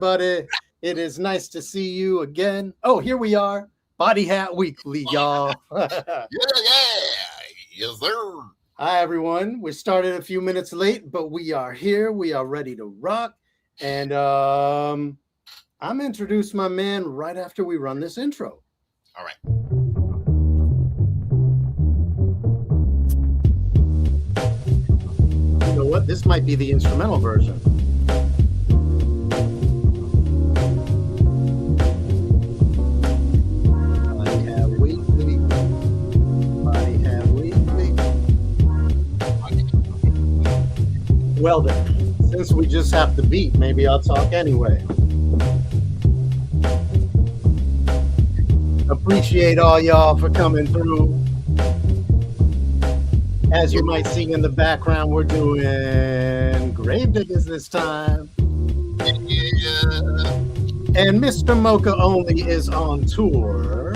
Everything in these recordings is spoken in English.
Buddy, it is nice to see you again. Oh, here we are. Body Hat Weekly, y'all. Yeah, yeah. Yes, sir. Hi, everyone. We started a few minutes late, but we are here. We are ready to rock. And I'm introduce my man right after we run this intro. All right. You know what? This might be the instrumental version. Well then, since we just have the beat, maybe I'll talk anyway. Appreciate all y'all for coming through. As you might see in the background, we're doing Gravediggaz this time. Yeah. And Mr. Mocha Only is on tour,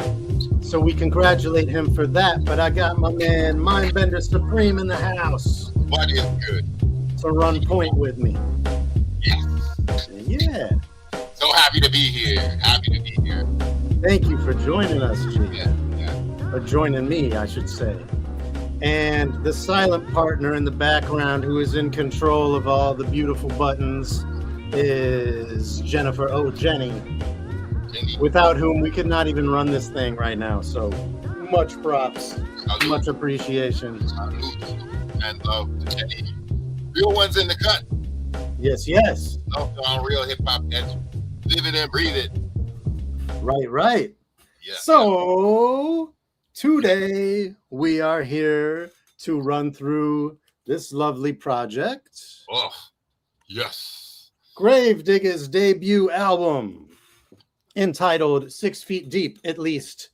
so we congratulate him for that. But I got my man Mindbender Supreme in the house. What is good? To run point with me. Yes. Yeah. So happy to be here. Happy to be here. Thank you for joining us, G. Yeah. Or joining me, I should say. And the silent partner in the background who is in control of all the beautiful buttons is Jennifer. Oh, Jenny. Without whom we could not even run this thing right now. So much props. Much appreciation. And love to Jenny. Real ones in the cut. Yes, yes. Love on real hip hop heads. Live it and breathe it. Right. Yeah. So today we are here to run through this lovely project. Oh, yes. Gravediggaz' debut album entitled 6 Feet Deep, at least.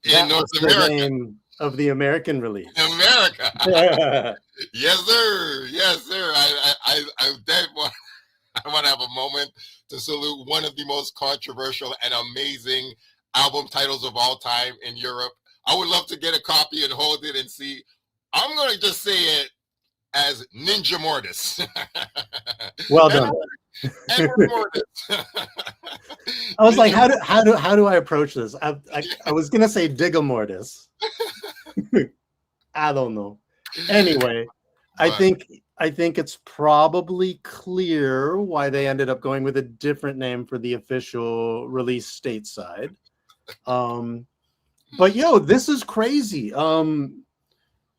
In North America. The name of the American release. America. Yes, sir. Yes, sir. I want to have a moment to salute one of the most controversial and amazing album titles of all time in Europe. I would love to get a copy and hold it and see. I'm going to just say it as Ninja Mortis. Well done. Edward Mortis. I was like, how do I approach this? I was gonna say Digga Mortis. I don't know. Anyway, I think it's probably clear why they ended up going with a different name for the official release stateside. But yo, this is crazy.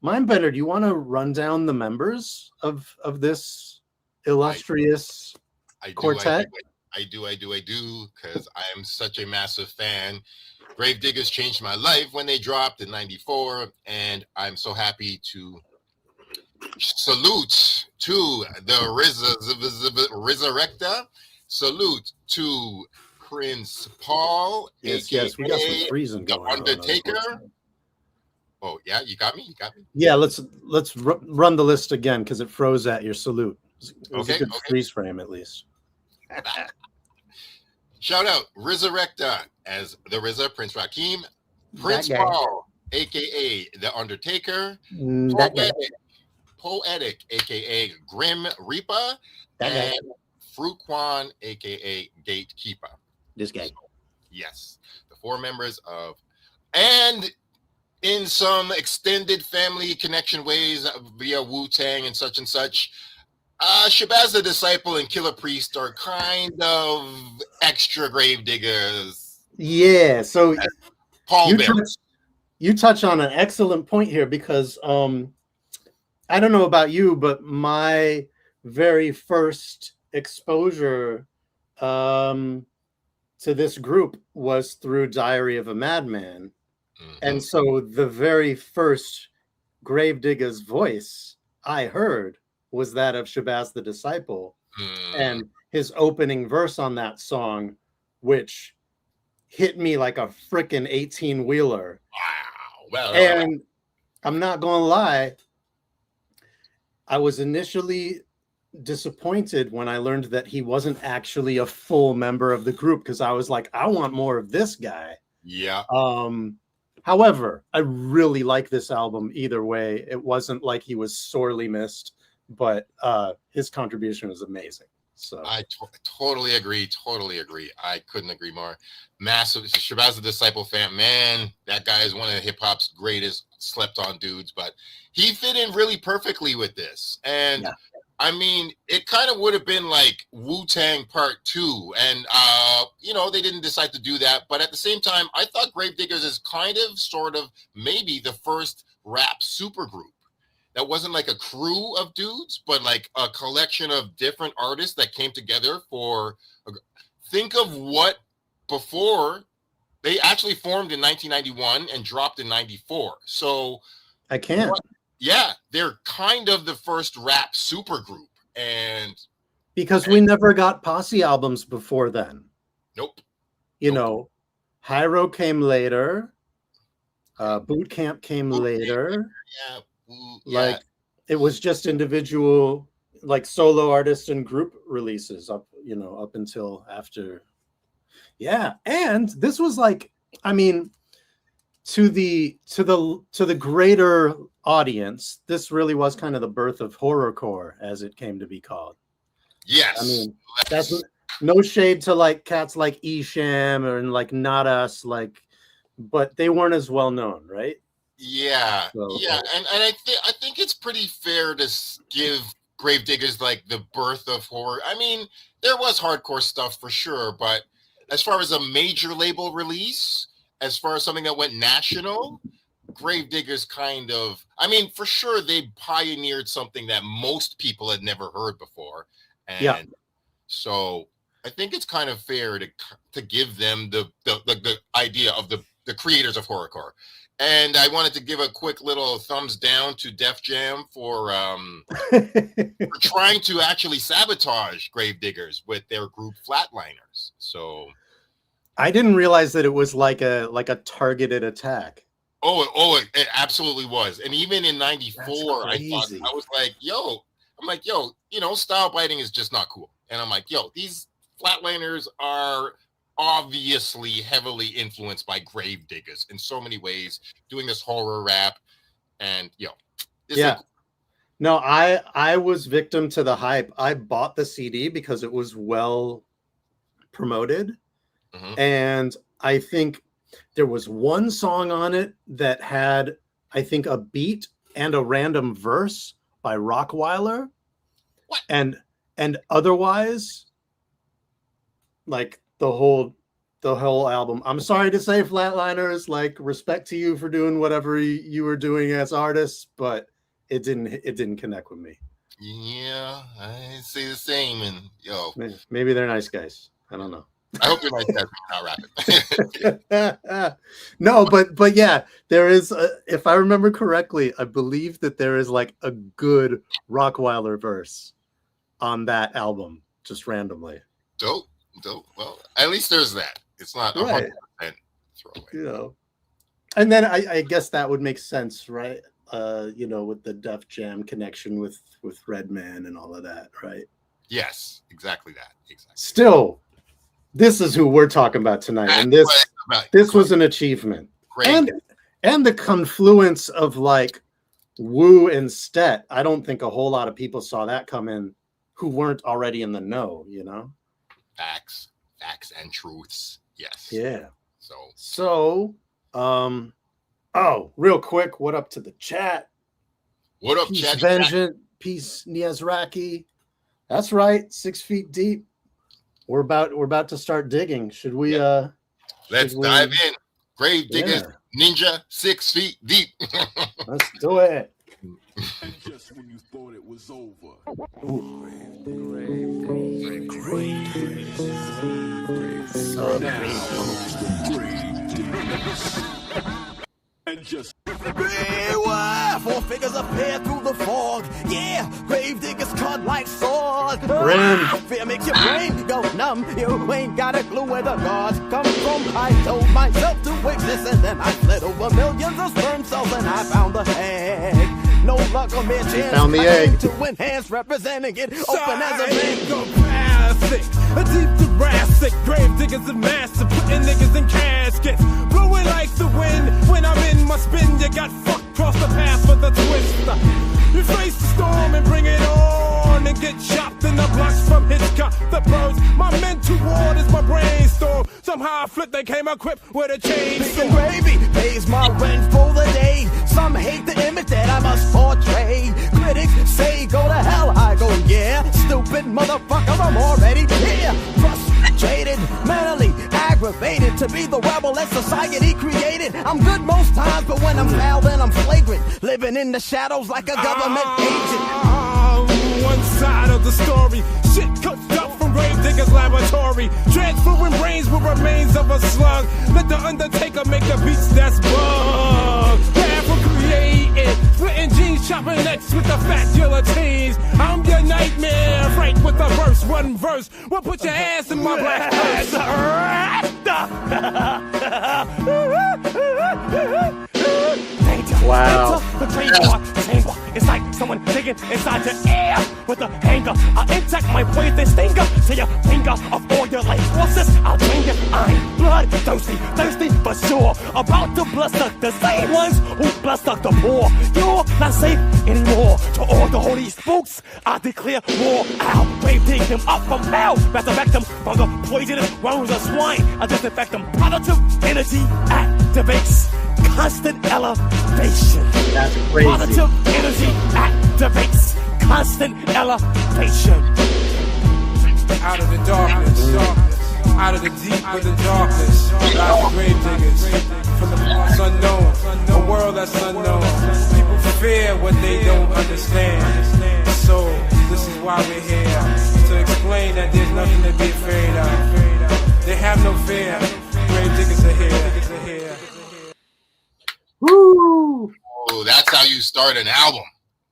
Mindbender, do you want to run down the members of this illustrious quartet? I do, because I am such a massive fan. Gravediggaz changed my life when they dropped in '94, and I'm so happy to salute to the Resurrector. Salute to Prince Paul, yes, we got some freezing the going Undertaker. on. Oh yeah, you got me. Yeah, let's run the list again because it froze at your salute. It was Okay, a good freeze frame at least. Shout out Resurrector as the RZA, Prince Rakim, Prince Paul, aka the Undertaker, Poetic, aka Grim Reaper, and Fruquan, aka Gatekeeper. This guy. So, yes, the four members of, and in some extended family connection ways via Wu-Tang and such, Shabazz the Disciple and Killer Priest are kind of extra Gravediggaz. Yeah, so Paul you touch on an excellent point here because I don't know about you, but my very first exposure to this group was through Diary of a Madman. Mm-hmm. And so the very first Gravediggaz voice I heard was that of Shabazz the Disciple. And his opening verse on that song, which hit me like a freaking 18-wheeler. Wow. Well, and I'm not going to lie, I was initially disappointed when I learned that he wasn't actually a full member of the group because I was like, I want more of this guy. Yeah. However, I really like this album either way. It wasn't like he was sorely missed, but his contribution was amazing. So I totally agree. Totally agree. I couldn't agree more. Massive Shabazz the Disciple fan, man. That guy is one of hip hop's greatest slept on dudes, but he fit in really perfectly with this. And yeah. I mean, it kind of would have been like Wu-Tang Part 2. And, you know, they didn't decide to do that. But at the same time, I thought Gravediggaz is kind of, sort of, maybe the first rap supergroup. That wasn't like a crew of dudes, but like a collection of different artists that came together for. Think of what before they actually formed in 1991 and dropped in 94. So I can't. Yeah, they're kind of the first rap supergroup, and because we never got posse albums before then. Nope. You know, Hyro came later. Boot Camp came later. Yeah. Like it was just individual, like solo artists and group releases up until after. Yeah, and this was like, I mean, to the greater audience, this really was kind of the birth of horrorcore, as it came to be called. Yes, I mean, that's no shade to like cats like Esham or like Not Us, like, but they weren't as well known, right? Yeah, so, yeah, and I think it's pretty fair to give Gravediggaz like the birth of horror. I mean, there was hardcore stuff for sure, but as far as a major label release, as far as something that went national, Gravediggaz kind of, I mean, for sure they pioneered something that most people had never heard before, and so I think it's kind of fair to give them the idea of the creators of horrorcore. And I wanted to give a quick little thumbs down to Def Jam for trying to actually sabotage Gravediggaz with their group Flatliners. So I didn't realize that it was like a targeted attack. It absolutely was. And even in 94, I was like, yo, you know, style biting is just not cool. And I'm like, yo, these Flatliners are obviously heavily influenced by Gravediggaz in so many ways, doing this horror rap, and no, I was victim to the hype. I bought the CD because it was well promoted, and I think there was one song on it that had, I think, a beat and a random verse by Rockweiler, and otherwise, like the whole album. I'm sorry to say, Flatliners, like, respect to you for doing whatever you were doing as artists, but it didn't connect with me. Yeah, I say the same. And maybe they're nice guys. I don't know. I hope they're nice guys, not rapping. No, but yeah, there is. If I remember correctly, I believe that there is like a good Rockweiler verse on that album, just randomly. Dope. Well, at least there's that. It's not 100% throwaway. You know, and then I guess that would make sense, right? You know, with the Def Jam connection with Redman and all of that, right? Yes, exactly that. Exactly. Still, this is who we're talking about tonight, and this was an achievement. Great. And the confluence of like Wu and Stet. I don't think a whole lot of people saw that come in who weren't already in the know, you know? Facts and truths. Yes. Yeah. So real quick, what up to the chat? What up, Peace, chat? Vengeant, peace, Niazraki. That's right, 6 feet deep. We're about to start digging. Should we let's dive in. Gravediggaz Ninja 6 feet deep. Let's do it. And just when you thought it was over. And just beware, 4 figures appear through the fog. Yeah, Gravediggaz cut like sword. Fear makes your brain go numb. You ain't got a clue where the gods come from. I told myself to exist, and then I fled over millions of sperm cells, and I found the egg. No luck or mere chance. Found the egg to enhance, representing it open as a psychopathic, a deep Jurassic. Gravediggaz and massive, putting niggas in caskets, blowing like the wind. When I'm in my spin, you got fucked across the path for the twist. You face the storm and bring it on, and get chopped in the blocks from Hitchcock. brainstorm. Somehow I flipped, they came equipped with a chainsaw. Gravy pays my rent for the day. Some hate the image that I must portray. Critics say go to hell, I go yeah. Stupid motherfucker, I'm already here. Frustrated, mentally aggravated to be the rebel that society created. I'm good most times, but when I'm foul, then I'm flagrant. Living in the shadows like a government agent. One side of the story, shit cooked up from Gravediggaz laboratory. Transferring brains with remains of a slug. Let the Undertaker make the beats that's bug. Created, splitting jeans, chopping necks with the fat guillotines. I'm your nightmare, right with the verse, one verse. Well, put your ass in my black purse. Wow. The trademark chamber. It's like someone digging inside your ear with a hanger. I'll inject my poison stinger to your finger of all your life forces. I'll drain you. I'm bloodthirsty, thirsty for sure. About to bloodsuck the same ones who bloodsuck the poor. You're not safe anymore. To all the holy spooks, I declare war. I'll dig them up from hell. Resurrect them from the poisonous worms of swine. I disinfect them. Positive energy activates. Constant elevation. That's crazy. Positive energy activates constant elevation. Out of the darkness, out of the deep of the darkness, out of the Gravediggaz, from the parts unknown, a world that's unknown. People fear what they don't understand. So this is why we're here, to explain that there's nothing to be afraid of. They have no fear. Gravediggaz are here. Woo! Oh, that's how you start an album.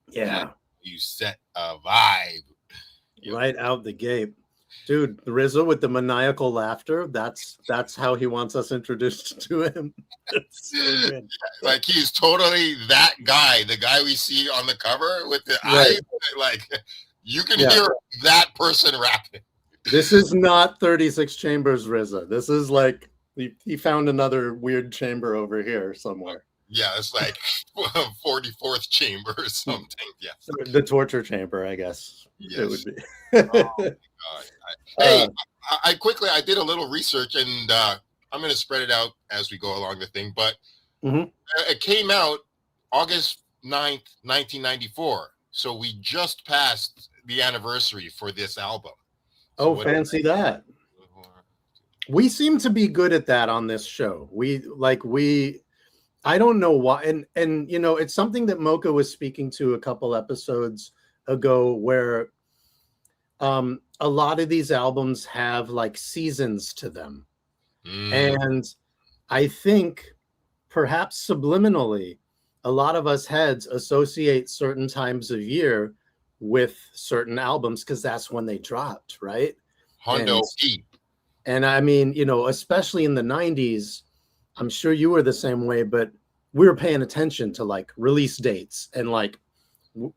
Yeah. You set a vibe. Right out the gate. Dude, RZA with the maniacal laughter, that's how he wants us introduced to him. It's so good. Like he's totally that guy, the guy we see on the cover with the eyes. Like you can hear that person rapping. This is not 36 Chambers RZA. This is like he found another weird chamber over here somewhere. Yeah, it's like 44th chamber or something. Yeah, the torture chamber, I guess. Yes. It would be. Oh, my God. I did a little research, and I'm going to spread it out as we go along the thing. But it came out August 9th, 1994. So we just passed the anniversary for this album. So fancy that. We seem to be good at that on this show. I don't know why. And you know, it's something that Mocha was speaking to a couple episodes ago where a lot of these albums have like seasons to them. And I think perhaps subliminally, a lot of us heads associate certain times of year with certain albums because that's when they dropped, right? Hondo E. And I mean, you know, especially in the 90s, I'm sure you were the same way, but we were paying attention to like release dates and like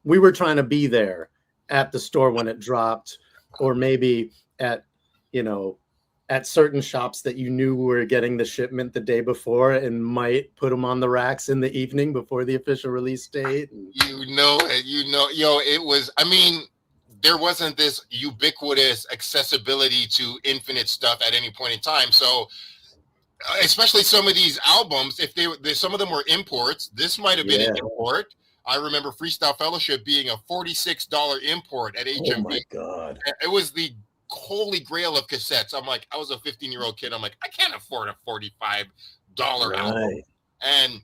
we were trying to be there at the store when it dropped, or maybe at, you know, at certain shops that you knew were getting the shipment the day before and might put them on the racks in the evening before the official release date. It was, I mean, there wasn't this ubiquitous accessibility to infinite stuff at any point in time. So especially some of these albums, if some of them were imports, this might have been an import. I remember Freestyle Fellowship being a $46 import at HMV. Oh my God. It was the holy grail of cassettes. I'm like, I was a 15-year-old kid. I'm like, I can't afford a $45 album. And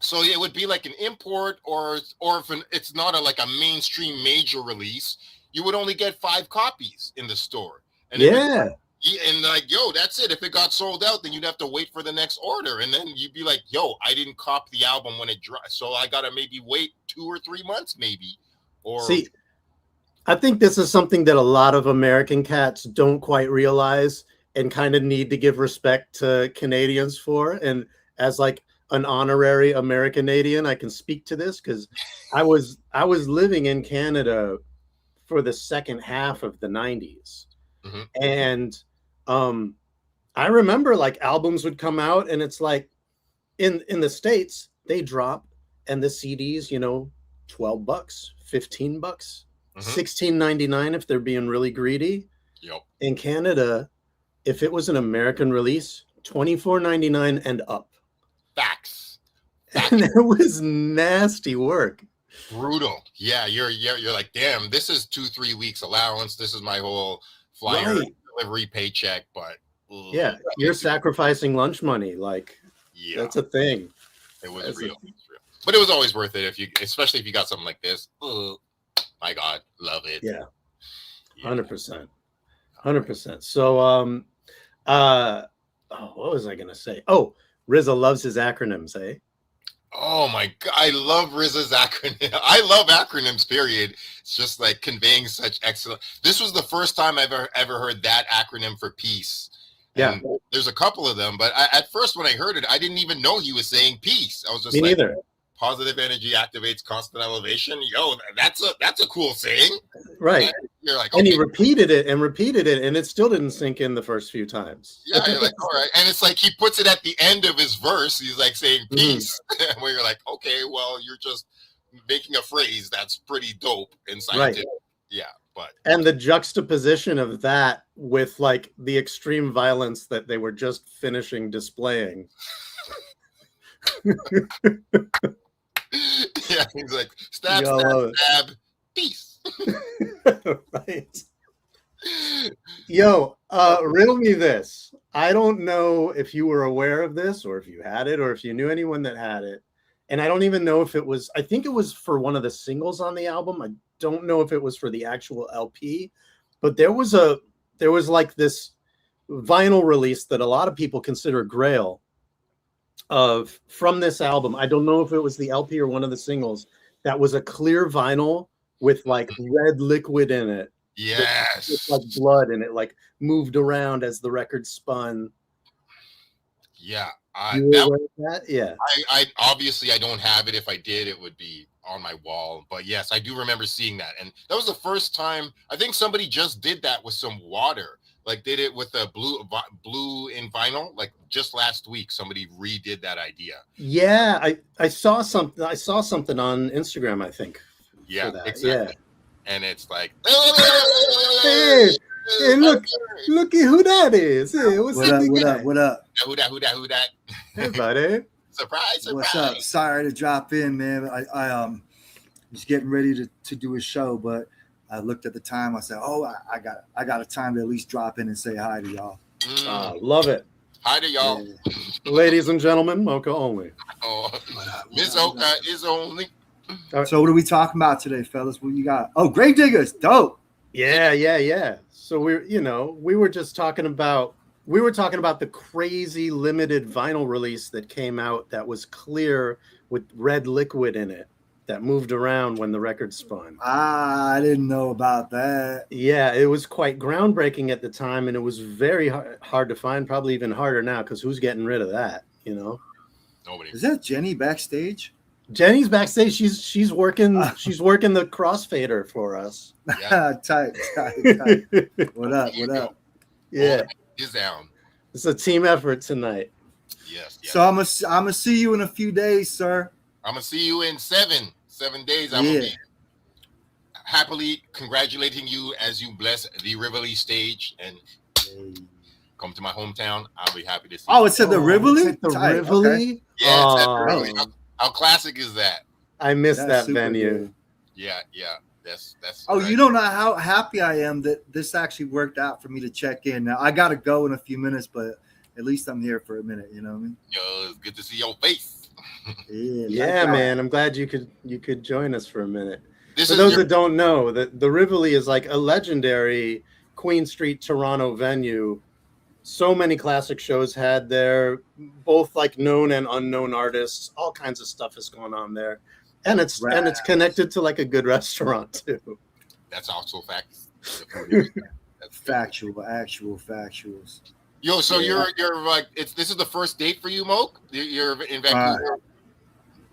so it would be like an import, or if it's not like a mainstream major release, you would only get 5 copies in the store. And and like, yo, that's it. If it got sold out, then you'd have to wait for the next order. And then you'd be like, yo, I didn't cop the album when it dropped. So I got to maybe wait 2 or 3 months maybe. Or see, I think this is something that a lot of American cats don't quite realize and kind of need to give respect to Canadians for. And as like an honorary Americanadian, I can speak to this because I was living in Canada for the second half of the 90s. And I remember like albums would come out and it's like in the States, they drop and the CDs, you know, $12, $15, $16.99 if they're being really greedy. Yep. In Canada, if it was an American release, $24.99 and up. Facts. And it was nasty work. Brutal. Yeah, you're like, damn, this is 2-3 weeks allowance. This is my whole flyer delivery paycheck. But yeah, you're sacrificing lunch money. Like, that's a thing. It was real. But it was always worth it especially if you got something like this. Oh my God, love it. Yeah. 100%. 100%. So what was I gonna say? Oh, RZA loves his acronyms, eh? Oh my God, I love RZA's acronym. I love acronyms, period. It's just like conveying such excellent. This was the first time I've ever heard that acronym for peace. And there's a couple of them, but at first when I heard it, I didn't even know he was saying peace. I was just Me neither. Positive energy activates constant elevation. Yo, that's a cool saying. Right. And you're like, okay. And he repeated it, and it still didn't sink in the first few times. Yeah, you're like, all right. And it's like he puts it at the end of his verse. He's like saying peace. Where you're like, okay, well, you're just making a phrase that's pretty dope and scientific. Right. Yeah. And the juxtaposition of that with like the extreme violence that they were just finishing displaying. Yeah, he's like, stab, peace. Right. Yo, riddle me this. I don't know if you were aware of this or if you had it or if you knew anyone that had it. And I don't even know if it was, I think it was for one of the singles on the album. I don't know if it was for the actual LP, but there was like this vinyl release that a lot of people consider grail from this album. I don't know if it was the LP or one of the singles that was a clear vinyl with like red liquid in it. Yes. With like blood in it, like moved around as the record spun. Yeah. Yeah. I obviously I don't have it. If I did, it would be on my wall. But yes, I do remember seeing that. And that was the first time. I think somebody just did that with some water. Like did it with a blue in vinyl. Like just last week, somebody redid that idea. Yeah, I saw something. I saw something on Instagram, I think. Yeah, exactly. Yeah. And it's like, hey, looky who that is. Hey, what up? Who that? Hey, buddy. Surprise. What's up? Sorry to drop in, man. I was getting ready to do a show, but I looked at the time. I said, "Oh, I got a time to at least drop in and say hi to y'all." Love it. Hi to y'all, ladies and gentlemen. Mocha only. Oh, Miss Oka is only. So what are we talking about today, fellas? What you got? Oh, Gravediggaz, dope. Yeah. So we were talking about the crazy limited vinyl release that came out that was clear with red liquid in it that moved around when the record spun. I didn't know about that. Yeah, it was quite groundbreaking at the time, and it was very hard to find, probably even harder now, because who's getting rid of that, Nobody. Is that Jenny backstage? Jenny's backstage. She's working she's working the crossfader for us. Yeah. tight. What up? Yeah. He's down. It's a team effort tonight. Yes. So I'm gonna see you in a few days, sir. I'm gonna see you in 7 days. I'm gonna be happily congratulating you as you bless the Rivoli stage and come to my hometown. I'll be happy to see you. It's at the Rivoli? It's at the Rivoli? Okay. Yeah, it's at the Rivoli. How classic is that? I miss that venue. Good. Yeah. That's you don't know how happy I am that this actually worked out for me to check in. Now I gotta go in a few minutes, but at least I'm here for a minute, you know what I mean? Yo, it's good to see your face. Yeah, man. I'm glad you could join us for a minute. For those that don't know, the Rivoli is like a legendary Queen Street Toronto venue. So many classic shows had there, both like known and unknown artists. All kinds of stuff is going on there, and it's connected to like a good restaurant too. That's also facts. That's actual factuals. Yo, so you're like this is the first date for you, Moke? You're in Vancouver.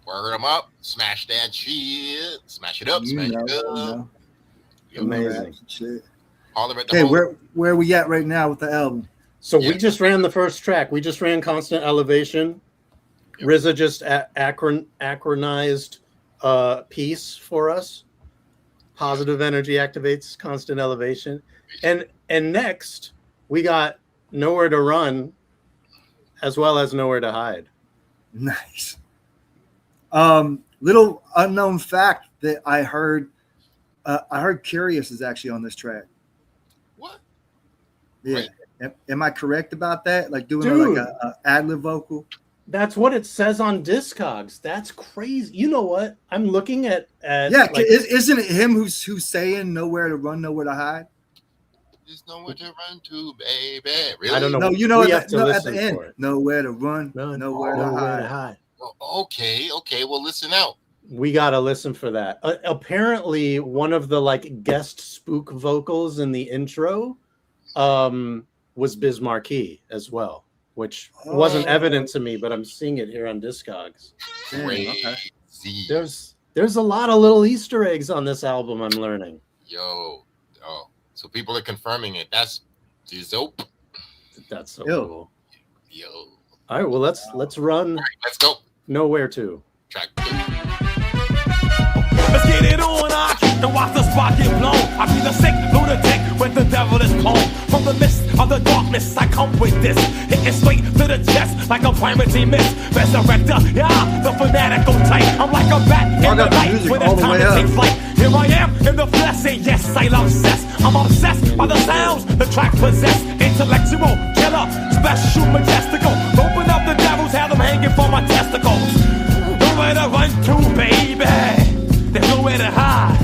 Word them up, smash that shit, smash it up. Amazing shit. Hey, where we at right now with the album? So we just ran the first track. We just ran Constant Elevation. Yep. RZA just acronized piece for us. Positive energy activates constant elevation. And next we got Nowhere to Run, as well as Nowhere to Hide. Nice. Little unknown fact that I heard Curious is actually on this track. What? Yeah. Am I correct about that? Like doing Dude. like a ad-lib vocal? That's what it says on Discogs. That's crazy. You know what? I'm looking at Yeah, like, isn't it him who's saying nowhere to run, nowhere to hide? There's nowhere to run to, baby. Really? I don't know. No, you know We at have to the listen end. for it. Nowhere to run, nowhere to hide. Well, okay. Well, listen out. We gotta listen for that. Apparently, one of the like guest spook vocals in the intro was Biz Markie as well, which wasn't evident to me, but I'm seeing it here on Discogs. Crazy. There's a lot of little Easter eggs on this album, I'm learning. So people are confirming it. That's dope. That's so cool. Yo. All right, well let's run. All right, let's go. Nowhere to. Track 2. Let's get it on, and watch the spot get blown. I be the sick lunatic with the devil is clone. From the mist of the darkness, I come with this. Hitting straight to the chest like a primacy mist. Resurrector, yeah, the fanatical type. I'm like a bat in the night when it's time to take flight. Here I am in the flesh, and yes, I'm obsessed. I'm obsessed by the sounds the track possess. Intellectual, killer, special, majestical. Open up the devils, have them hanging for my testicles. Nowhere to run to, baby. There's nowhere to hide.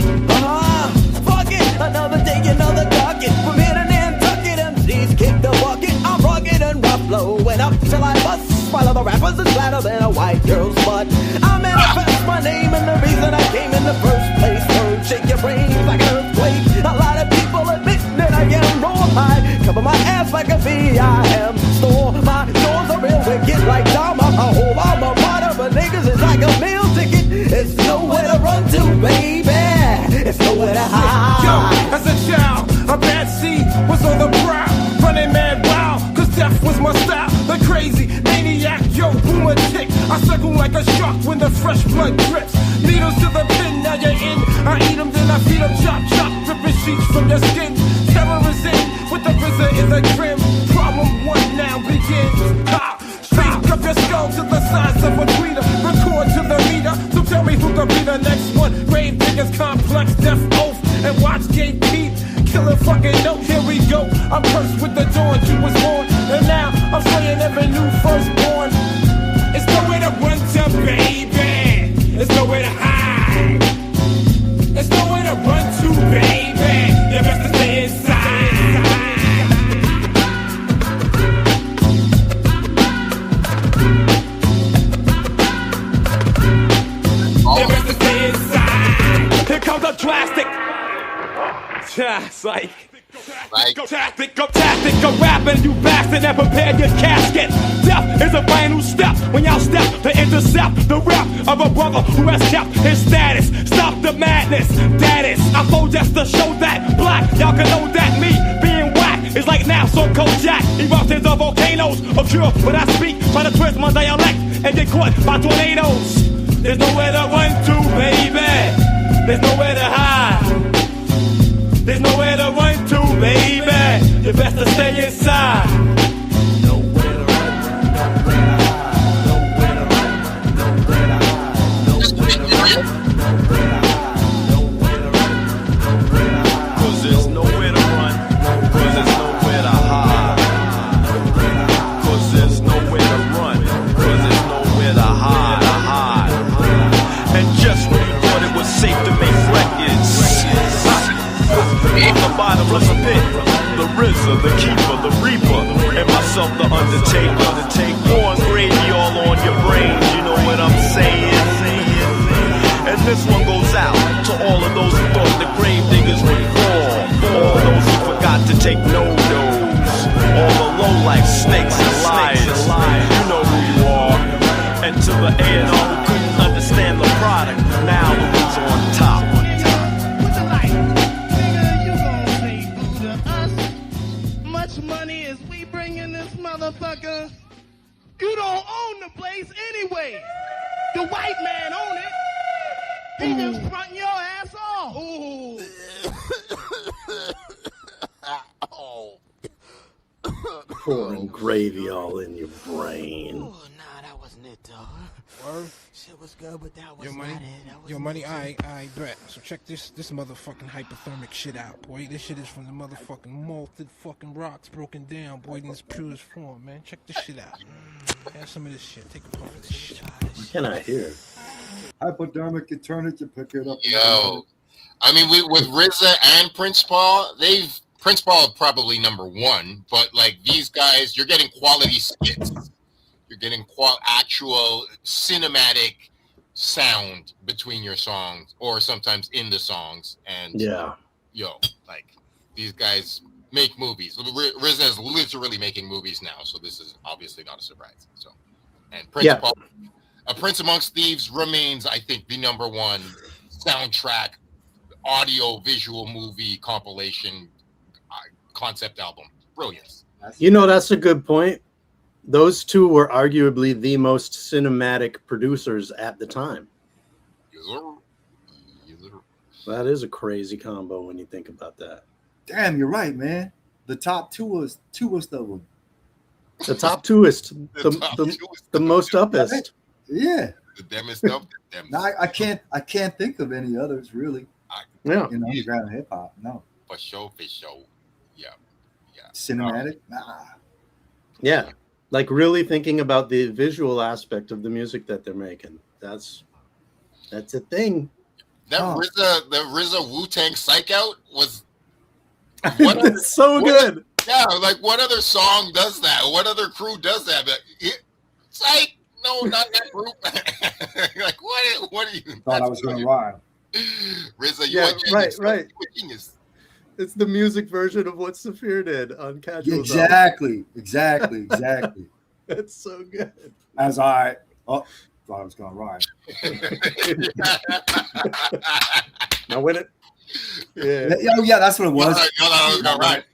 Fuck it, another day, another target. From here to Nantucket, MCs kick the bucket. I'm rugged and rough, blowing up till I bust. While other rappers is flatter than a white girl's butt. I manifest my name and the reason I came in the first place. Word, shake your brains like an earthquake. A lot of people admit that I am raw high. Cover my ass like a V.I.M. store. My doors are real wicked like Dharma. A whole alma mater for niggas is like a meal ticket. It's nowhere to run to, baby. It's nowhere to hide. Yo, as a child, a bad seed was on the prowl. Running mad wild, cause death was my style. The crazy maniac, yo, boomer tick. I circle like a shark when the fresh blood drips. Needles to the pin, now you're in. I eat them, then I feed them, chop, chop. Ripping sheets from your skin. Terror is in, with the RZA in the grim. Problem 1 now begins. Ha! Straight up your skull to the size of a tweeter. Record to the meter, so tell me who could be the next one. Gravediggaz, complex, death oath, and watch Gate Keith. Killer fucking note, here we go. I'm cursed with the dawn, you was born, and now I'm slaying every new firstborn. It's nowhere to run to, baby. It's nowhere to hide. It's nowhere to run to, baby. You best to stay inside. You best to stay inside. Here comes the drastic. Psych. Tactic of rapping, you bastard, and prepare your casket. Death is a final step when y'all step to intercept the rap of a brother who has kept his status. Stop the madness, that is. I flow just to show that black. Y'all can know that me being whack is like now so Kojak. Eruptions of volcanoes occur when I speak, try to twist my dialect and get caught by tornadoes. There's nowhere to run to, baby. There's nowhere to hide. There's nowhere to run to, baby. You best to stay inside. Nowhere to run, nowhere to hide. Nowhere to run, nowhere to hide. Nowhere to run, nowhere to hide. Nowhere to run, nowhere to hide. 'Cause there's nowhere to run, 'cause there's nowhere to hide. 'Cause there's nowhere to run, 'cause there's nowhere to hide. And just when you thought it was safe to make records, the bottomless pit, the RZA, the keeper, the reaper, and myself, the undertaker. Born gravy all on your brains, you know what I'm saying? And this one goes out to all of those who thought the Gravediggaz would fall, all those who forgot to take no-nos, all the low-life snakes and liars. You know who you are. And to the A&R who couldn't understand the product, now who's on top. Money is we bring in this motherfucker. You don't own the place anyway. The white man own it. He just fronting your ass off. Ooh. Oh. Pouring gravy all in your brain. Oh, nah, that wasn't it, though. Word? Shit was good, but that was Yo, not money. it. That was Yo, money. I bet. So check this motherfucking hypothermic shit out, boy. This shit is from the motherfucking malted fucking rocks broken down, boy, in its purest form, man. Check this shit out. Have some of this shit. Take a puff of this shit. What can I hear? Hypodermic, you turn it, you pick it up. Yo, I mean, with RZA and Prince Paul, Prince Paul probably number one, but like these guys, you're getting quality skits. You're getting actual cinematic sound between your songs, or sometimes in the songs. And Yeah. yo, like these guys make movies. RZA is literally making movies now, so this is obviously not a surprise. So, and Prince Paul, A Prince Amongst Thieves remains, I think, the number one soundtrack, audio, visual movie compilation concept album. Brilliance. You know, that's a good point. Those two were arguably the most cinematic producers at the time. Yes, sir. Yes, sir. That is a crazy combo when you think about that. Damn, you're right, man. The top two was the one. The top twoist, the most uppest. Yeah. The damnest up. No, I can't think of any others really. Yeah. In underground hip hop, no. For sure. Yeah. Cinematic, nah. Yeah. Like really thinking about the visual aspect of the music that they're making. That's a thing. That RZA Wu-Tang Psych Out was It's so good. Yeah, like what other song does that? What other crew does that? Psych, no, not that group. Like what are you? Thought I was gonna rhyme. RZA, you a genius. Right. You a genius. It's the music version of what Saphir did on Casual. Exactly. That's so good. Thought I was gonna rhyme. Now win it. Yeah. Oh yeah, that's what it was. All right.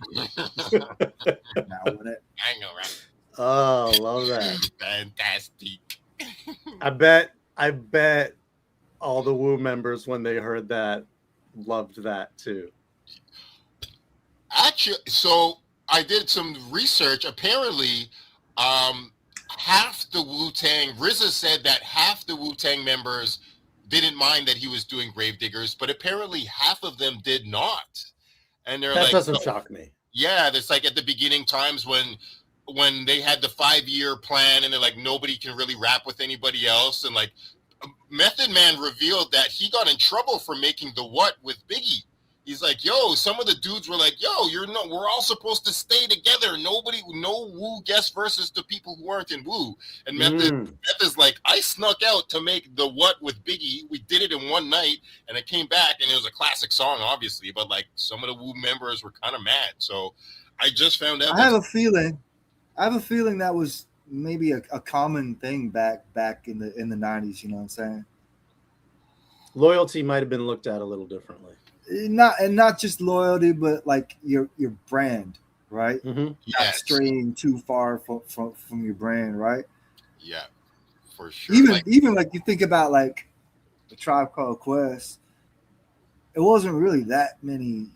Now win it. I ain't gonna rap. Oh, love that. Fantastic. I bet all the Wu members when they heard that loved that too. Actually, so I did some research. Apparently, half the Wu-Tang, RZA said that half the Wu-Tang members didn't mind that he was doing Gravediggaz, but apparently half of them did not. And they're that doesn't shock me. Yeah, it's like at the beginning times when they had the 5-year plan and they're like, nobody can really rap with anybody else. And like Method Man revealed that he got in trouble for making the What with Biggie. He's like, yo, some of the dudes were like, yo, we're all supposed to stay together. No Wu guest verses to people who aren't in Wu. And Meth is like, I snuck out to make the What with Biggie. We did it in one night and I came back and it was a classic song, obviously, but like some of the Wu members were kind of mad. So I just found out. I have a feeling that was maybe a common thing back in the 90s, you know what I'm saying? Loyalty might have been looked at a little differently. Not just loyalty, but like your brand, right? Mm-hmm. Not straying too far from your brand, right? Yeah, for sure. Even like you think about like the Tribe Called Quest, it wasn't really that many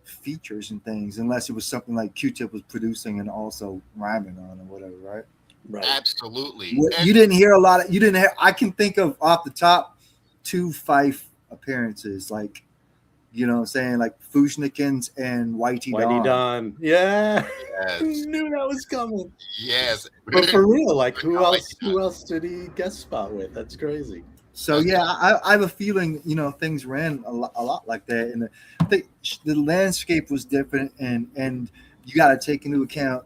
features and things, unless it was something like Q-Tip was producing and also rhyming on or whatever, right? Right. Absolutely. You didn't hear a lot of. You didn't hear. I can think of off the top 2 Fife appearances, like. You know what I'm saying? Like Fushnikins and Whitey Don. Yeah. Yes. I knew that was coming. Yes. But for real, like who else did he guest spot with? That's crazy. So yeah, I have a feeling, things ran a lot like that. And I think the landscape was different and you got to take into account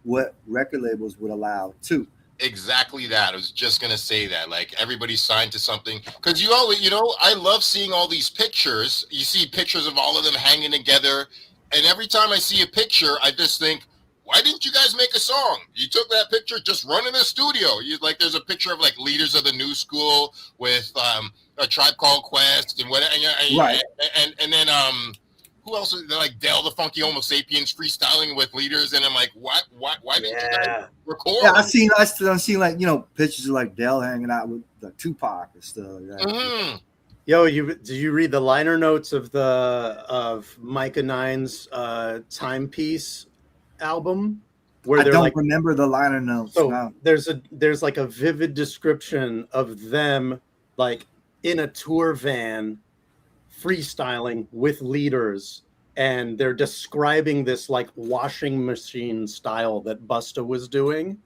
what record labels would allow too. Exactly that. I was just going to say that. Like, everybody's signed to something. Because you always, I love seeing all these pictures. You see pictures of all of them hanging together. And every time I see a picture, I just think, why didn't you guys make a song? You took that picture, just run in the studio. There's a picture of, like, Leaders of the New School with a Tribe Called Quest and whatever. Right. And then, who else is there? Like Dell the Funky Homo Sapiens freestyling with Leaders, and I'm like, why didn't you guys record? Yeah, I've seen like pictures of like Dell hanging out with the Tupac and stuff like that. Mm-hmm. Yo, did you read the liner notes of Micah 9's Timepiece album? where I they're don't like, remember the liner notes. so No. there's like a vivid description of them like in a tour van freestyling with leaders, and they're describing this like washing machine style that Busta was doing.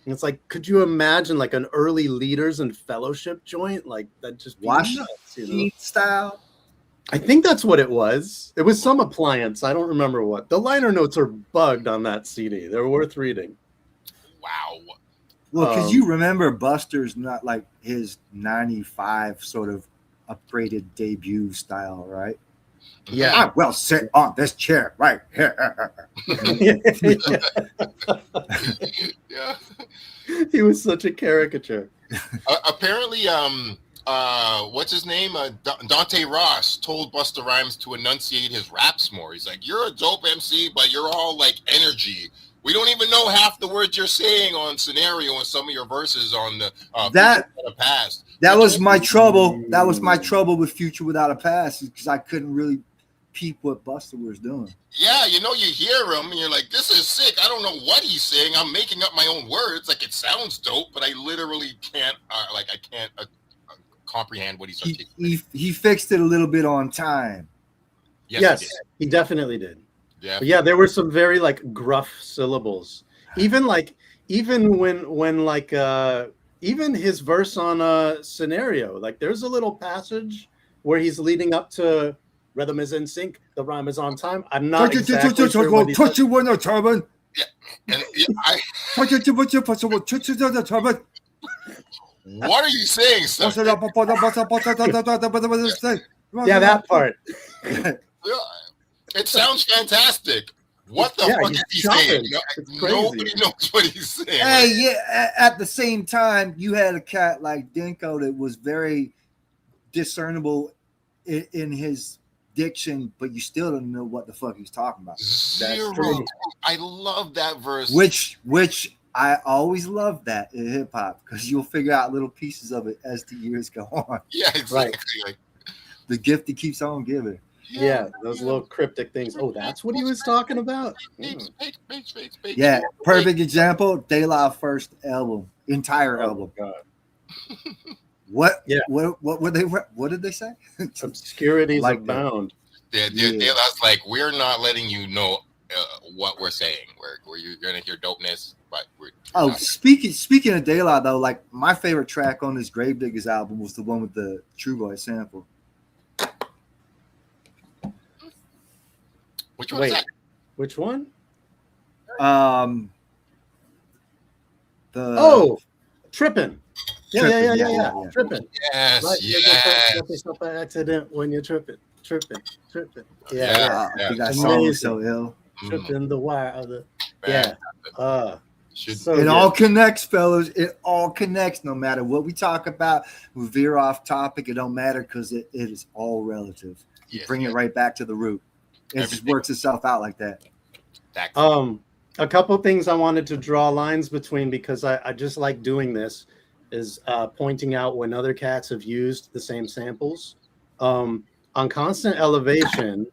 And it's like, could you imagine like an early Leaders and Fellowship joint? Like that just be Wash nuts, you know? sheet style. I think that's what it was. It was some appliance. I don't remember what. The liner notes are bugged on that CD. They're worth reading. Wow. Well, because you remember Buster's not like his 95 sort of upgraded debut style, right? Yeah. I will sit on this chair right here. Yeah. He was such a caricature. Apparently, what's his name? Dante Ross told Busta Rhymes to enunciate his raps more. He's like, "You're a dope MC, but you're all like energy. We don't even know half the words you're saying on Scenario and some of your verses on the past." That was my trouble. That was my trouble with Future Without a Past, because I couldn't really peep what Busta was doing. Yeah, you know, you hear him and you're like, "This is sick. I don't know what he's saying. I'm making up my own words. Like, it sounds dope, but I literally can't. I can't comprehend what he's articulating." He fixed it a little bit on time. Yes, he definitely did. Yeah, yeah, there were some very like gruff syllables. Even when like even his verse on Scenario, like there's a little passage where he's leading up to rhythm is in sync, the rhyme is on time. I'm not exactly sure what touch you in a turban. Yeah, and I. What are you saying, sir? Yeah, that part. It sounds fantastic. What the fuck is he saying? Nobody knows what he's saying. Hey, yeah. At the same time, you had a cat like Denko that was very discernible in his diction, but you still don't know what the fuck he's talking about. Zero. I love that verse. Which I always love that in hip hop, because you'll figure out little pieces of it as the years go on. Yeah, exactly. Right. The gift that keeps on giving. Yeah, those little cryptic things. Oh, that's what he was talking about? Yeah, perfect example. De La first album, entire album. God. What? Yeah. What did they say? Obscurities like abound. De La's like, we're not letting you know what we're saying. You're gonna hear dopeness, but we're. Speaking of De La though, like my favorite track on this Gravediggaz album was the one with the True Boy sample. Which one? Wait, which one? Tripping. Yeah. Tripping. Yes. Right. Yes. By accident when you're tripping. Yeah. I think that song is so ill. Tripping the wire of the. It all connects, fellas. It all connects. No matter what we talk about, we veer off topic. It don't matter, because it is all relative. You bring it right back to the root. It just works itself out like that. A couple of things I wanted to draw lines between, because I just like doing this, is pointing out when other cats have used the same samples. On Constant Elevation,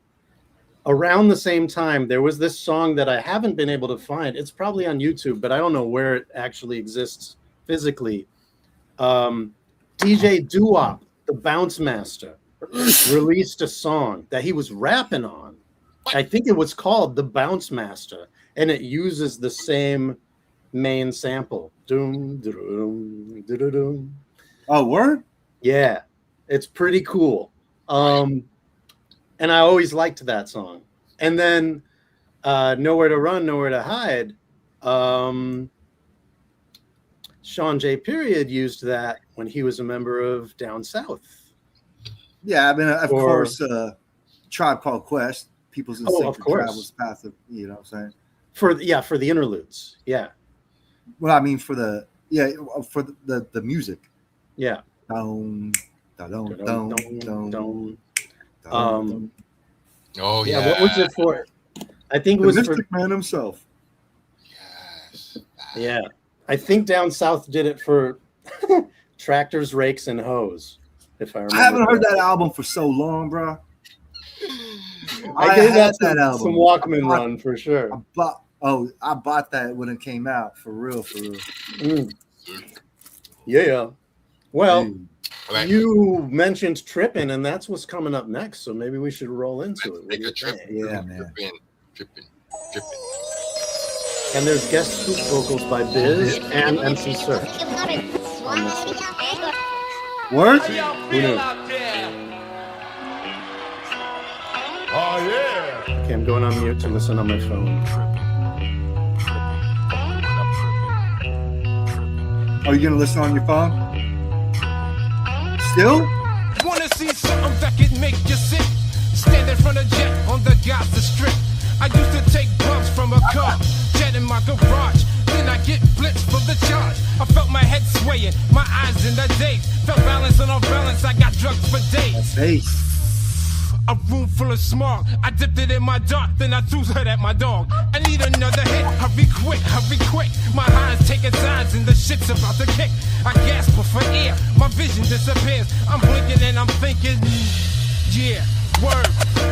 around the same time, there was this song that I haven't been able to find. It's probably on YouTube, but I don't know where it actually exists physically. DJ Doo-Wop, the Bounce Master, released a song that he was rapping on. I think it was called The Bounce Master, and it uses the same main sample. Doom, doom, doom, doom. Oh, word? Yeah, it's pretty cool. And I always liked that song. And then Nowhere to Run, Nowhere to Hide. Sean J. Period used that when he was a member of Down South. Yeah, I mean, of course, Tribe Called Quest. People's Instinct Travels Path of, you know what I'm saying? For the interludes. Yeah. Well, I mean, for the music. Yeah. Oh yeah. What was it for? I think it was Mystic Man himself. Yes. Yeah. I think Down South did it for Tractors, Rakes, and Hoes. If I remember. I haven't heard that album for so long, bro. I gave that album some Walkman run for sure. Oh, I bought that when it came out. For real, for real. Mm. Yeah. Well, Like, you mentioned tripping, and that's what's coming up next. So maybe we should roll into it. What do take you a trip. think? Yeah, man. Tripping. And there's guest scoop vocals by Biz and MC Sir on this one. Word? Who knew? Oh, yeah. Okay, I'm going on mute to listen on my phone. Are you gonna listen on your phone? Still? Wanna see something that could make you sick? Stand in front of jet on the Gaza Strip. I used to take bumps from a car, jet in my garage. Then I get blitzed for the charge. I felt my head swaying, my eyes in the daze. Felt balance and off balance, I got drugs for days. Bass. A room full of smog. I dipped it in my dark, then I threw it at my dog. I need another hit. Hurry quick. My high's taking signs and the shit's about to kick. I gasp for air, my vision disappears. I'm blinking and I'm thinking, yeah, word.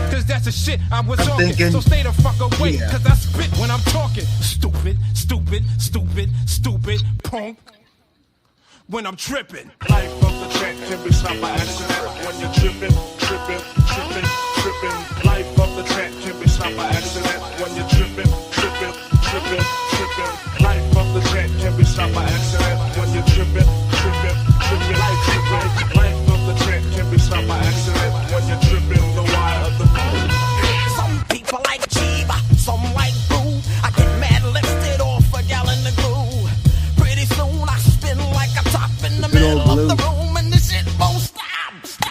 Cause that's the shit I was talking. thinking, So stay the fuck away, yeah. cause I spit when I'm talking. Stupid, punk. When I'm tripping. Life of the track can be stopped by accident when you're tripping. Life of the track can be stopped by accident when you're tripping. Life of the track can be stopped by accident when you're tripping. Life of the track can be stopped by accident when you're tripping. The wire of the Some people like Chiba, some like Boo. I get mad lifted off a gallon of glue. Pretty soon I spin like a top in the middle of the room, and this shit won't stop.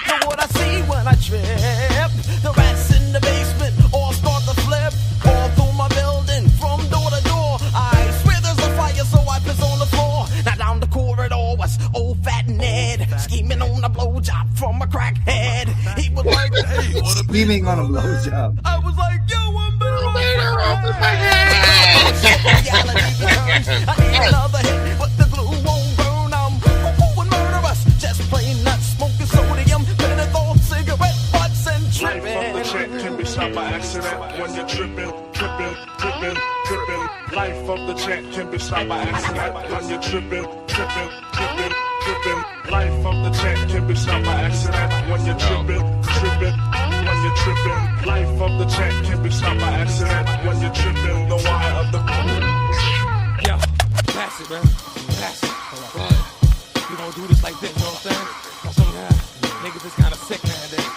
Know what I see when I trip? The rats in the basement all start to flip all through my building from door to door. I swear there's a fire, so I piss on the floor. Now down the corridor was old fat Ned scheming on a blowjob from a crackhead. He was like, hey, wanna be Beaming on a blowjob. I was like, yo, I'm better off with my head. Reality returns. I need another hit, but the glue won't burn. I'm and murderous, just plain nuts, smoking sodium, menthol, cigarette butts, and life of the tripping. track can be stopped by accident when you're tripping. Life of the track can be stopped by accident when you're tripping. Life of the track can be stopped by accident when you're tripping. Life of the track can be stopped by accident when you're tripping. The wire of the Yo, pass it, man. Pass it. We gonna do this like this, you know what I'm saying? That's what niggas is kind of sick nowadays.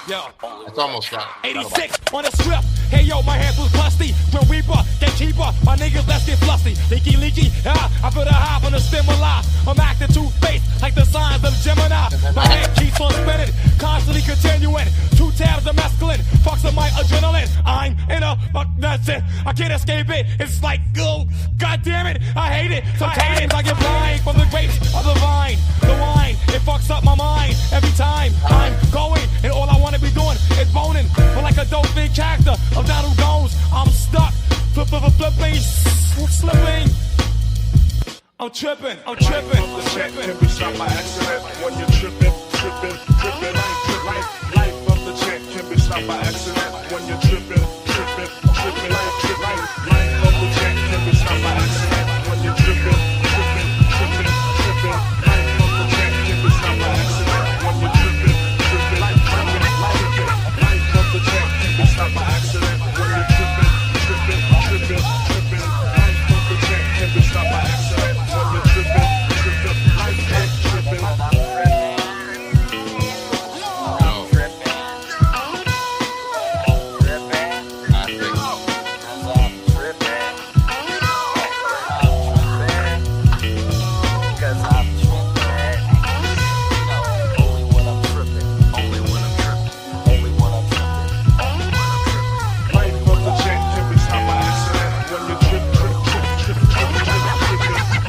Yo. It's almost got 86 on the script. Hey yo, my hands was busty. Grim Reaper, gatekeeper. My niggas, let's get flusty. Leaky. I put a hop on the stimuli. I'm acting two-faced like the signs of Gemini. My head keeps on spinning, constantly continuing. 2 tabs of mescaline, fucks of my adrenaline. I'm in a fuck, that's it. I can't escape it. It's like, oh, god damn it, I hate it. Sometimes I get blind from the grapes of the vine. The wine, it fucks up my mind every time I'm going, and all I wanna be doing is boning. But like a dolphin character of Donald Jones, I'm stuck, flipping, slipping. I'm tripping. track can be stopped by accident when you're tripping. Life of the track can be stopped by accident when you're tripping. Life of the track can be stopped by accident when you're tripping. Life of the track can be stopped by accident when you're tripping. Life of the track can be stopped by accident when you're tripping. Life of the track can be stopped by accident when you're tripping. Life of tripping. Life of the track can be stopped by accident when you're tripping.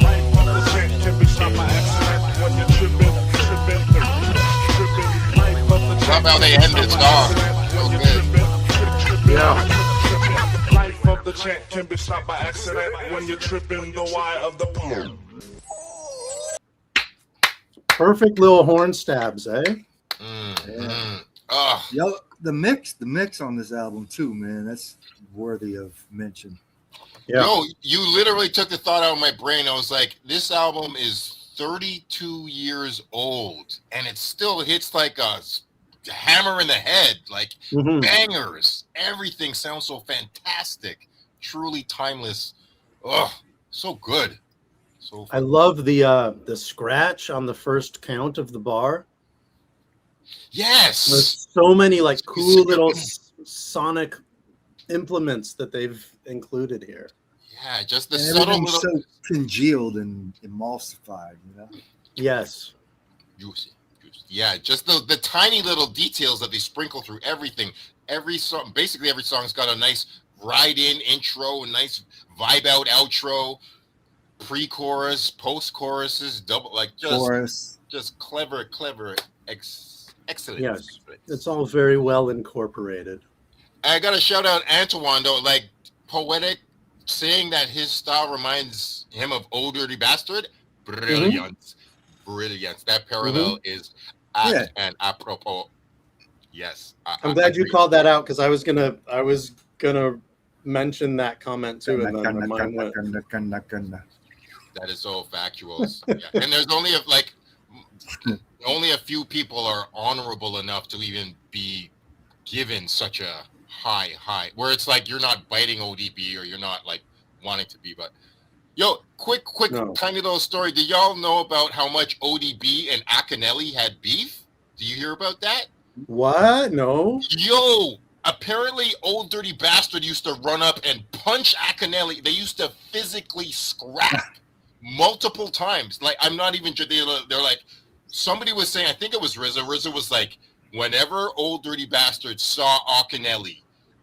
Life of the track can be stopped by accident when you're tripping. Life of the track Somehow they end this song. So good. Yeah. Life of the track can be stopped by accident when you're tripping the wire of the pole. Perfect little horn stabs, eh? Oh, Yo, the mix on this album too, man. That's worthy of mention. Yeah. Yo, you literally took the thought out of my brain. I was like, this album is 32 years old, and it still hits like a hammer in the head, like Mhm. bangers. Everything sounds so fantastic, truly timeless. Oh, so good. So I love the scratch on the first count of the bar. yes, There's so many like cool little sonic implements that they've included here. yeah, just the And subtle everything's little so congealed and emulsified, you know. Yes. juicy. Yeah, just the tiny little details that they sprinkle through everything. Every song, basically every song's got a nice ride-in intro, a nice vibe out outro, pre-chorus, post-choruses, double, like Chorus. just clever, excellent. Yes. Excellent. It's all very well incorporated. I gotta shout out Antoine though, like poetic, saying that his style reminds him of Old Dirty Bastard. Brilliant. Brilliant. That parallel is apt and apropos. Yes. I'm glad you called that out because I was gonna mention that comment too, and then my mind went. That is so factual. Yeah. And there's only a few people are honorable enough to even be given such a high, where it's like you're not biting ODB or you're not like wanting to be, but yo, quick, tiny little story. Did y'all know about how much ODB and Akinelli had beef? Do you hear about that? What? No. Yo, apparently Old Dirty Bastard used to run up and punch Akinelli. They used to physically scrap multiple times. Like, I'm not even, they're like, somebody was saying, I think it was RZA. RZA was like, whenever Old Dirty Bastard saw Akinelli,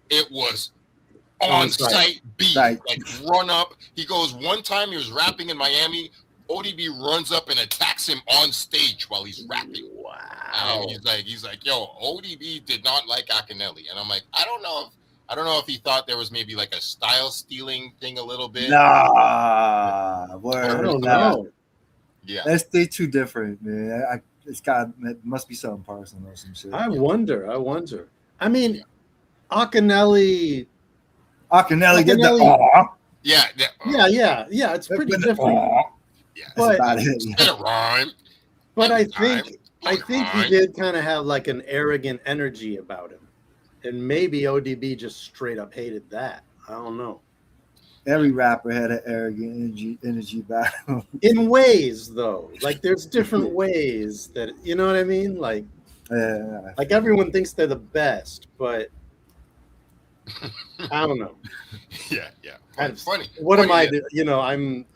it was on-site beef. Like, run up. He goes, one time he was rapping in Miami, ODB runs up and attacks him on stage while he's rapping. Wow. And he's like, yo, ODB did not like Akinelli. And I'm like, I don't know if he thought there was maybe like a style stealing thing a little bit. Nah, word. I don't know. Yeah. They too different, man. It must be something personal or some shit. I wonder. I mean, Akinelli did the aw. Yeah. Yeah. It's pretty different. Yeah, but it's a rhyme. But I think he did kind of have like an arrogant energy about him, and maybe ODB just straight up hated that. I don't know. Every rapper had an arrogant energy about him. In ways, though, like there's different ways that you know what I mean. Like everyone thinks they're the best, but I don't know. Yeah. Funny. What am I? You know, I'm.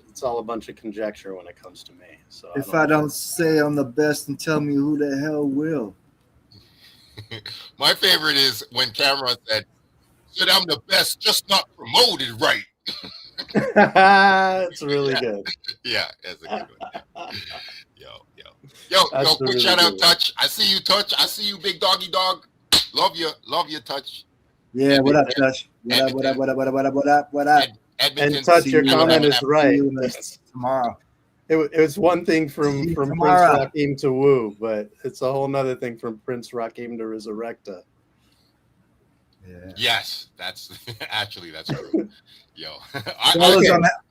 It's all a bunch of conjecture when it comes to me. So if I don't say I'm the best, then tell me who the hell will. My favorite is when Cameron said I'm the best, just not promoted right. It's really good. Yeah, that's a good one. Yo, quick really shout out, Touch. I see you, Touch. I see you, big doggy dog. Love you, Touch. Yeah, what up, Touch? What up? Edmonton, and Touch, your comment is right. Tomorrow. It was one thing from Prince Rakim to Wu, but it's a whole nother thing from Prince Rakim to Resurrecta. Yeah. Yes, that's true. Yo,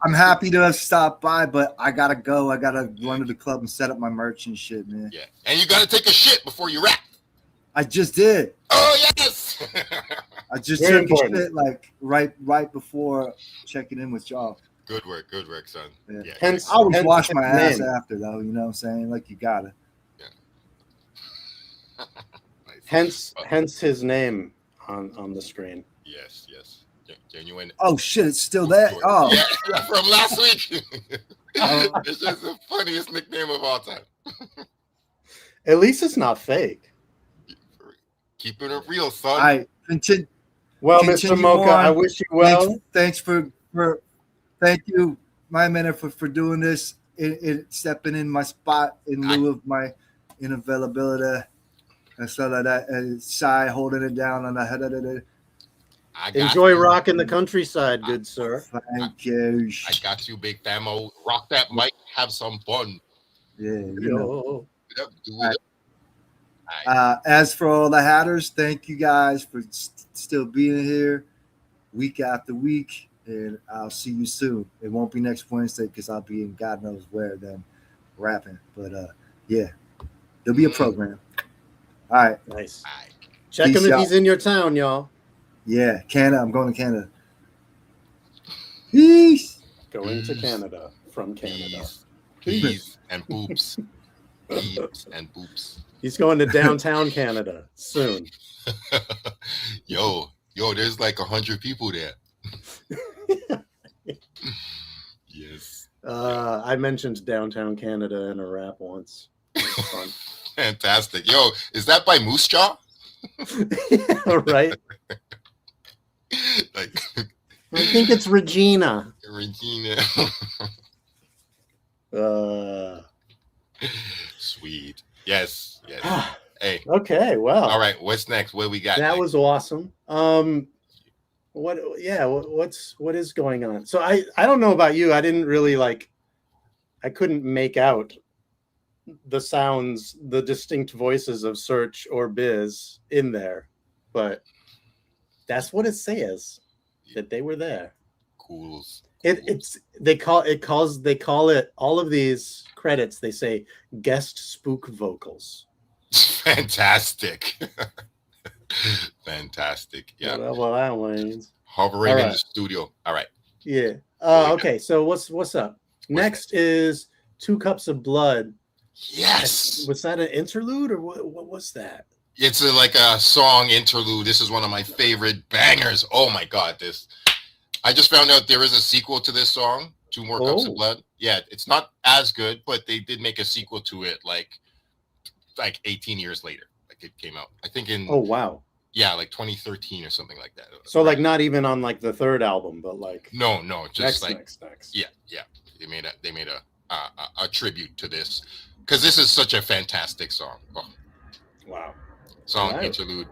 I'm happy to have stopped by, but I gotta go. I gotta run to the club and set up my merch and shit, man. Yeah, and you gotta take a shit before you rap. I just did. Oh yes. I just took a shit like right before checking in with y'all. Good work, son. Yeah. I always wash my ass after, though. You know what I'm saying? Like you gotta. Yeah. Nice. Hence his name on the screen. Yes. Genuine. Oh shit! It's still there. Oh, yeah, from last week. It's just the funniest nickname of all time. At least it's not fake. Keeping it real, son. All right, continue. Well, Mr. Mocha, I wish you well. Thanks for thank you, my man, for doing this. Stepping in my spot in lieu of my inavailability and stuff like that. And Shy holding it down on the head. Enjoy rocking the countryside, good sir. Thank you. I got you, big famo. Rock that mic, have some fun. Yeah. Do it. As for all the hatters, thank you guys for still being here week after week, and I'll see you soon. It won't be next Wednesday because I'll be in God knows where then rapping. But yeah, there'll be a program. All right. Nice. Check him if he's in your town, y'all. Yeah, Canada. I'm going to Canada. Peace. Going to Canada from Canada. Peas and boops. Peas and boops. He's going to downtown Canada soon. Yo, there's like 100 people there. Yes. I mentioned downtown Canada in a rap once. Fun. Fantastic. Yo, is that by Moose Jaw? Yeah, right. Like, I think it's Regina. Regina. Sweet. Yes. Hey. Okay. Well. All right. What's next? What we got? That next? was awesome. What is going on? So I don't know about you. I didn't really I couldn't make out the sounds, the distinct voices of Search or Biz in there, but that's what it says, that they were there. Cool. They call it all of these credits. They say guest spook vocals. Fantastic. Fantastic. Yeah. Well, that means hovering in the studio. All right. Yeah. Okay. So what's up? Next is 2 Cups of Blood. Yes. Was that an interlude or what was that? It's like a song interlude. This is one of my favorite bangers. Oh my God. I just found out there is a sequel to this song, 2 More Cups of Blood. Yeah. It's not as good, but they did make a sequel to it like 18 years later. Like it came out, I think in. Oh, wow. Yeah. Like 2013 or something like that. So like not even on like the 3rd album, but like. No. Just next. Yeah. They made a tribute to this. Because this is such a fantastic song. Oh. Wow. Song interlude.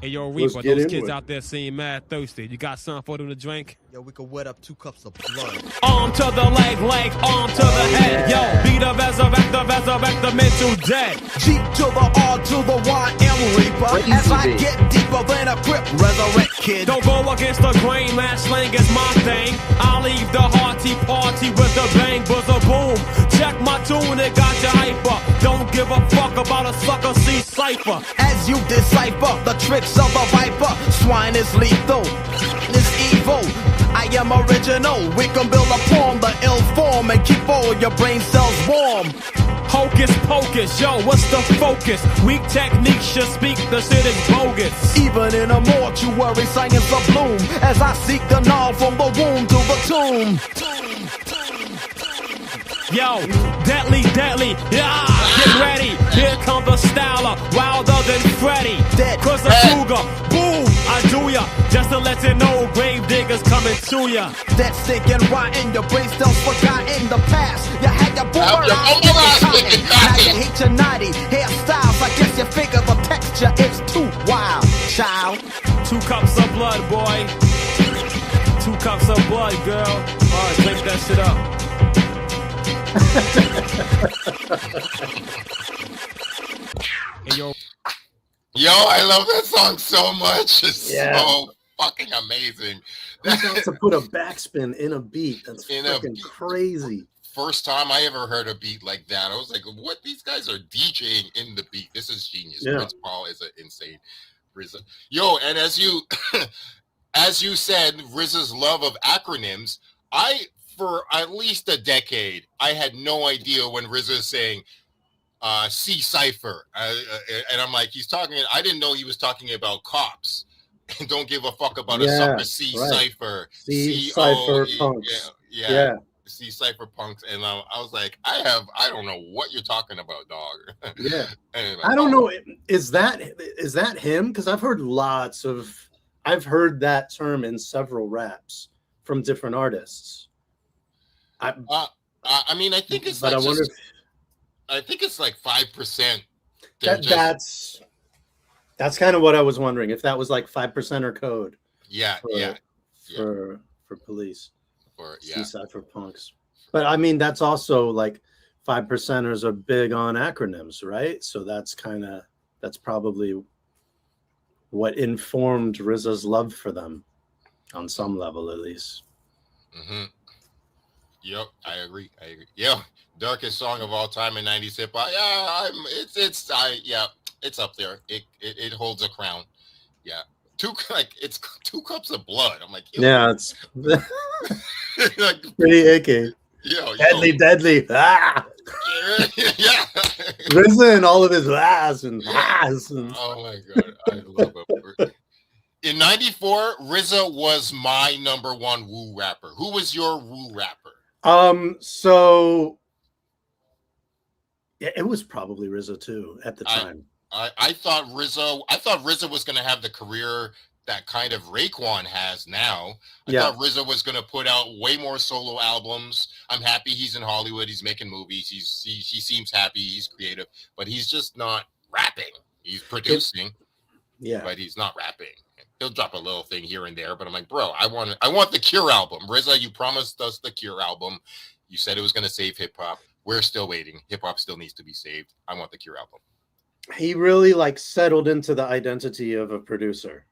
Hey, yo, Reaper, those kids out there seem mad thirsty. You got something for them to drink? Yo, we could wet up 2 cups of blood. Arm to the leg, arm to the head. Yo, beat the resurrect the mental dead. G to the R to the Y, M Reaper. As I get deeper than a grip, resurrect kid. Don't go against the grain, man, slang is my thing. I'll leave the hearty party with a bang, buzzer boom. Check my tune, it got you hyper. Don't give a fuck about a sucker C cipher. As you decipher the tricks of the viper, swine is lethal, is evil. I am original. We can build upon the ill form and keep all your brain cells warm. Hocus pocus, yo, what's the focus? Weak techniques should speak, the shit is bogus. Even in a mortuary, science of bloom, as I seek the gnaw from the womb to the tomb. Yo, deadly, yeah, get ready. Here comes the styler, wilder than Freddy. Cause the cougar, boom, I do ya. Just to let you know, Gravediggaz coming to ya. That stinking rotten, your brain cells forgotten the past. You had your boomerang now you hate your naughty hairstyles. I guess you figure the texture is too wild, child. 2 cups of blood, boy. 2 cups of blood, girl. Alright, drink that shit up. Hey, yo, I love that song so much. It's so fucking amazing. To put a backspin in a beat, that's fucking crazy. First time I ever heard a beat like that, I was like, what? These guys are DJing in the beat. This is genius. Yeah. Prince Paul is an insane RZA. Yo, and as you said, RZA's love of acronyms, for at least a decade, I had no idea when RZA is saying C cipher, and I'm like, I didn't know he was talking about cops. Don't give a fuck about a sucker C cipher. C cipher punks. Yeah. C cipher punks, and I was like, I don't know what you're talking about, dog. Yeah. Anyway, I don't know. Is that him? Because I've heard that term in several raps from different artists. I mean, I think it's but like I think it's like 5%. That's kind of what I was wondering, if that was like 5% or code. For police. For C-cipher punks. But I mean, that's also like 5%ers are big on acronyms, right? So that's probably what informed RZA's love for them on some level, at least. Mm-hmm. Yep, I agree. Yeah, darkest song of all time in 90s hip hop. Yeah, it's up there. It holds a crown. Yeah. It's 2 cups of blood. I'm like, yeah, it's like, pretty icky. Deadly. Ah! Yeah. RZA and all of his ass and ass. And... Oh my God, I love it. In 94, RZA was my number 1 woo rapper. Who was your woo rapper? So yeah, it was probably RZA too at the time. I thought RZA was going to have the career that kind of Raekwon has now. I thought RZA was going to put out way more solo albums. I'm happy he's in Hollywood. He's making movies. He seems happy. He's creative, but he's just not rapping. He's producing, but he's not rapping. He'll drop a little thing here and there, but I'm like, bro, I want the Cure album. RZA, you promised us the Cure album. You said it was going to save hip hop. We're still waiting. Hip hop still needs to be saved. I want the Cure album. He really like settled into the identity of a producer.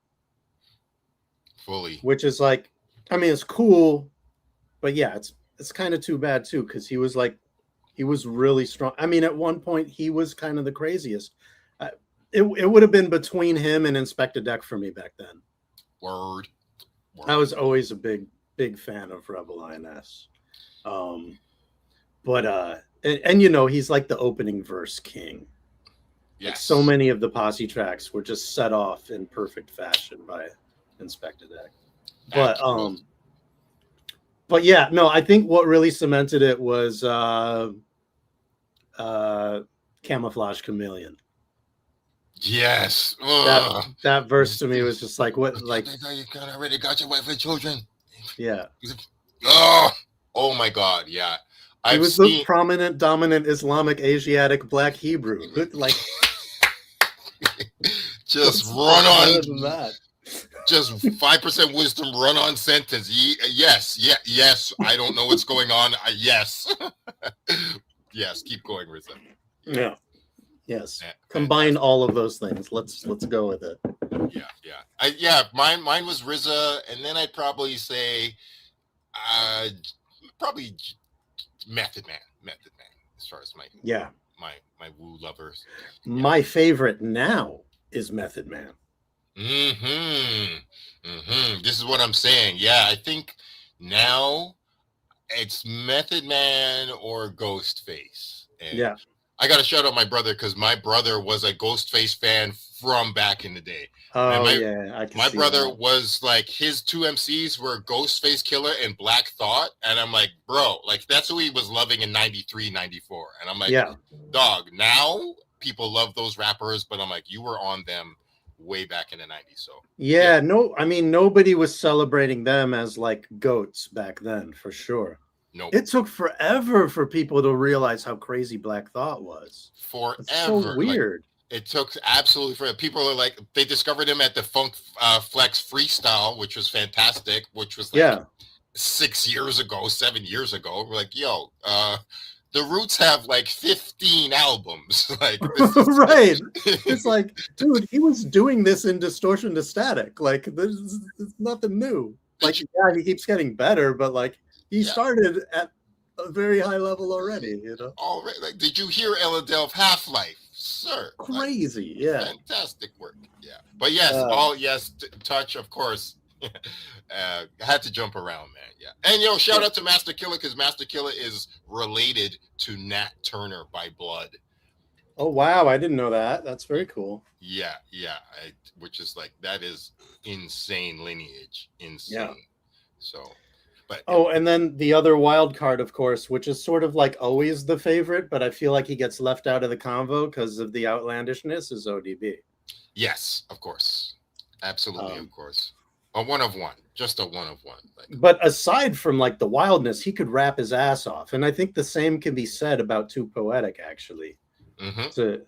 Fully. Which is like, I mean, it's cool, but yeah, it's kind of too bad too, because he was really strong. I mean, at one point he was kind of the craziest. It would have been between him and Inspector Deck for me back then. Word. I was always a big fan of Rebel INS. But you know, he's like the opening verse king. Yes. Like so many of the Posse tracks were just set off in perfect fashion by Inspector Deck. But yeah, no, I think what really cemented it was Camouflage Chameleon. Yes. That verse to me was just like, what, like, you already got your wife and children. Yeah. Oh my God. Yeah. He was the prominent, dominant Islamic, Asiatic, Black Hebrew. Like, just run on that. Just 5% wisdom, run on sentence. Yes. I don't know what's going on. Yes. Yes. Keep going, RZA. Yeah. Yes. Combine all of those things. Let's go with it. Yeah. Mine was RZA, and then I'd probably say, probably Method Man. As far as my woo lovers. My favorite now is Method Man. This is what I'm saying. Yeah, I think now it's Method Man or Ghostface. And I got to shout out my brother, because my brother was a Ghostface fan from back in the day. Oh, my brother was like, his 2 MCs were Ghostface Killer and Black Thought. And I'm like, bro, like that's who he was loving in 93, 94. And I'm like, dog, now people love those rappers, but I'm like, you were on them way back in the 90s. So no, I mean, nobody was celebrating them as like goats back then, for sure. Nope. It took forever for people to realize how crazy Black Thought was. Forever. It's so weird. Like, it took absolutely forever. People are like, they discovered him at the Funk Flex Freestyle, which was fantastic, which was like 6 years ago, 7 years ago. We're like, yo, the Roots have like 15 albums. Like, right. It's like, dude, he was doing this in Distortion to Static. Like, there's nothing new. Like, he keeps getting better, but like, he started at a very high level already, you know. Already, like, did you hear Ella Delph Half-Life, sir? Crazy, fantastic work, But yes, Touch, of course. Had to jump around, man. And shout out to Master Killer, because Master Killer is related to Nat Turner by blood. Oh wow, I didn't know that. That's very cool. Which is like, that is insane lineage, insane. So. But, and then the other wild card, of course, which is sort of like always the favorite, but I feel like he gets left out of the convo because of the outlandishness, is ODB. Yes, of course. Absolutely, of course. A one of one. Just a one of one. But aside from like the wildness, he could rap his ass off. And I think the same can be said about Too Poetic, actually, to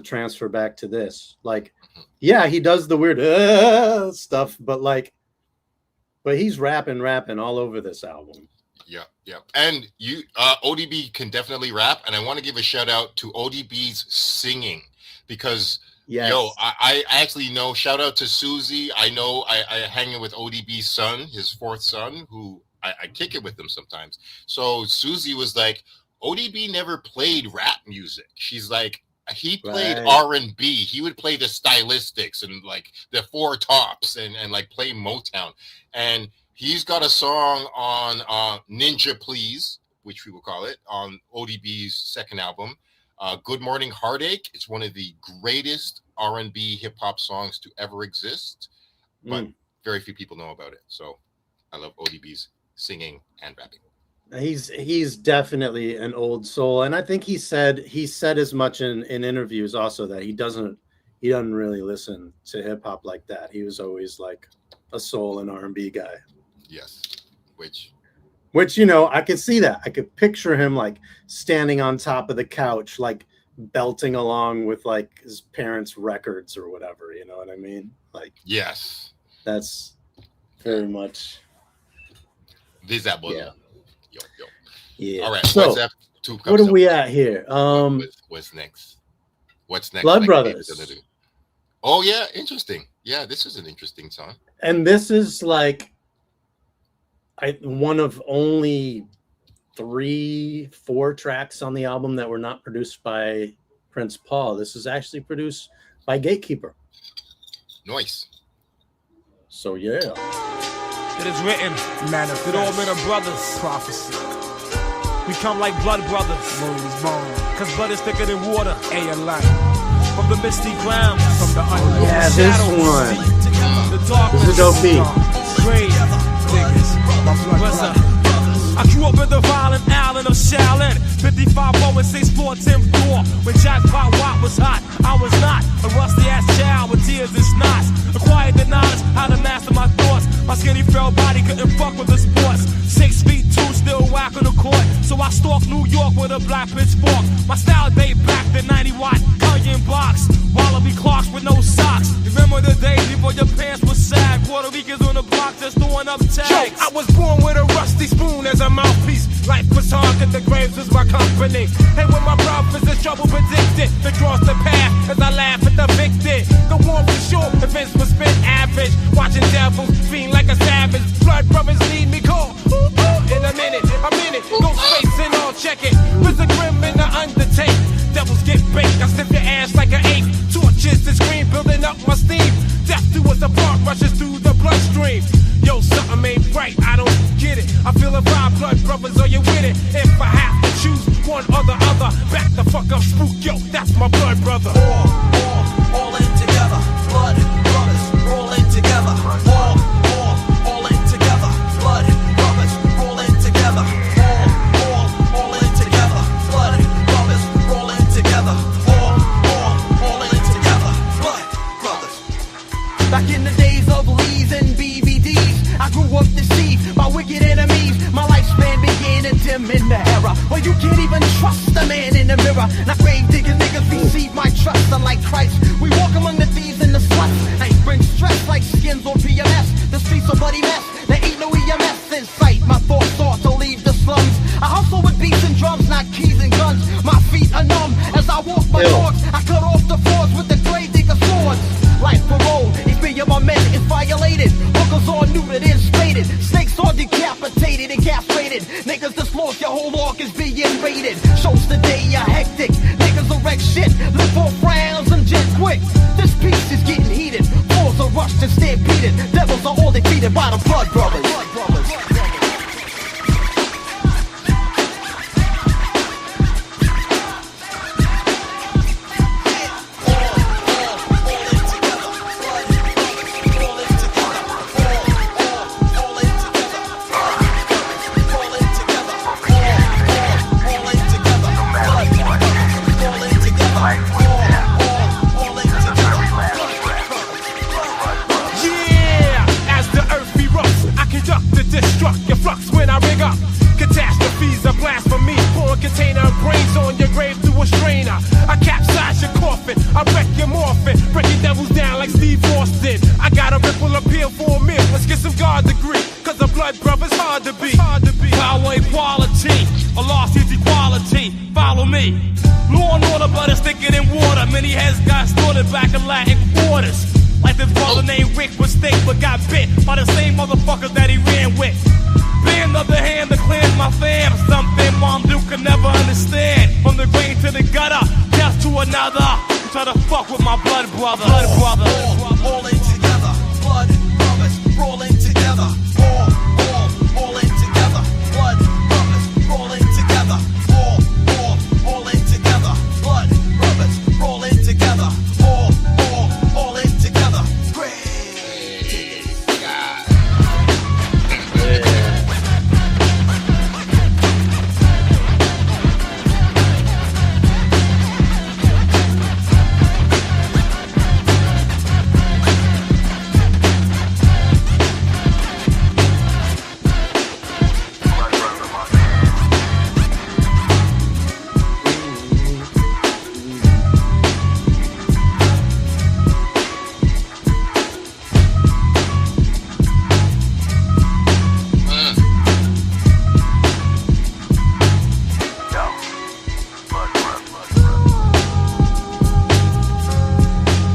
transfer back to this. Like, he does the weird stuff, but like, but he's rapping all over this album. Yeah. And you, ODB can definitely rap, and I want to give a shout out to ODB's singing because, I actually know. Shout out to Susie. I know I hang with ODB's son, his fourth son, who I kick it with him sometimes. So Susie was like, ODB never played rap music. She's like, he played R&B. He would play the stylistics and like the Four Tops and like play Motown. And he's got a song on Ninja Please, which we will call it, on ODB's second album. Good Morning Heartache. It's one of the greatest R&B hip hop songs to ever exist, but very few people know about it. So I love ODB's singing and rapping. He's definitely an old soul, and I think he said as much in interviews also that he doesn't really listen to hip hop like that. He was always like a soul and R&B guy. Yes, which I could see that. I could picture him like standing on top of the couch, like belting along with like his parents' records or whatever. You know what I mean? Like, yes, that's very much. This that boy. Yeah. Yo. Yeah. All right. So, what are we at here? What's next? What's next? Blood Brothers. Oh yeah, interesting. Yeah, this is an interesting song. And this is like one of only 3-4 tracks on the album that were not produced by Prince Paul. This is actually produced by Gatekeeper. Nice. So yeah. It is written, that all men are brothers. Prophecy. We come like blood brothers. Cause blood is thicker than water. From the misty ground, from the unknown this one. The darkness. This is a dope beat. Gravediggaz. I grew up in the violent island of Shaolin. 55-6 floor 10th floor. When Jackpot Watt was hot, I was not a rusty ass child with tears and snots. Acquired the knowledge how to master my thoughts. My skinny frail body couldn't fuck with the sports. 6 feet 2, still whack on the court. So I stalked New York with a black pitchfork. My style date back to 90-watt Culligan box. Wallaby clocks with no socks. Remember the days before your pants were sag. Puerto Ricans on the block just throwing up tags. I was born with a rusty spoon as a mouthpiece. Life was hard, that the graves was my company. Hey, when my brothers is trouble predicted, to cross the path as I laugh at the victim. The war for sure, events was spent average. Watching devils fiend like a savage. Blood brothers lead me cold. In a minute, no space and all check it. Mr. Grim in the undertake. Devils get baked, I sniff your ass like an ape. Torches to scream, building up my steam. Death to us apart, rushes through the bloodstream. Yo, something ain't right, I don't get it. I feel a vibe, blood brothers, are you with it? If I have to choose one or the other, back the fuck up, spook, yo, that's my blood brother. All in together, blood brothers, rolling together. All in together, blood brothers, rolling together. All in together, blood brothers, rolling together. All in together, blood brothers. Back in the days of Lees and BVDs, I grew up deceived by wicked enemies. My lifespan began to dim in the era where you can't even trust the man in the mirror. Now Gravediggaz niggas receive my trust, unlike Christ. We walk among the thieves and the sluts. They bring stress like skins on PMS. The streets are bloody mess. There ain't no EMS in sight. My thoughts are to leave the slums. I hustle with beats and drums, not keys and guns. My feet are numb as I walk my dogs. I cut off the floors with the Gravediggaz swords. Life parole, each of my men is violated. Hookers are neutered and spaded. Snakes are decapitated and castrated. Niggas just lost, your whole arc is being raided. Shows the day you're hectic. Niggas will wreck shit, live for rounds and jet quick. This piece is getting heated. Fools are rushed and stampeded. Devils are all defeated by the blood brothers. blood brothers hard to be. Power equality, a lost is equality. Follow me. Law and order, but it's thicker than water. Many heads got slaughtered back in Latin quarters. Like this brother named Rick was thick, but got bit by the same motherfuckers that he ran with. Band of the hand to cleanse my fam. Something Mom Duke could never understand. From the grain to the gutter, death to another. You try to fuck with my blood brother. All in together, blood brothers rolling together. All in together, blood brothers rolling together. All in together, blood brothers rolling together. All in together. Great. Yeah.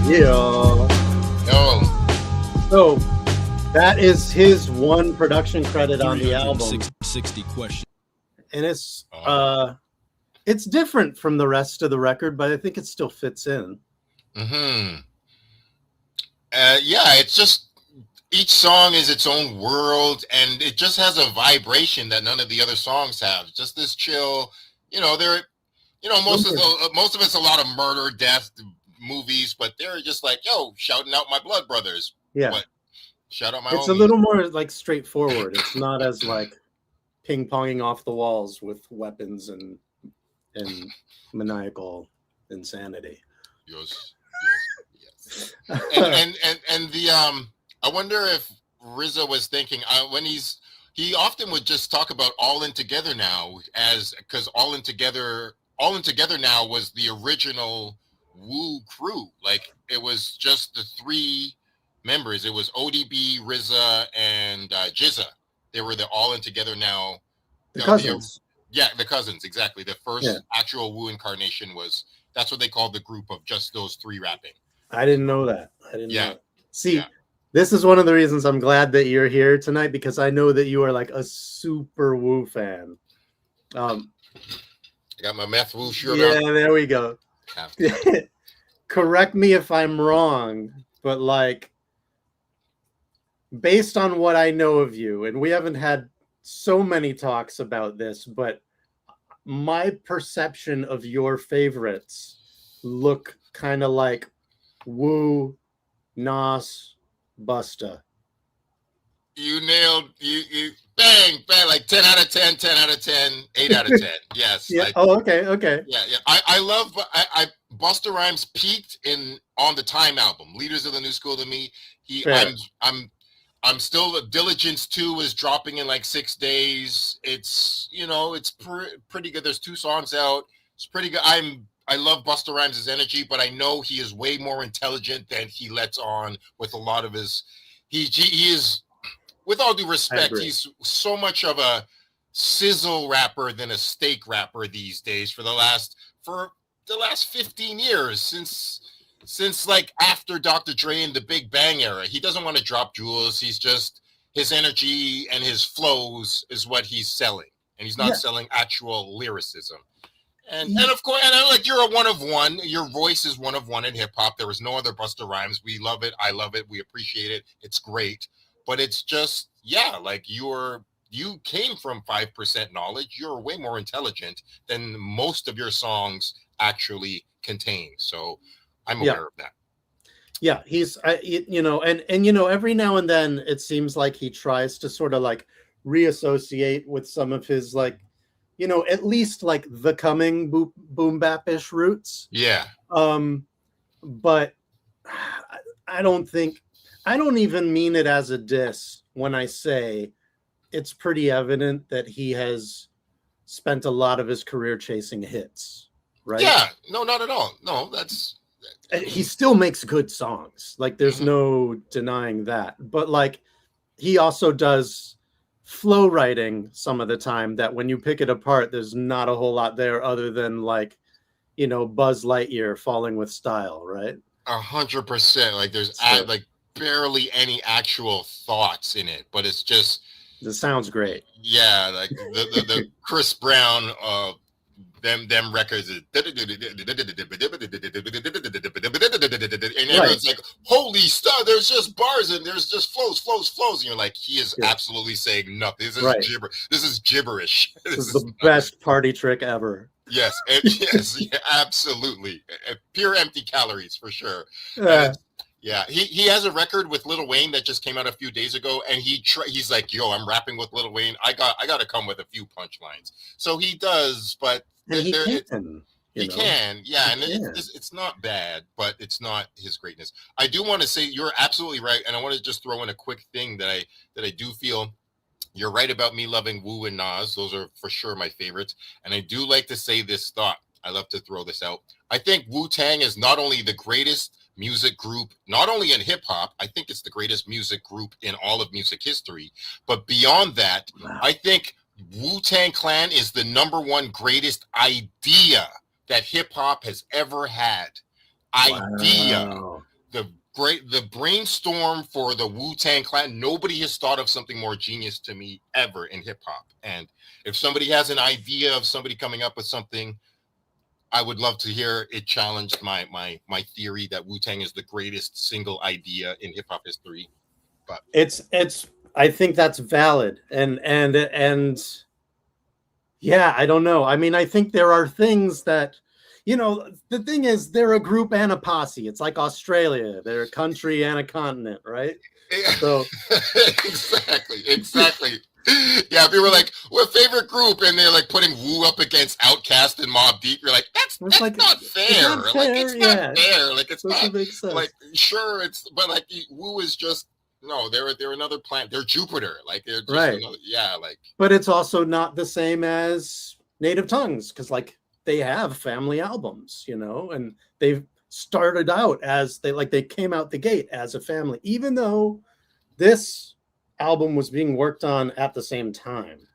Yo, So that is his one production credit on the album, 60 questions. and it's different from the rest of the record, but I think it still fits in. yeah, it's just each song is its own world, and it just has a vibration that none of the other songs have. Just this chill, most of it's a lot of murder, death movies, but they're just like, yo, shouting out my blood brothers. Yeah, But shout out my it's a homies. little more like straightforward. It's not as like ping-ponging off the walls with weapons and maniacal insanity. Yes. And the I wonder if RZA was thinking when he often would just talk about All In Together Now because All In Together Now was the original Wu crew. Like it was just the three members. It was ODB, RZA, and Jizza. They were the All In Together Now. The cousins. The cousins, exactly. The first actual Wu incarnation that's what they called the group of just those three rapping. I didn't know that. I didn't know. See, Yeah. this is one of the reasons I'm glad that you're here tonight, because I know that you are like a super Wu fan. I got my meth Wu shirt Yeah, on. there we go. Correct me if I'm wrong, but like based on what I know of you, and we haven't had so many talks about this, but my perception of your favorites look kind of like Wu, Nas, Busta. You nailed you bang, like 10 out of 10, 10 out of 10, 8 out of 10. Yes. Yeah. Like, Okay. Yeah. I love Busta Rhymes peaked on the Time album, Leaders of the New School to me. I'm still Diligence 2 is dropping in like 6 days. It's pretty good. There's 2 songs out. It's pretty good. I love Busta Rhymes' energy, but I know he is way more intelligent than he lets on with a lot of his. He is, with all due respect, he's so much of a sizzle rapper than a steak rapper these days. For the last 15 years, since like after Dr. Dre and the Big Bang era, he doesn't want to drop jewels. He's just his energy and his flows is what he's selling, and he's not selling actual lyricism. And of course, like you're a one of one. Your voice is one of one in hip hop. There was no other Busta Rhymes. We love it. I love it. We appreciate it. It's great. But it's just, like you came from 5% knowledge. You're way more intelligent than most of your songs actually contain. So I'm aware of that. Yeah, he's, every now and then it seems like he tries to sort of like reassociate with some of his like, at least like the coming boom bap-ish roots. Yeah. But I don't even mean it as a diss when I say it's pretty evident that he has spent a lot of his career chasing hits, right? Yeah, no, not at all. No, he still makes good songs. Like there's no denying that. But like he also does flow writing some of the time that when you pick it apart, there's not a whole lot there other than like, you know, Buzz Lightyear falling with style, right? 100%. Like there's So- like barely any actual thoughts in it, but it's just It sounds great. yeah, like the Chris Brown them records is and everyone's like, holy stuff, there's just bars and there's just flows, and you're like, he is absolutely saying nothing. This is gibberish. This is the best party trick ever. Yes, yes, yeah, absolutely. Pure empty calories for sure. Yeah, he has a record with Lil Wayne that just came out a few days ago, and he's like, yo, I'm rapping with Lil Wayne. I got to come with a few punchlines. So he does, but and he can, yeah, and it's not bad, but it's not his greatness. I do want to say you're absolutely right, and I want to just throw in a quick thing that I do feel. You're right about me loving Wu and Nas. Those are for sure my favorites. And I do like to say this thought. I love to throw this out. I think Wu-Tang is not only the greatest music group, not only in hip hop, I think it's the greatest music group in all of music history. But beyond that, I think Wu-Tang Clan is the #1 greatest idea that hip hop has ever had. Idea. The brainstorm for the Wu-Tang Clan, nobody has thought of something more genius to me ever in hip hop. And if somebody has an idea of somebody coming up with something, I would love to hear it challenged my theory that Wu-Tang is the greatest single idea in hip hop history. But it's I think that's valid. And yeah, I don't know. I mean, I think there are things that, you know, the thing is, they're a group and a posse. It's like Australia. They're a country and a continent, right? So exactly. Yeah, people were like, "What favorite group?" And they're like putting Wu up against Outkast and Mobb Deep. You're like, that's like, not fair. It's not fair. Like it's not like sure but like Wu is just no. They're another planet. They're Jupiter. Like they're just another, like. But it's also not the same as Native Tongues because like. They have family albums, you know, and they've started out as they came out the gate as a family, even though this album was being worked on at the same time,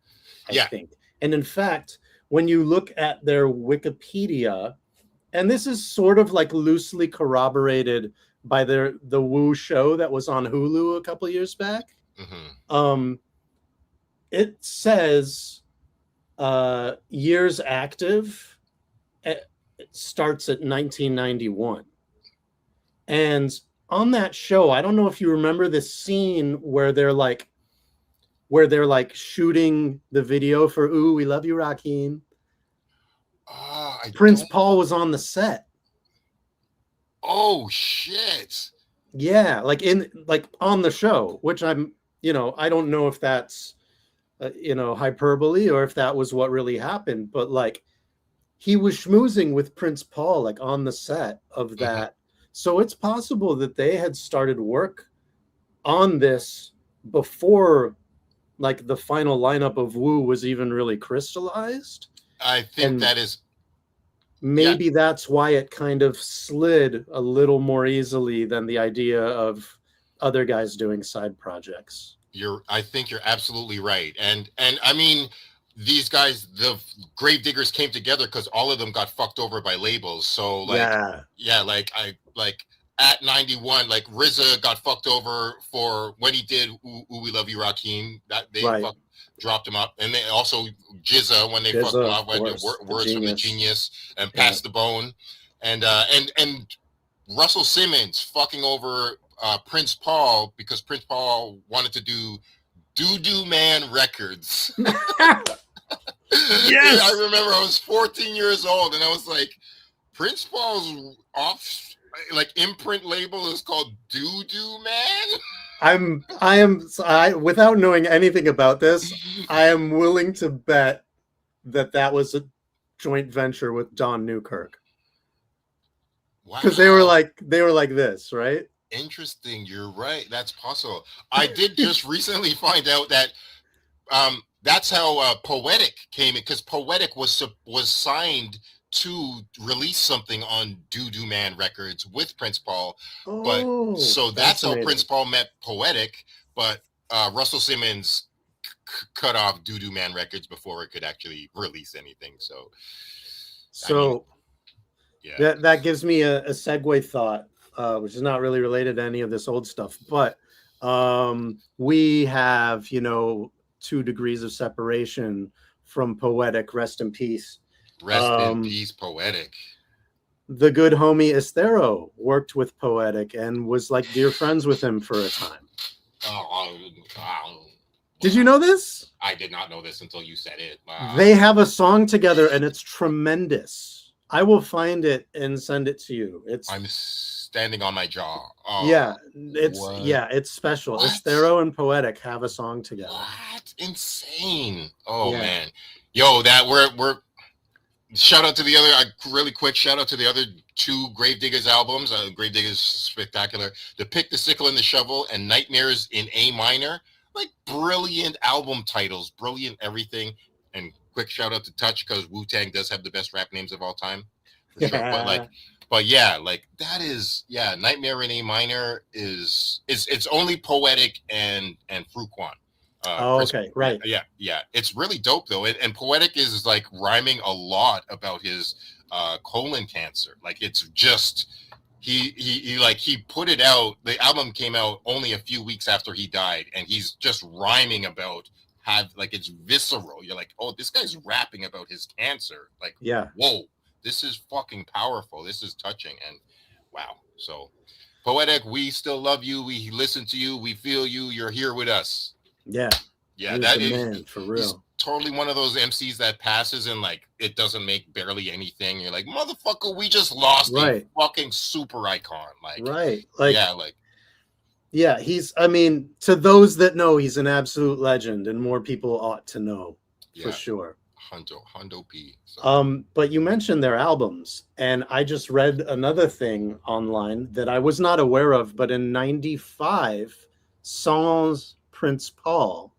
I think. And in fact, when you look at their Wikipedia, and this is sort of like loosely corroborated by the Wu show that was on Hulu a couple years back, it says years active. It starts at 1991, and on that show, I don't know if you remember this scene where they're like shooting the video for "Ooh, We Love You, Rakim." Prince Paul was on the set. Oh shit! Yeah, like on the show, which I'm, you know, I don't know if that's you know, hyperbole or if that was what really happened, but like. He was schmoozing with Prince Paul, like on the set of that. So it's possible that they had started work on this before like the final lineup of Wu was even really crystallized. I think that is maybe that's why it kind of slid a little more easily than the idea of other guys doing side projects. I think you're absolutely right. And I mean, these guys, the Gravediggaz came together because all of them got fucked over by labels. So like, like at 91, like RZA got fucked over for when he did Ooh, We Love You, Rakim. That they dropped him up, and they also GZA when they fucked him up when Words from the Genius and Pass the Bone, and Russell Simmons fucking over Prince Paul because Prince Paul wanted to do Doo Man Records. Yes, I remember I was 14 years old and I was like, Prince Paul's like imprint label is called Doo Man. I without knowing anything about this, I am willing to bet that was a joint venture with Don Newkirk. Wow. Because they were like this, right? Interesting. You're right. That's possible. I did just recently find out that that's how Poetic came in, because Poetic was susigned to release something on Doo Man Records with Prince Paul. But so that's how Prince Paul met Poetic. But Russell Simmons cut off Doo-Doo Man Records before it could actually release anything. So yeah, that gives me a segue thought, which is not really related to any of this old stuff, but we have, 2 degrees of separation from Poetic. Rest in peace. Rest in peace, Poetic. The good homie Estero worked with Poetic and was like dear friends with him for a time. Did you know this? I did not know this until you said it. They have a song together and it's tremendous. I will find it and send it to you. I'm standing on my jaw. It's special. What? Estero and Poetic have a song together. What? Insane. Oh man. Yo, that we're shout out to the other really quick shout out to the other 2 Gravediggaz albums. Gravediggaz Spectacular, The Pick, the Sickle, and the Shovel, and Nightmares in A Minor. Like brilliant album titles, brilliant everything. And quick shout out to Touch, because Wu-Tang does have the best rap names of all time. For sure. But that is Nightmare in A Minor is it's only Poetic and Fruquan. Okay, right. Yeah. It's really dope though. And Poetic is like rhyming a lot about his colon cancer. Like it's just he put it out. The album came out only a few weeks after he died, and he's just rhyming about it's visceral. You're like, oh, this guy's rapping about his cancer. Like, whoa, this is fucking powerful. This is touching, and wow. So Poetic, we still love you. We listen to you. We feel you. You're here with us. Yeah, that is man, for real. He's totally one of those MCs that passes and like it doesn't make barely anything. You're like, motherfucker, we just lost a fucking super icon. He's. I mean, to those that know, he's an absolute legend, and more people ought to know for sure. Hundo P. So. But you mentioned their albums, and I just read another thing online that I was not aware of. But in '95, Sans Prince Paul,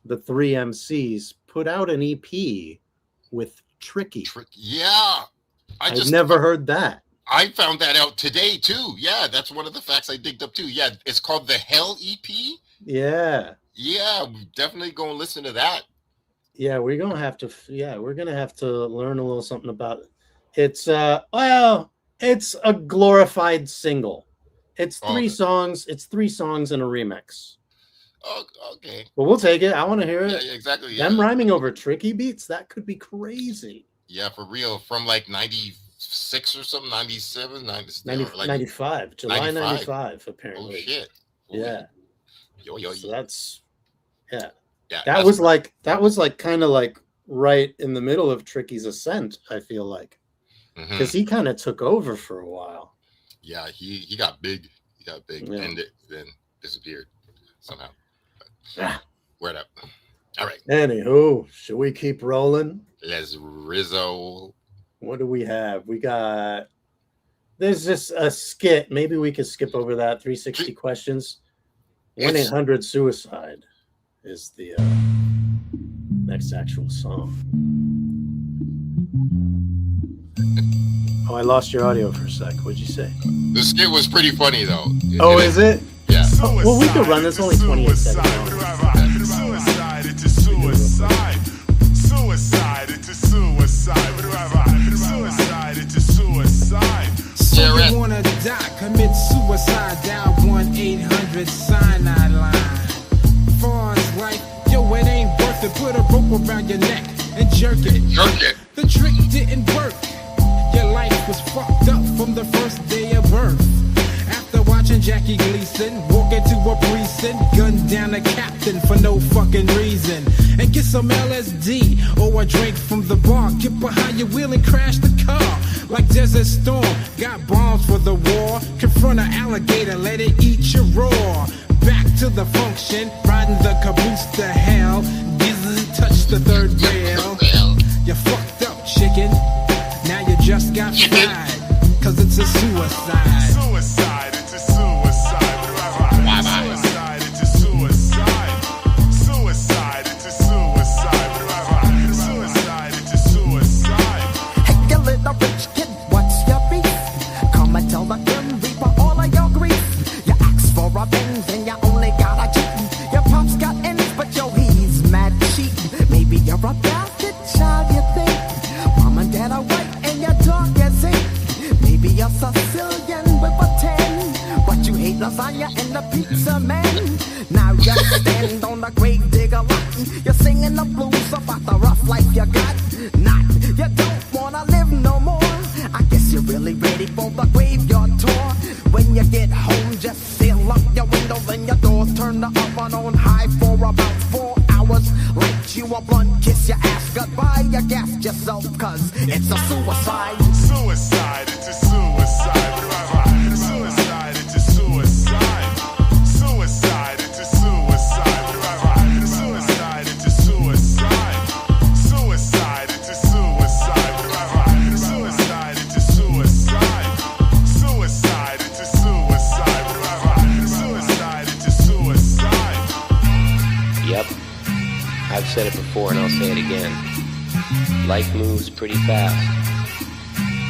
the 3 MCs, put out an EP with Tricky. I've never heard that. I found that out today too. Yeah, that's one of the facts I digged up too. Yeah, it's called the Hell EP. Yeah, definitely go and listen to that. Yeah, we're gonna have to learn a little something about it. It's it's a glorified single. It's 3 songs. It's 3 songs and a remix. Oh, okay. Well, we'll take it. I want to hear it. Yeah, exactly. Them rhyming over Tricky beats, that could be crazy. Yeah, for real. From like 96 or something, 97, 95, July 95, apparently. Oh shit. Yeah. Yo. So that's Yeah. That was like kind of like right in the middle of Tricky's ascent, I feel like. Because he kind of took over for a while. Yeah, he got big. And then disappeared somehow. Word up. All right. Anywho, should we keep rolling? Les Rizzo. What do we have? There's just a skit. Maybe we could skip over that. 360 questions. 1-800-SUICIDE is the next actual song. Oh, I lost your audio for a sec. What'd you say? The skit was pretty funny though. Is it? Yeah. Well, we could run this only 28 seconds. Suicide into suicide. Suicide into suicide. Suicide into suicide. So you wanna die, commit suicide, dial 1-800-cyanide line. Far as life, yo, it ain't worth it. Put a rope around your neck and jerk it. The trick didn't work. Your life was fucked up from the first day of birth. After watching Jackie Gleason walk into a precinct, gun down a captain for no fucking reason, and get some LSD or a drink from the bar. Get behind your wheel and crash the car like Desert Storm. Got bombs for the war. Confront an alligator, let it eat your raw. Back to the function, riding the caboose to hell. Dizzy touch the 3rd rail. You fucked up, chicken. Now you just got fried, cause it's a suicide. Suicide into suicide. Suicide into suicide. Suicide into suicide. Suicide into suicide. Hey, you little rich kid, what's your beef? Come and tell the Grim Reaper all of your grief. You asked for a Benz and you only got a Jeep. Your pops got ends, but yo, he You're a bastard child, you think. Mom and dad are white and your dog is ink. Maybe you're Sicilian with a 10, but you hate lasagna and the pizza man. Now you stand on the grave digger lot. You're singing the blues about the rough life you got. Not, you don't wanna live no more. I guess you're really ready for the graveyard tour. When you get home, just seal up your windows and your doors. Turn the oven on high for about 4 hours. Light you a blunt, kiss your ass goodbye. You gas yourself, cause it's a suicide. Suicide, it's a suicide. Suicide, it's a suicide. Suicide, it's a suicide. Suicide, it's a suicide. Suicide, it's a suicide. Suicide, it's a suicide. Suicide, it's a suicide. Suicide, it's a suicide. Yep. I've said it before and I'll say it again. Life moves pretty fast.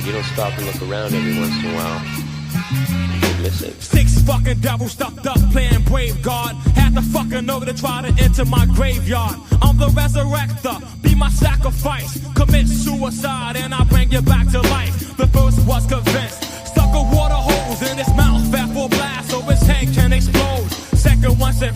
You don't stop and look around every once in a while, you could miss it. 6 fucking devils stuffed up playing brave guard. Had the fucking nerve to try to enter my graveyard. I'm the resurrector, be my sacrifice. Commit suicide and I'll bring you back to life. The first was convinced. Stuck a water hose in his mouth, fat full blast so his head can explode. Second one said,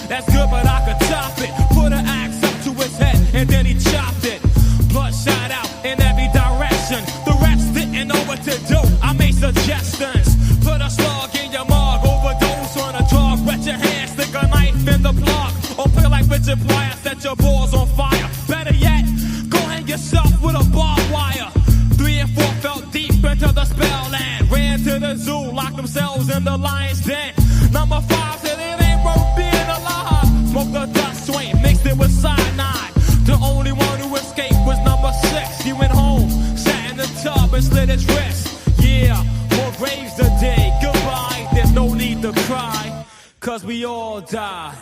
that's good but I could top it. Put an axe up to his head and then he chopped it. Blood shot out in every direction. The rest didn't know what to do. I made suggestions. Put a slug in your mug, overdose on a drug. Wet your hands, stick a knife in the plug. Or play like Richard Pryor, set your balls on fire. Better yet, go hang yourself with a barbed wire. 3 and 4 fell deep into the spell and ran to the zoo, locked themselves in the lion's den. Number 5 said it ain't worth being alive. Smoked the dust swain, mixed it with cyanide. The only one who escaped was number 6. He went home, sat in the tub and slit his wrist. Yeah, more graves today. Goodbye, there's no need to cry, cause we all die.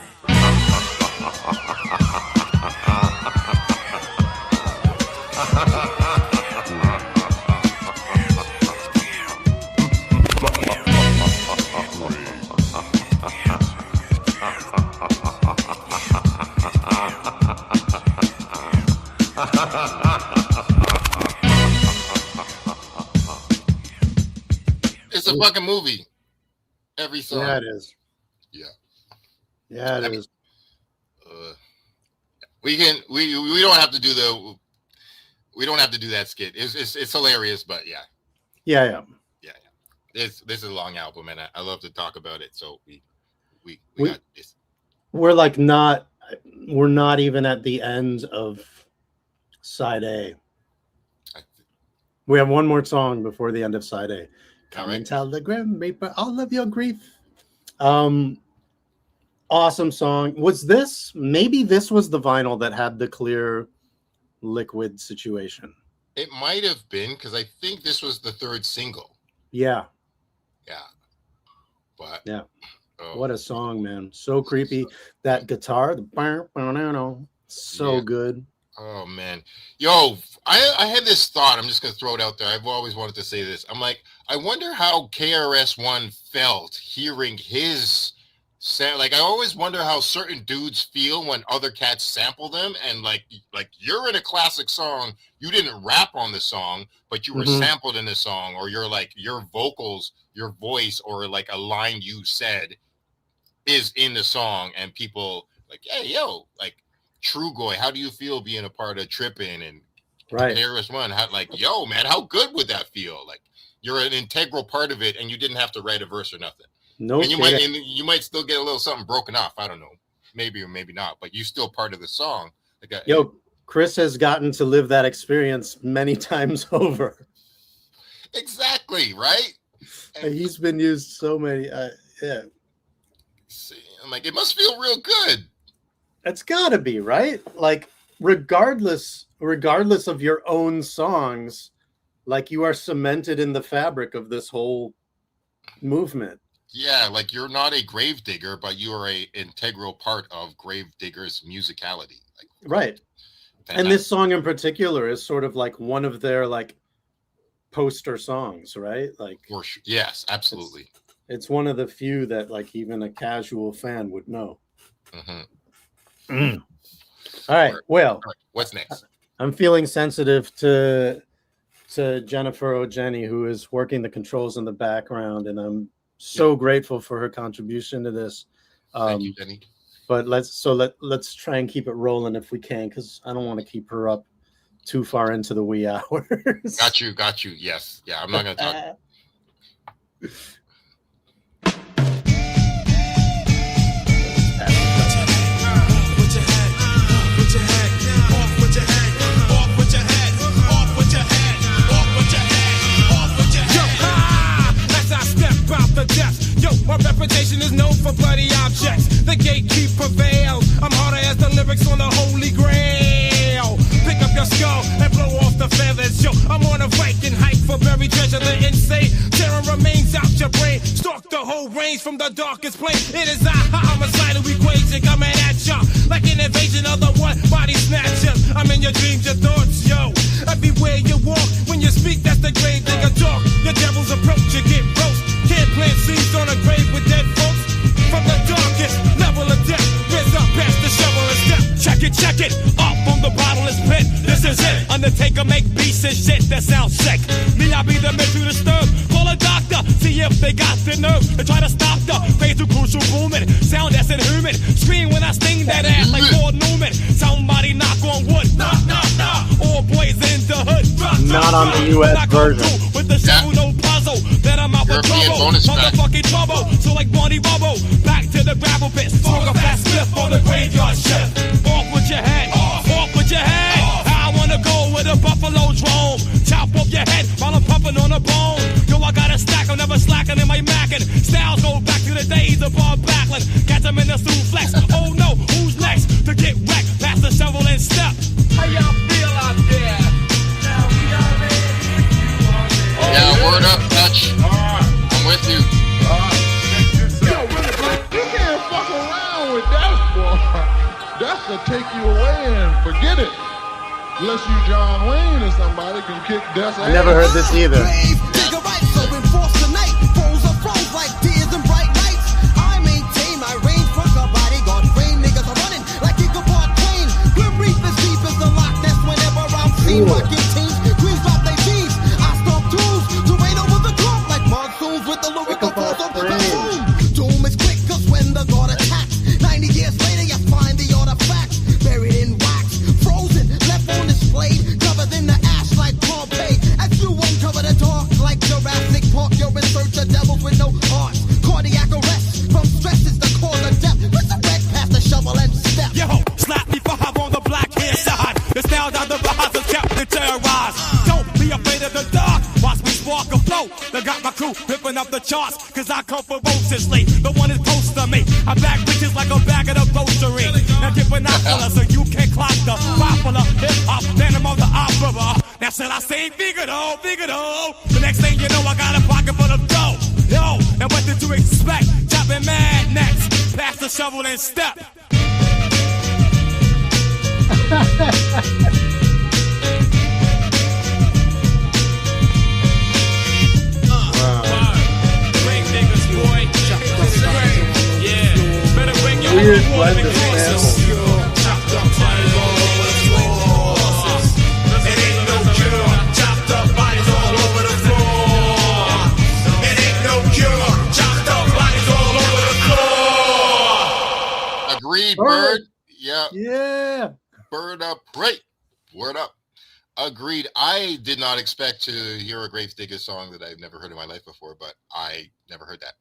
It's a fucking movie. Every song. Yeah, it is. Yeah. Yeah, it is. We don't have to do that skit. It's hilarious, but yeah. Yeah. This is a long album, and I love to talk about it. So we got this. We're not even at the end of side A. We have one more song before the end of side A. Come and tell the Grim Reaper all of your grief. Awesome song. Maybe this was the vinyl that had the clear liquid situation. It might have been, because I think this was the 3rd single. Yeah. But yeah. What a song, man. So creepy. That guitar, so good. Oh man. Yo, I had this thought. I'm just gonna throw it out there. I've always wanted to say this. I'm like, I wonder how KRS-One felt hearing his sound. Like, I always wonder how certain dudes feel when other cats sample them. And like you're in a classic song, you didn't rap on the song, but you were sampled in the song, or you're like your vocals, your voice, or like a line you said is in the song, and people like, hey, yo, like Trugoy, how do you feel being a part of Trippin' and KRS-One? How, like, yo, man, how good would that feel? Like, you're an integral part of it, and you didn't have to write a verse or nothing. No, and you might still get a little something broken off. I don't know, maybe or maybe not, but you're still part of the song. Like, Chris has gotten to live that experience many times over. Exactly, right? And he's been used so many. Yeah. See, I'm like, it must feel real good. It's got to be, right? Like, regardless of your own songs, like, you are cemented in the fabric of this whole movement. Yeah, like, you're not a gravedigger, but you are a integral part of Gravediggaz musicality. Like, right. And this song in particular is sort of like one of their like poster songs, right? Like, yes, absolutely. It's one of the few that like even a casual fan would know. All right. Well, All right, what's next? I'm feeling sensitive to Jennifer O'Jenny, who is working the controls in the background, and I'm so grateful for her contribution to this. Thank you, Jenny. But let's try and keep it rolling if we can, because I don't want to keep her up too far into the wee hours. Got you. Yes. Yeah, I'm not going to talk. Yo, my reputation is known for bloody objects. The gatekeep prevails. I'm harder as the lyrics on the Holy Grail. Pick up your skull and blow off the feathers. Yo, I'm on a Viking hike for buried treasure. The insane terror remains out your brain. Stalk the whole range from the darkest plane. It is a homicidal equation coming at ya like an invasion of the one body snatchers. I'm in your dreams, your thoughts, yo. Everywhere you walk, when you speak, that's the grave digger talk. Your devil's approach, you get roast. Can't plant seeds on a grave with dead folks. From the darkest level of death, raise up past the shovel and step. Check it, up on the bottomless pit. This is it. Undertaker make beats and shit that sounds sick. Me, I be the man to disturb. Call a doctor, see if they got the nerve to try to stop the phase of crucial booming. Sound that's inhuman. Scream when I sting that ass like Paul Newman. Somebody knock on wood. Knock, knock, knock. All boys in the hood. Not on the U.S. version. With the shovel, no puzzle. Then I'm out with trouble. Motherfucking trouble. So like Barney Rubble. Back to the gravel pits. Smoke a fast slip on the graveyard shift. Off with your head. Off with your head. I wanna go with a buffalo drone. Chop off your head while I'm pumping on a bone. Yo, I got a stack. I'm never slacking in my mackin'. Styles go back to the days of Bob Backlund. Catch them in the suit flex. Oh no, who's next to get wrecked? Pass the shovel and step. How y'all feel out there? Now we are ready. Yeah, word up, Dutch. I'm with you. Yo, really, bro, you can't fuck around with that, boy. That's to take you away and forget it. Unless you John Wayne or somebody can kick death's ass. I never heard this either. Digger right, so enforce the night. Froze are froze like tears and bright lights. I maintain my range, fuck a bodyguard. Brain niggas are running like Ichabod Crane. Grim Reaper's deep as the Loch Ness whenever I'm seen. Working teams, queens drop their jeans. I stomp tools to rain over the clump like monsoons with the lyrical force of the boom. Doom is quick, cause when the god attacks, 90 years later you find the artifacts buried in wax, frozen, left on display, covered in the ash like Pompeii. As you uncover the dark like Jurassic Park, you're in search of devils with no hearts. Cardiac arrest from stress is the cause of death. Resurrect past the shovel and step. Yo, slap me for hop on the black hair side. The style down the rise has kept me terrorized. Don't be afraid of the dark. Watch me spark a flow. They got my crew ripping up the charts. Cause I come ferociously. The one is close to me. I back bitches like a bag of the grocery. Now get binocular so you can clock the popular hip hop phantom of the opera. Now should I say Figaro? The next thing you know I got a pocket full of dough. Yo, now what did you expect? Chopping mad necks. Pass the shovel and step. Gravediggaz, boy. Yeah, better bring your Weird own blend of forces. Chopped up bodies all over the floor. It ain't no cure. Chopped up bodies all over the floor. It ain't no cure. Chopped up bodies all over the floor. Agreed, Bird. Bird. Yeah. Yeah. Bird up. Great. Word up. Agreed. I did not expect to hear a Gravediggaz song that I've never heard in my life before, but I never heard that.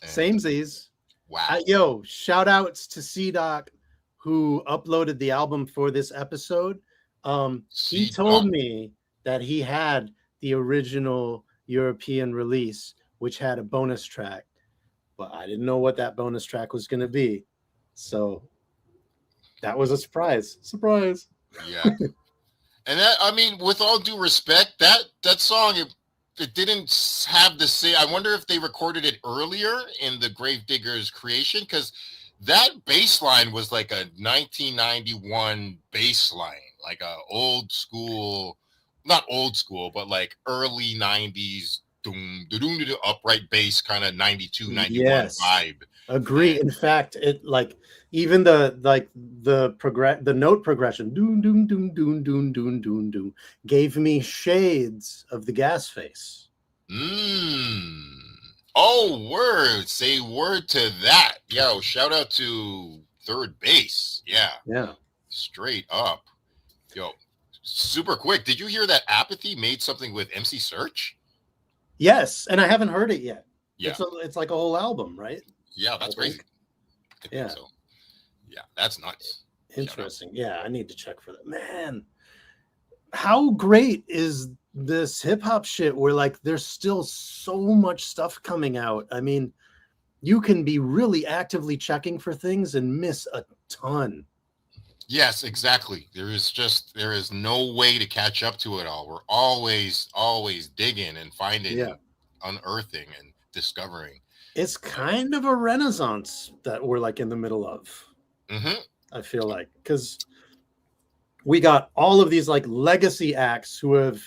And Samesies. wow. Yo, shout outs to C-Doc who uploaded the album for this episode. He C-Doc. told me that he had the original European release, which had a bonus track, but I didn't know what that bonus track was going to be. So that was a surprise. Surprise. Yeah. And that, I mean, with all due respect, that song, it didn't have the same. I wonder if they recorded it earlier in the Gravediggaz creation, because that bass line was like a 1991 bass line, like a old school, not old school, but like early 90s doom, doom, doom, upright bass kind of 92, 91 Yes. vibe. Agree. In fact, it like even the note progression doom doom doom doom doom doom doom doom gave me shades of the Gas Face. Oh, word. Say word to that. Yo, shout out to Third Base. Yeah. Straight up. Yo, super quick. Did you hear that Apathy made something with MC Search? Yes, and I haven't heard it yet. Yeah. It's like a whole album, right? Yeah, that's crazy. I think so. Yeah, that's nuts. Interesting. Yeah, I need to check for that. Man, how great is this hip hop shit where like there's still so much stuff coming out? I mean, you can be really actively checking for things and miss a ton. Yes, exactly. There is no way to catch up to it all. We're always digging and finding, unearthing and discovering. It's kind of a renaissance that we're like in the middle of. I feel like, because we got all of these like legacy acts who have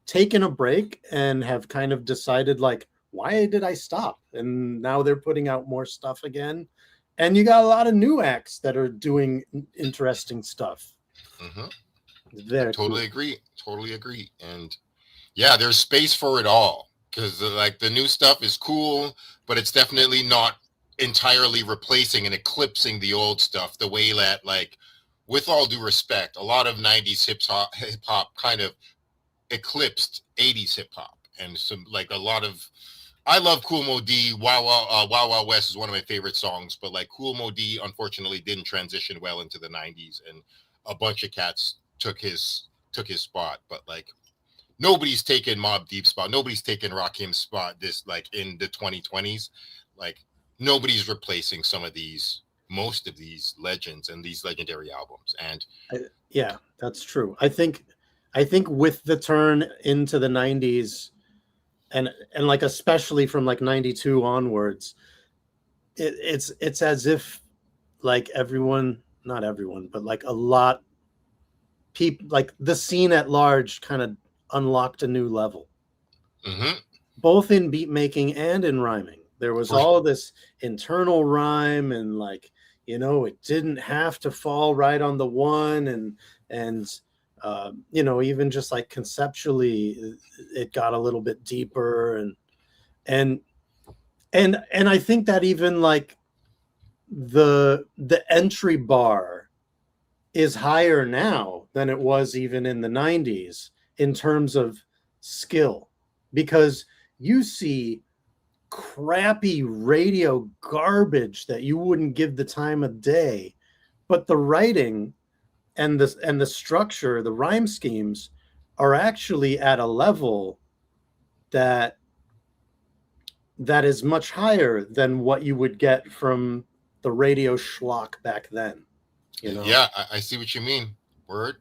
taken a break and have kind of decided like, why did I stop? And now they're putting out more stuff again. And you got a lot of new acts that are doing interesting stuff. Totally agree. And yeah, there's space for it all, because like the new stuff is cool, but it's definitely not entirely replacing and eclipsing the old stuff the way that, like, with all due respect, a lot of 90s hip hop kind of eclipsed 80s hip hop. And some, like, a lot of, I love Kool Moe Dee. Wow Wow West is one of my favorite songs, but like Kool Moe Dee unfortunately didn't transition well into the 90s, and a bunch of cats took his spot. But like, nobody's taken Mobb Deep's spot, nobody's taken Rakim's spot this, like, in the 2020s. Like, nobody's replacing most of these legends and these legendary albums. And yeah, that's true. I think with the turn into the 90s, and like especially from like 92 onwards, it's as if like not everyone, but like a lot people, like the scene at large, kind of unlocked a new level, both in beat making and in rhyming. There was all this internal rhyme, and like, you know, it didn't have to fall right on the one, and you know, even just like conceptually, it got a little bit deeper, and I think that even like the entry bar is higher now than it was even in the 90s in terms of skill, because you see crappy radio garbage that you wouldn't give the time of day, but the writing and the structure, the rhyme schemes, are actually at a level that is much higher than what you would get from the radio schlock back then. You know? Yeah, I see what you mean. Word.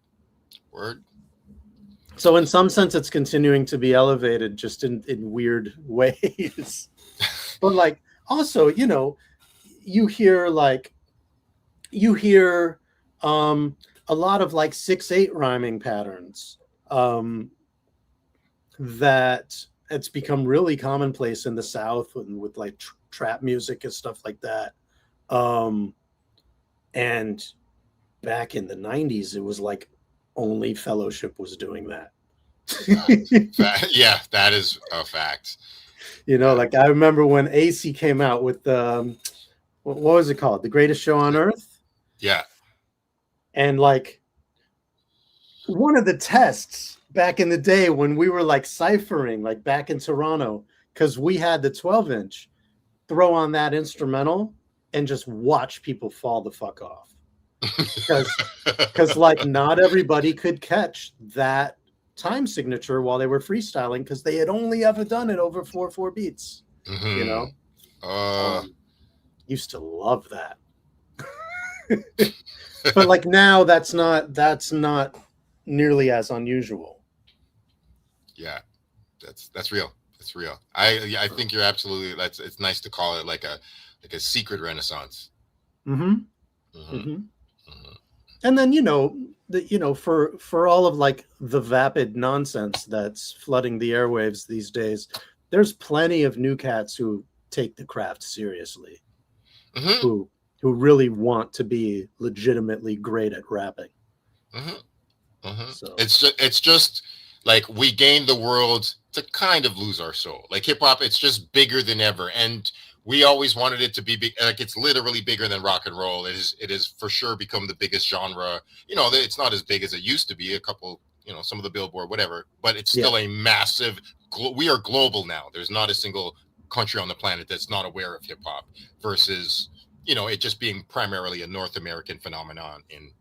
So in some sense, it's continuing to be elevated, just in weird ways. But like, also, you know, you hear a lot of like 6/8 rhyming patterns that it's become really commonplace in the South with like trap music and stuff like that. And back in the 90s, it was like only Fellowship was doing that. Yeah, that is a fact. You know, like I remember when AC came out with what was it called? The Greatest Show on Earth? Yeah. And like one of the tests back in the day when we were like ciphering, like back in Toronto, because we had the 12-inch, throw on that instrumental and just watch people fall the fuck off. Because like not everybody could catch that time signature while they were freestyling, because they had only ever done it over 4/4 beats. You know, used to love that. But like now, that's not nearly as unusual. Yeah, that's real. That's real. I think you're absolutely. It's nice to call it like a secret renaissance. And then, you know, for all of like the vapid nonsense that's flooding the airwaves these days, there's plenty of new cats who take the craft seriously, Mm-hmm. who really want to be legitimately great at rapping. Mm-hmm. Mm-hmm. So It's just like we gained the world to kind of lose our soul. Like hip hop, it's just bigger than ever, and we always wanted it to be big. Like it's literally bigger than rock and roll. It is for sure become the biggest genre. You know, it's not as big as it used to be. A couple, you know, some of the Billboard, whatever, but it's still a massive. We are global now. There's not a single country on the planet that's not aware of hip hop. Versus, you know, it just being primarily a North American phenomenon in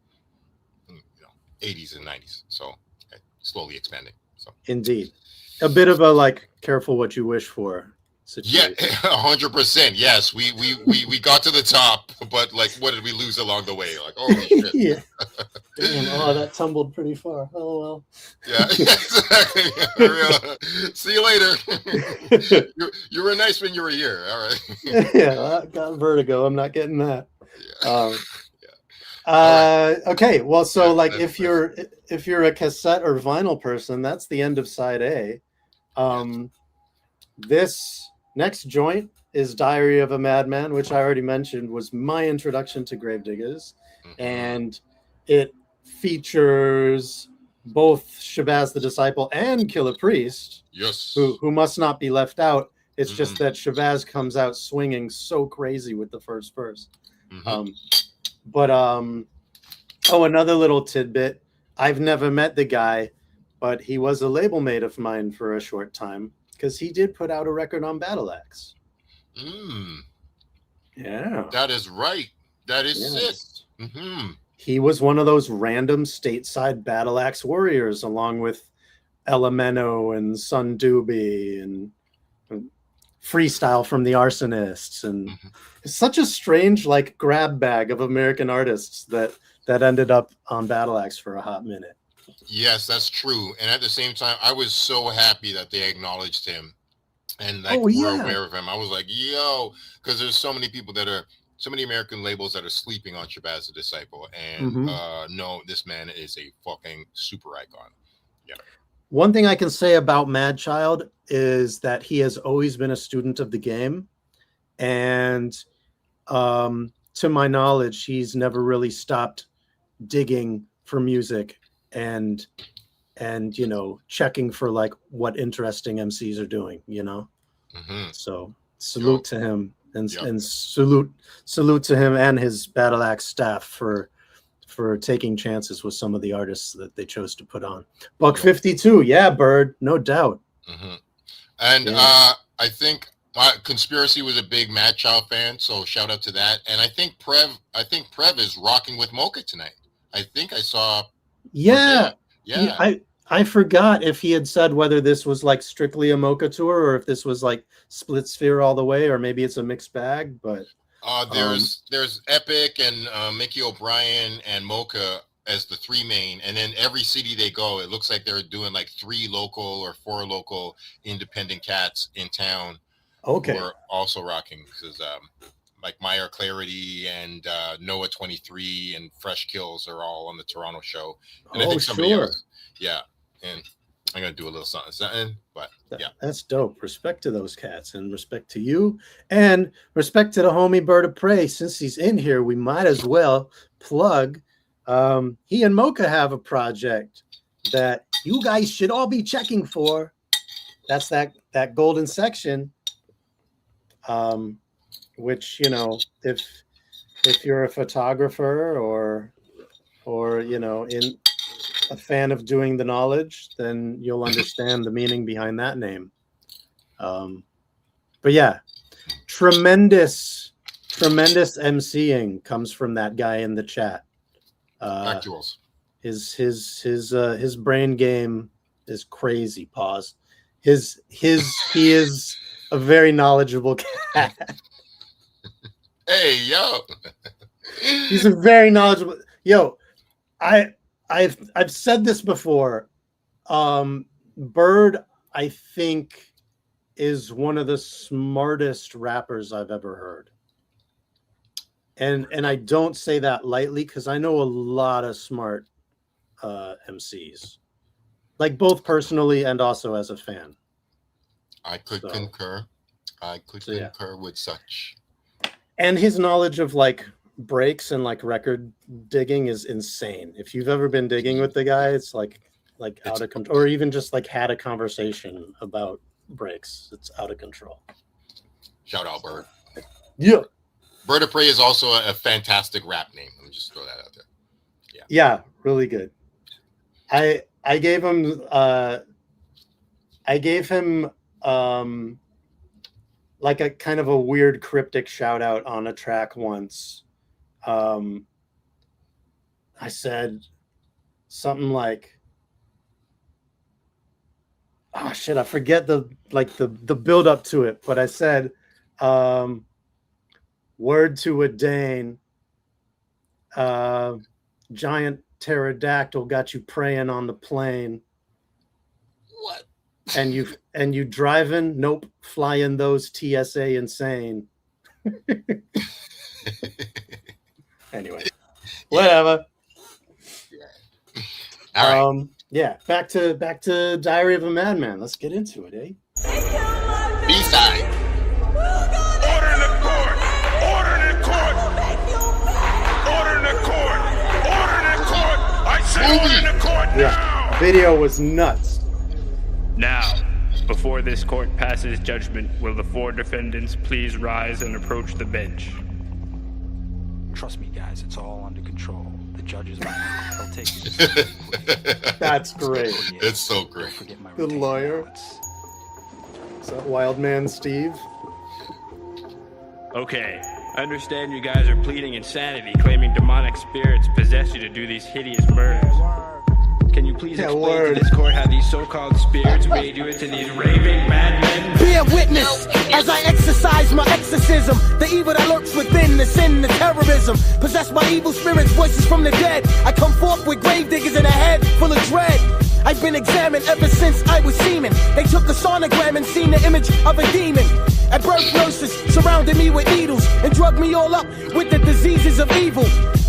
80s and 90s. So slowly expanding. So indeed, a bit of a like careful what you wish for situation. Yeah, 100%. Yes, we got to the top, but like, what did we lose along the way? Like, holy shit. Yeah. Damn, oh, that tumbled pretty far. Oh well. Yeah, exactly. See you later. You were nice when you were here. All right. Yeah, I got vertigo. I'm not getting that. Yeah. Okay, well, so like if you're a cassette or vinyl person, that's the end of side A. This next joint is Diary of a Madman, which I already mentioned was my introduction to Gravediggaz, and it features both Shabazz the Disciple and Killah Priest, yes, who must not be left out. It's just that Shabazz comes out swinging so crazy with the first verse. Oh, another little tidbit. I've never met the guy, but he was a label mate of mine for a short time because he did put out a record on Battleaxe. Yeah. That is right. That is Yes. sick. He was one of those random stateside Battleaxe warriors along with Elemento and Sun Doobie and Freestyle from the Arsonists. And it's such a strange like grab bag of American artists that ended up on Battleaxe for a hot minute. Yes, that's true. And at the same time, I was so happy that they acknowledged him and like were aware of him. I was like, yo, because there's so many people so many American labels that are sleeping on Shabazz the Disciple. And no, this man is a fucking super icon. Yeah. One thing I can say about Mad Child is that he has always been a student of the game. And to my knowledge, he's never really stopped digging for music and you know, checking for like what interesting MCs are doing, you know. So salute to him and salute to him and his Battleaxe staff for taking chances with some of the artists that they chose to put on. Buck 52, yeah, Bird, no doubt. And I think Conspiracy was a big Mad Child fan, so shout out to that. And I think Prev is rocking with Mocha tonight. I think I saw. Yeah. Yeah. I forgot if he had said whether this was like strictly a Mocha tour or if this was like Split Sphere all the way, or maybe it's a mixed bag. But there's Epic and Mickey O'Brien and Mocha as the three main, and then every city they go, it looks like they're doing like 3 local or 4 local independent cats in town. Okay. Who are also rocking, because like Meyer Clarity and Noah 23 and Fresh Kills are all on the Toronto show. And I think somebody else. Yeah. And I'm going to do a little something, but yeah. That's dope. Respect to those cats and respect to you and respect to the homie Bird of Prey. Since he's in here, we might as well plug. He and Mocha have a project that you guys should all be checking for. That's that golden section. Which, you know, if you're a photographer or you know, in a fan of doing the knowledge, then you'll understand the meaning behind that name. But yeah, tremendous MCing comes from that guy in the chat. Actuals. His brain game is crazy. Pause. He is a very knowledgeable cat. Hey, yo. He's a very knowledgeable. Yo, I've said this before. Bird, I think, is one of the smartest rappers I've ever heard. And I don't say that lightly because I know a lot of smart MCs, like both personally and also as a fan. I could concur. I could concur with such. And his knowledge of like breaks and like record digging is insane. If you've ever been digging with the guy, it's like out of control, or even just like had a conversation about breaks. It's out of control. Shout out, Bird. Yeah. Bird of Prey is also a fantastic rap name. Let me just throw that out there. Yeah, really good. I gave him like a kind of a weird cryptic shout out on a track once. I said something like, oh shit, I forget the build up to it, but I said, word to a Dane, giant pterodactyl got you praying on the plane. What? And you driving? Nope, flying those TSA insane. Anyway, whatever. All right. Yeah, back to Diary of a Madman. Let's get into it, eh? B-side. Order in the court! Order in the court! Order in the court! Order in the court! I say order in the court now! Yeah, video was nuts. Now, before this court passes judgment, will the 4 defendants please rise and approach the bench? Trust me, guys, it's all under control. The judges will take it. That's great. It's so great. The lawyer. Is that Wild Man Steve? Okay, I understand you guys are pleading insanity, claiming demonic spirits possess you to do these hideous murders. Can you please explain to this court how these so-called spirits made you into these raving madmen? Bear witness as I exercise my exorcism. The evil that lurks within, the sin, the terrorism. Possessed by evil spirits, voices from the dead. I come forth with gravediggaz in a head full of dread. I've been examined ever since I was semen. They took a sonogram and seen the image of a demon. At birth, nurses surrounded me with needles and drugged me all up with the diseases of evil.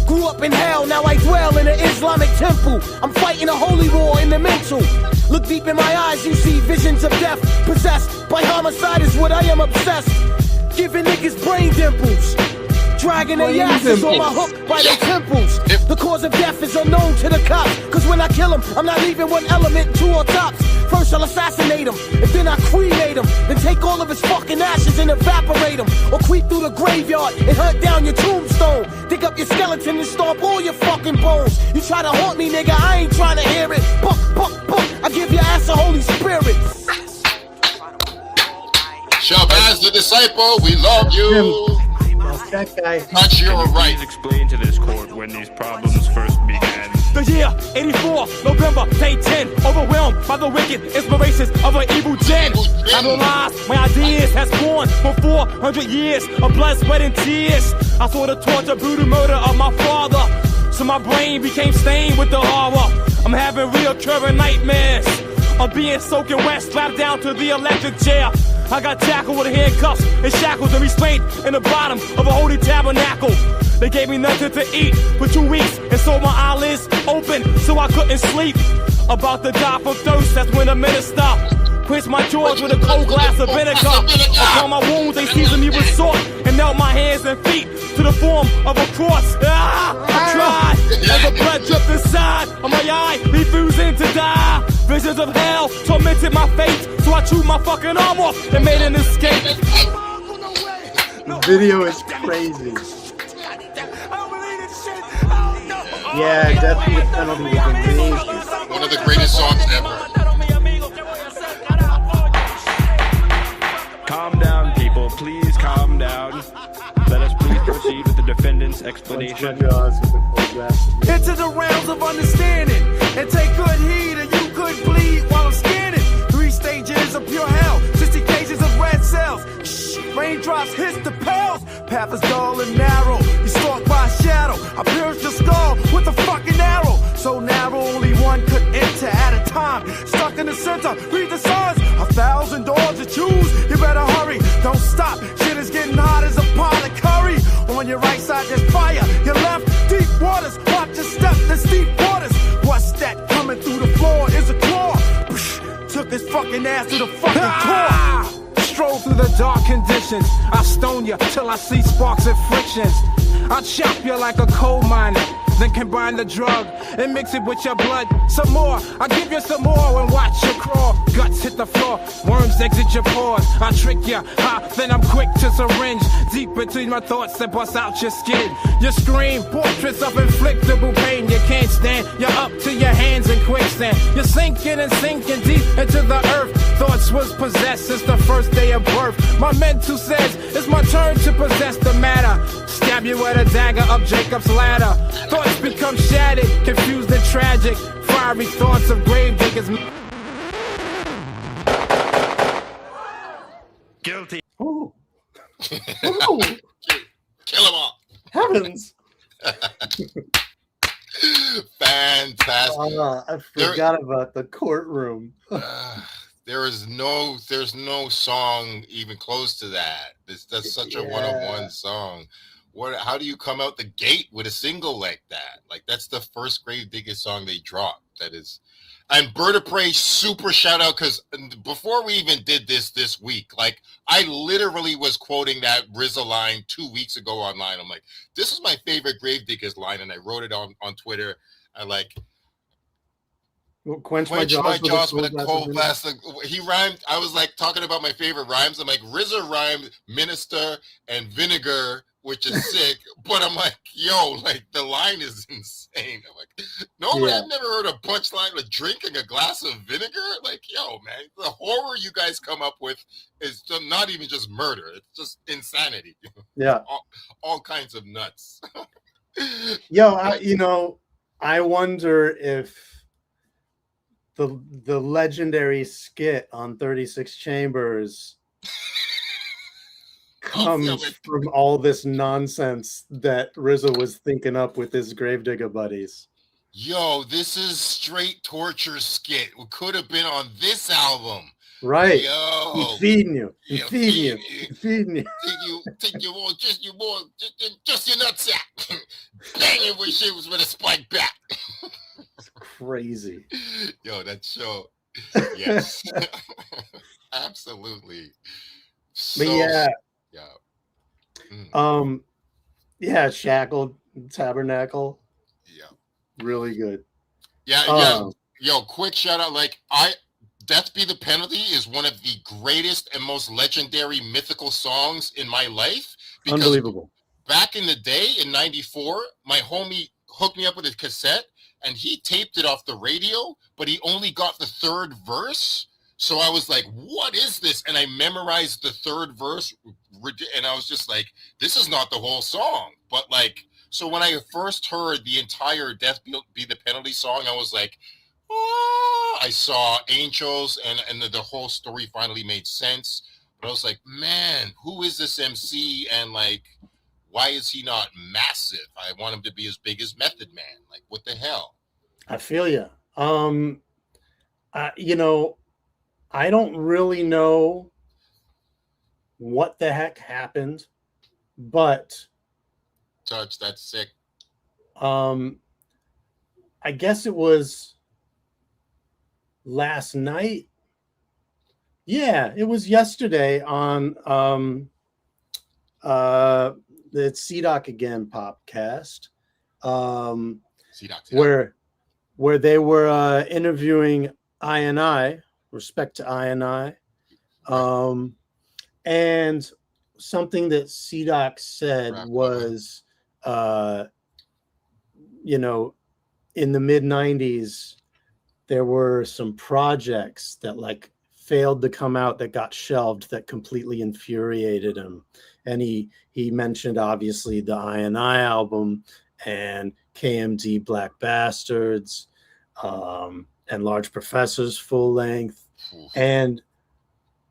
Grew up in hell, now I dwell in an Islamic temple. I'm fighting a holy war in the mental. Look deep in my eyes, you see visions of death. Possessed by homicide is what I am obsessed. Giving niggas brain dimples. Dragging their asses on my hook by their temples. The cause of death is unknown to the cops. Cause when I kill them, I'm not leaving one element, 2 or tops. First I'll assassinate him, and then I cremate him. Then take all of his fucking ashes and evaporate him. Or creep through the graveyard and hunt down your tombstone. Dig up your skeleton and stomp all your fucking bones. You try to haunt me, nigga, I ain't trying to hear it. Buck, buck, buck, I give your ass a Holy Spirit. Shabazz the disciple, we love you. That guy. Touch your right. Please explain to this court when these problems first began. The year 84, November, day 10. Overwhelmed by the wicked inspirations of an evil gen. Analyzed, my ideas has born for 400 years of blood, sweat, and tears. I saw the torture, brutal murder of my father. So my brain became stained with the horror. I'm having reoccurring nightmares of being soaking wet, strapped down to the electric chair. I got tackled with handcuffs and shackles and restrained in the bottom of a holy tabernacle. They gave me nothing to eat for 2 weeks and so my eyelids open so I couldn't sleep. About to die from thirst, that's when the minister quenched my jaws with a cold glass of vinegar. Upon my wounds they seasoned me with salt and knelt my hands and feet to the form of a cross. I tried as the blood dripped inside of my eye, refusing to die. Visions of hell tormented my fate, so I chewed my fucking arm off and made an escape. The video is crazy. Yeah, Death to the Penalty was amazing. One of the greatest songs ever. Calm down, people. Please calm down. Let us please proceed with the defendant's explanation. Into the realms of understanding and take good heed, and you could bleed while I'm scanning. 3 stages of pure hell, 60 cages of red cells. Shh, raindrops hit the pals. Path is dull and narrow. You stalked by a shadow. I pierced your skull with a fucking arrow. So narrow, only one could enter at a time. Stuck in the center, read the signs. 1,000 doors to choose. You better hurry, don't stop. Shit is getting hot as a pot of curry. On your right side, there's fire. Your left, deep waters. Watch your step, there's deep waters. What's that coming through the floor? Is a claw. Took his fucking ass to the fucking core. stroll through the dark conditions. I stone you till I see sparks and frictions. I chop you like a coal miner, then combine the drug and mix it with your blood. Some more, I give you some more and watch you crawl. Guts hit the floor, worms exit your pores. I trick you, then I'm quick to syringe deep between my thoughts and bust out your skin. You scream, portraits of inflictable pain. You can't stand, you're up to your hands in quicksand. You're sinking and sinking deep into the earth. Thoughts was possessed since the first day of birth. My mental says it's my turn to possess the matter. Stab you with a dagger up Jacob's ladder. Thoughts become shattered, confused and tragic. Fiery thoughts of gravediggers. Guilty. Oh. Kill them all. Heavens. Fantastic. I forgot about the courtroom. There's no song even close to that. That's such a one-of-one song. How do you come out the gate with a single like that? Like, that's the first Gravediggaz song they dropped. That is, and Bird of Prey, super shout out, because before we even did this week, like, I literally was quoting that RZA line 2 weeks ago online. I'm like, this is my favorite Gravediggaz line, and I wrote it on Twitter. I like, quench my jaws with a cold glass. He rhymed. I was like talking about my favorite rhymes. I'm like, RZA rhymed minister and vinegar, which is sick. But I'm like, yo, like, the line is insane. I'm like, no, I've never heard a punchline with drinking a glass of vinegar. Like, yo, man, the horror you guys come up with is not even just murder. It's just insanity. Yeah. all kinds of nuts. Yo, I wonder if the legendary skit on 36 Chambers comes from all this nonsense that RZA was thinking up with his Gravedigger buddies. Yo, this is straight torture skit. It could have been on this album. Right. Yo. He's feeding you. He's feeding you. Take you more, just your nutsack. Bang it with shit with a spike back. It's crazy. Yo, that show. Yes. Absolutely. But yeah, Shackled, Tabernacle. Yeah. Really good. Yeah. Yo, quick shout out. Like, Death Be the Penalty is one of the greatest and most legendary mythical songs in my life. Unbelievable. Back in the day, in 94, my homie hooked me up with a cassette, and he taped it off the radio, but he only got the third verse. So I was like, what is this? And I memorized the third verse, and I was just like, this is not the whole song. But, like, so when I first heard the entire Death Be the Penalty song, I was like, oh, I saw angels, and the whole story finally made sense. But I was like, man, who is this MC? And, like, why is he not massive? I want him to be as big as Method Man. Like, what the hell? I feel you. I don't really know what the heck happened, but Touch, that's sick. I guess it was last night. Yeah, it was yesterday on the CDOC Again podcast, where they were interviewing I&I, respect to I&I, and something that CDOC said was, in the mid-90s, there were some projects that, like, failed to come out, that got shelved, that completely infuriated him. And he mentioned, obviously, the I&I album and KMD Black Bastards, and Large Professor's full length. And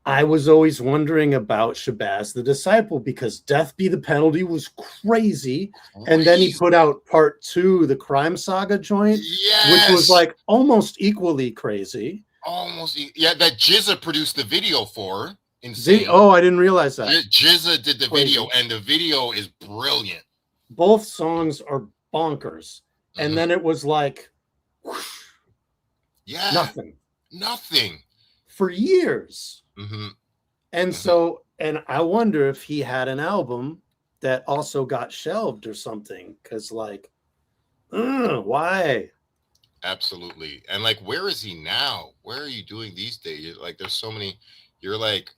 I was always wondering about Shabazz the Disciple, because Death Be the Penalty was crazy. And then he put out part 2, the Crime Saga joint, which was like almost equally crazy. Yeah, that Jizza produced the video for. Insane. I didn't realize that. Jizza did the video, and the video is brilliant. Both songs are bonkers. And then it was like, whoosh, yeah, nothing for years. And so, and I wonder if he had an album that also got shelved or something. Because, like, why? Absolutely. And like, where is he now? Where are you doing these days? Like, there's so many. You're like,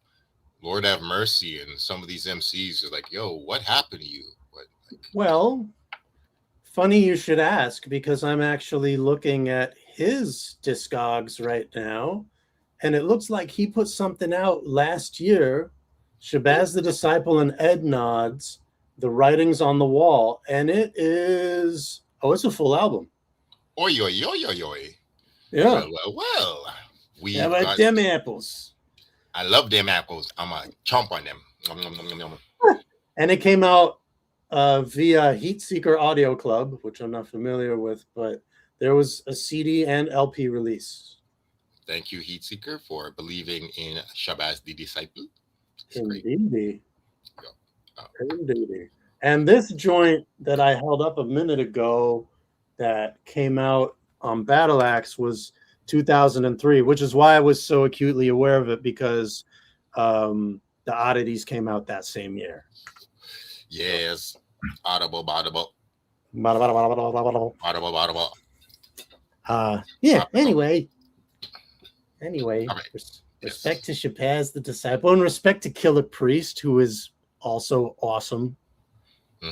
Lord have mercy, and some of these MCs are like, yo, what happened to you? What? Like, Well, funny you should ask, because I'm actually looking at his Discogs right now, and it looks like he put something out last year, Shabazz the Disciple and Ed Nods, The Writings on the Wall, and it is, it's a full album. oi, oi, oi, oi, oi. Yeah. Well. We How about them apples? I love them apples. I'm a chomp on them. Nom, nom, nom, nom, nom. And it came out via Heatseeker Audio Club, which I'm not familiar with, but there was a CD and LP release. Thank you, Heatseeker, for believing in Shabazz the Disciple. Indeed. Indeed. And this joint that I held up a minute ago that came out on Battle Axe was 2003, which is why I was so acutely aware of it, because the Oddities came out that same year. Yes. Audible. Yeah, anyway, respect to Shabazz the Disciple, and respect to Killer Priest, who is also awesome.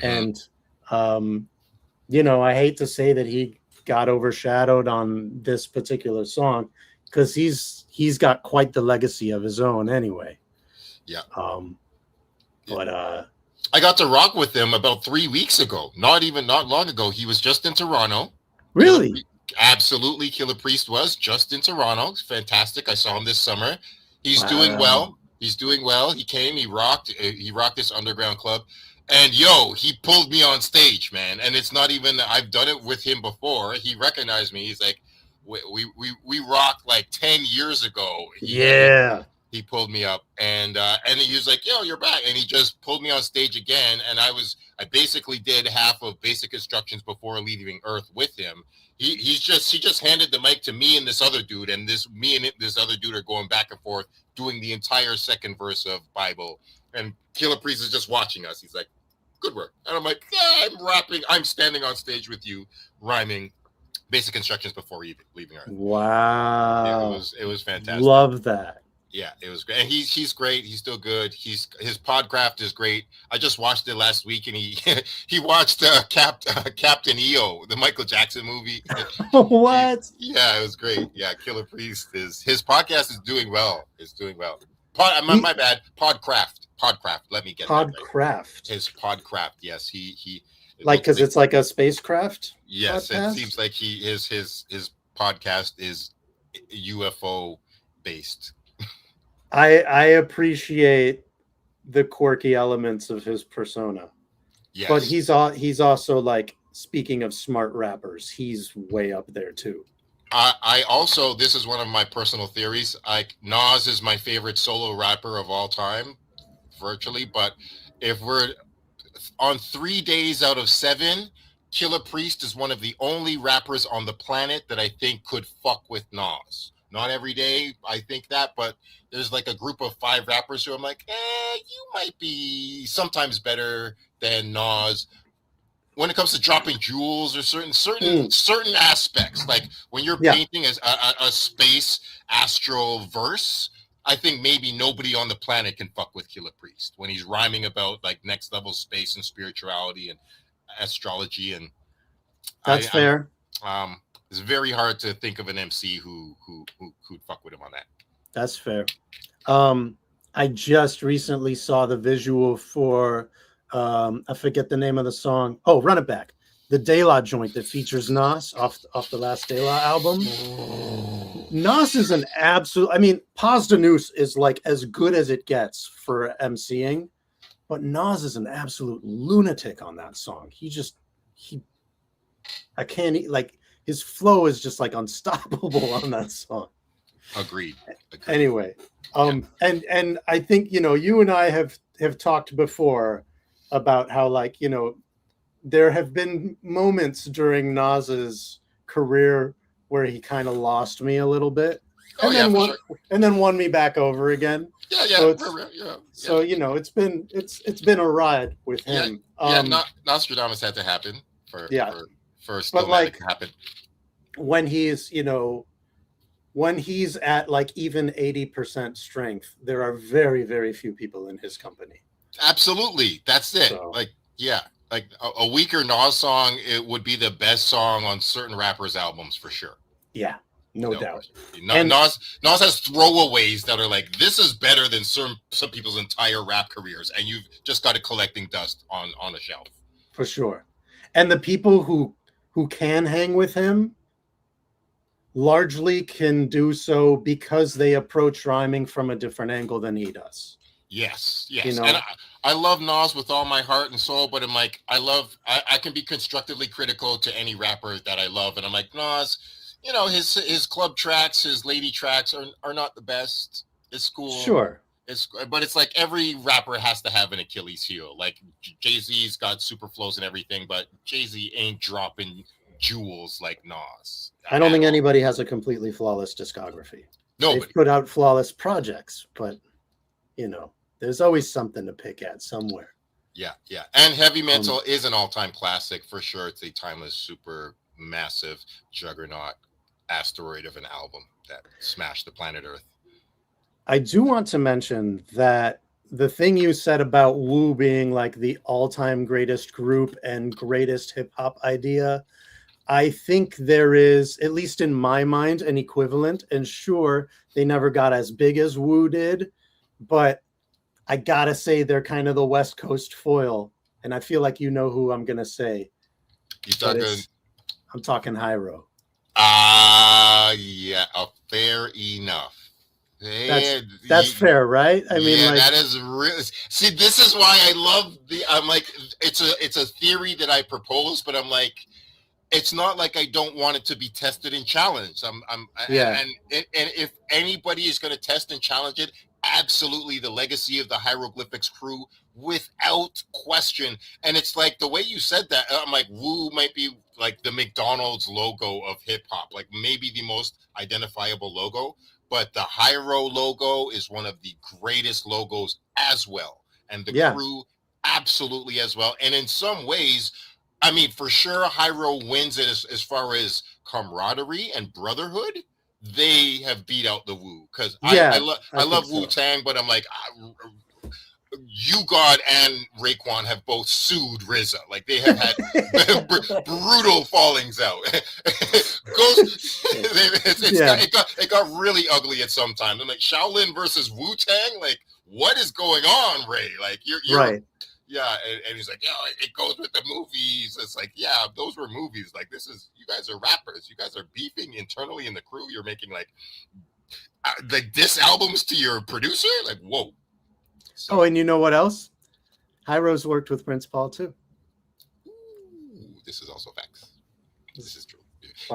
And I hate to say that he got overshadowed on this particular song, because he's got quite the legacy of his own anyway. Yeah. But I got to rock with him about 3 weeks ago. Not long ago. He was just in Toronto. Really? Absolutely. Killer Priest was just in Toronto. Fantastic. I saw him this summer. He's doing well. He came, he rocked this underground club. And he pulled me on stage, man. And it's not even, I've done it with him before. He recognized me. He's like, we rocked like 10 years ago. He pulled me up, and he was like, yo, you're back. And he just pulled me on stage again. And I basically did half of Basic Instructions before leaving Earth with him. He just handed the mic to me and this other dude, and this other dude are going back and forth doing the entire second verse of Bible. And Killer Priest is just watching us. He's like, good work. And I'm like, yeah, I'm rapping. I'm standing on stage with you, rhyming Basic Instructions before leaving Earth. Wow. Yeah, it was fantastic. Love that. Yeah, it was great. And he's great. He's still good. His Podcraft is great. I just watched it last week, and he watched Captain EO, the Michael Jackson movie. What? Yeah, it was great. Yeah, Killer Priest his podcast is doing well. It's doing well. My bad. Podcraft. Let me get Podcraft. That right. His Podcraft. Yes, he like, because it's like a spacecraft. Yes, podcast? It seems like his podcast is UFO based. I appreciate the quirky elements of his persona. Yes. But he's also, like, speaking of smart rappers, he's way up there too. I also, this is one of my personal theories. Nas is my favorite solo rapper of all time, virtually. But if we're on 3 days out of 7, Killer Priest is one of the only rappers on the planet that I think could fuck with Nas. Not every day I think that, but there's like a group of 5 rappers who I'm like, you might be sometimes better than Nas when it comes to dropping jewels or certain aspects. Like when you're painting a space astral verse, I think maybe nobody on the planet can fuck with Killer Priest when he's rhyming about like next level space and spirituality and astrology. And that's fair. It's very hard to think of an MC who'd fuck with him on that. That's fair. I just recently saw the visual for I forget the name of the song. Oh, Run It Back. The De La joint that features Nas off the last De La album. Nas is an absolute, I mean, Paz de Neus is like as good as it gets for MCing, but Nas is an absolute lunatic on that song. I can't, like, his flow is just like unstoppable on that song. Agreed. Anyway, and I think, you and I have talked before about how, like, there have been moments during Nas's career where he kind of lost me a little bit. Oh, and yeah, then for won, sure. and then won me back over again. Yeah, yeah, So it's, for real, yeah. so you know, it's been a ride with him. Nostradamus had to happen for But Stillmatic like to happen. when he's at like even 80% strength, there are very, very few people in his company. Absolutely, that's it. So, Like, yeah, like a weaker Nas song, it would be the best song on certain rappers' albums for sure. Yeah, no doubt. Nas has throwaways that are like, this is better than some people's entire rap careers, and you've just got it collecting dust on a shelf. For sure. And the people who can hang with him largely can do so because they approach rhyming from a different angle than he does. Yes. You know? And I love Nas with all my heart and soul, but I'm like, I can be constructively critical to any rapper that I love, and I'm like, Nas, you know, his club tracks, his lady tracks are not the best. It's cool. Sure. But it's like every rapper has to have an Achilles heel. Like Jay-Z's got super flows and everything, but Jay-Z ain't dropping jewels like Nas. I don't think anybody has a completely flawless discography. Nobody. They've put out flawless projects, but you know, there's always something to pick at somewhere. Yeah. And Heavy Mental is an all-time classic for sure. It's a timeless, super massive juggernaut asteroid of an album that smashed the planet Earth. I do want to mention that the thing you said about Wu being like the all-time greatest group and greatest hip-hop idea, I think there is, at least in my mind, an equivalent. And sure, they never got as big as Wu did, but I gotta say they're kind of the West Coast foil. And I feel like you know who I'm gonna say. I'm talking Hyro. Yeah, fair enough. That's fair, right? I mean, like, that is real. See, this is why I love I'm like, it's a theory that I propose, but I'm like, it's not like I don't want it to be tested and challenged. And if anybody is going to test and challenge it, absolutely the legacy of the Hieroglyphics crew without question. And it's like the way you said that, I'm like, Wu might be like the McDonald's logo of hip hop, like maybe the most identifiable logo, but the Hyro logo is one of the greatest logos as well. And the crew absolutely as well. And in some ways, I mean, for sure, Hyro wins it as far as camaraderie and brotherhood. They have beat out the Wu, because I love Wu-Tang, but I'm like, U-God and Raekwon have both sued RZA. Like, they have had brutal fallings out. It got really ugly at some time. I'm like, Shaolin versus Wu-Tang? Like, what is going on, Ray? Like, you're right. Yeah, and he's like, yeah, it goes with the movies. It's like, yeah, those were movies. Like, you guys are rappers. You guys are beefing internally in the crew. You're making like diss albums to your producer. Like, whoa. So, and you know what else? Hyro's worked with Prince Paul too. Ooh, this is also facts. This is true.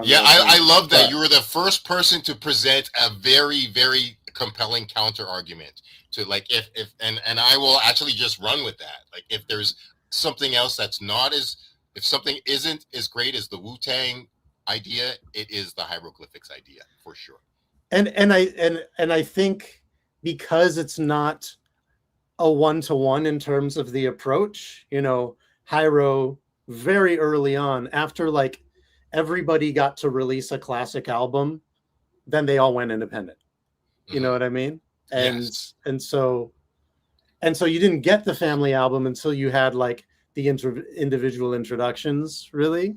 Yeah, I love that. You were the first person to present a very, very compelling counter argument to, like, if I will actually just run with that. Like, if there's something else that's not if something isn't as great as the Wu-Tang idea, it is the Hieroglyphics idea for sure. And I think because it's not a one-to-one in terms of the approach, you know, Hyro very early on, after like everybody got to release a classic album, then they all went independent. You know what I mean? And so you didn't get the family album until you had like the individual introductions, really.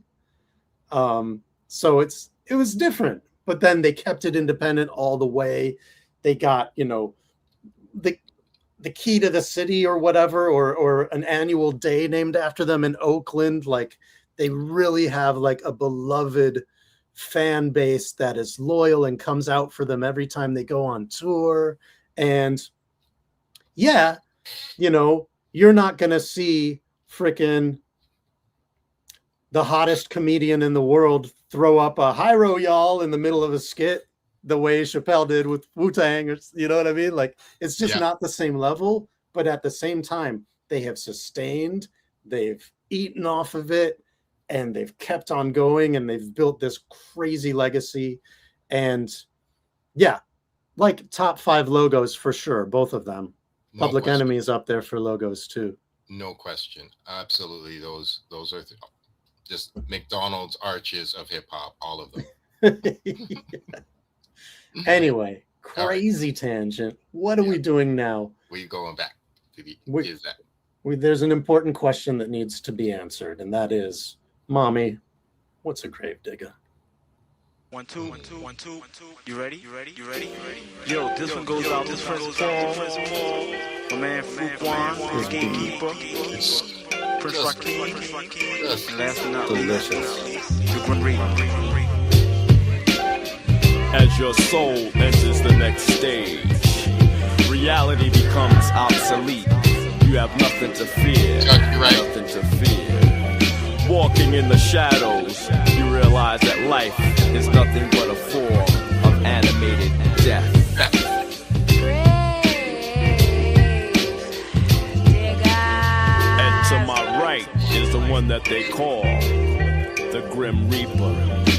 So it was different, but then they kept it independent all the way. They got, you know, the key to the city or whatever, or an annual day named after them in Oakland. Like, they really have like a beloved fan base that is loyal and comes out for them every time they go on tour. And yeah, you know, you're not going to see freaking the hottest comedian in the world throw up a Hyro y'all in the middle of a skit the way Chappelle did with Wu-Tang, or, you know what I mean? Like, it's just not the same level, but at the same time, they have sustained, they've eaten off of it, and they've kept on going, and they've built this crazy legacy. And yeah, like top 5 logos for sure, both of them. No Public question. Enemy is up there for logos too. No question. Absolutely. Those are just McDonald's arches of hip hop, all of them. Anyway, crazy tangent. What are we doing now? We're going back to the is that there's an important question that needs to be answered, and that is, Mommy, what's a gravedigger? 1 2 1 2 1 2 1 2. You ready? Yo, this one goes out to Prince Paul, my man Fuquan, his gatekeeper, Prince Rakim, and last but not least, the Grim Reaper. As your soul enters the next stage, reality becomes obsolete. You have nothing to fear, nothing to fear. Walking in the shadows, you realize that life is nothing but a form of animated death. And to my right is the one that they call the Grim Reaper,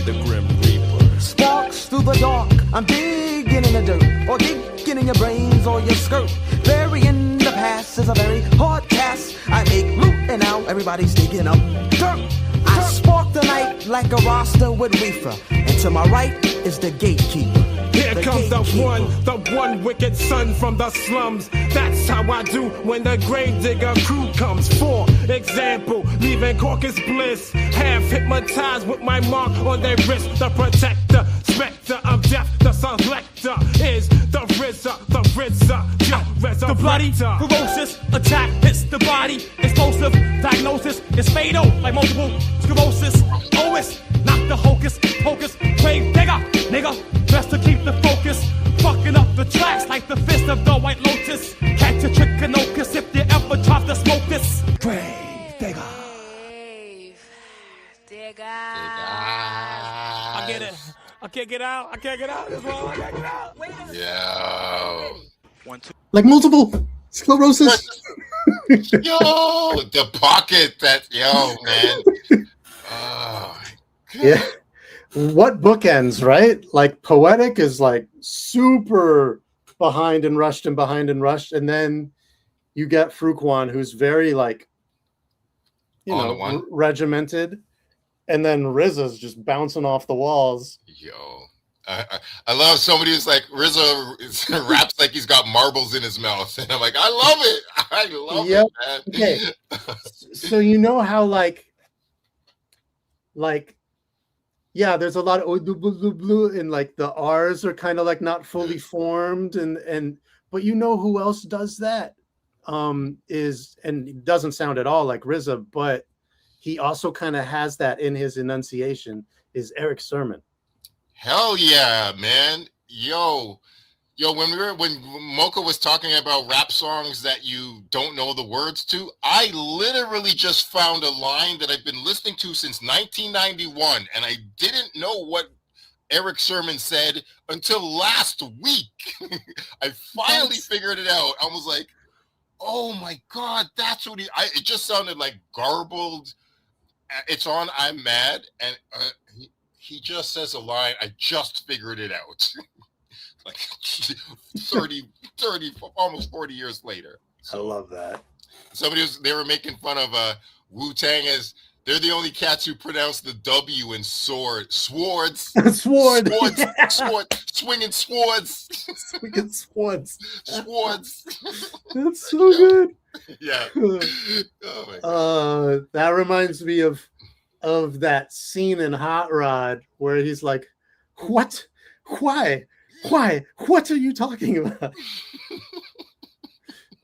the Grim Reaper. Sparks through the dark, I'm digging in the dirt, or digging in your brains or your skirt. Burying the past is a very hard task. I make loot and now everybody's digging up dirt. I spark the night like a roster with reefer, and to my right is the gatekeeper. Here comes the one wicked son from the slums. That's how I do when the Gravedigger crew comes. For example, leaving Caucus Bliss, half hypnotized with my mark on their wrist. The protector, specter of death, the selector is the RZA, the bloody, ferocious attack hits the body. Explosive diagnosis is fatal, like multiple sclerosis. OS, not the hocus pocus. Gravedigger, nigga, best to keep the focus. Fucking up the tracks like the fist of the White Lotus. Catch a trichinosis if you ever try to smoke this. Gravedigger. I get it. I can't get out. That's wrong. I can't get out. Yo. 1 2. Like multiple sclerosis. Yo, the pocket that man. Oh, yeah. What bookends, right? Like Poetic is like super behind and rushed, and then you get Fuquan, who's very like, regimented, and then RZA's just bouncing off the walls. Yo, I love somebody who's like RZA raps like he's got marbles in his mouth, and I'm like, I love it, man. Okay, so you know how like. Yeah, there's a lot of blue, and like the R's are kind of like not fully formed, but you know who else does that? Is, and it doesn't sound at all like RZA, but he also kind of has that in his enunciation, is Eric Sermon. Hell yeah, man. Yo, when Mocha was talking about rap songs that you don't know the words to, I literally just found a line that I've been listening to since 1991, and I didn't know what Eric Sermon said until last week. I finally figured it out. I was like, oh my God, that's what it just sounded like garbled. It's on I'm Mad, and he just says a line. I just figured it out. Like 30, almost 40 years later. So, I love that. They were making fun of Wu-Tang as they're the only cats who pronounce the W in sword. Swords. Sword. Swinging swords. Swinging swords. Swords. That's so good. Yeah. Oh my God. That reminds me of that scene in Hot Rod where he's like, what? Why? What are you talking about?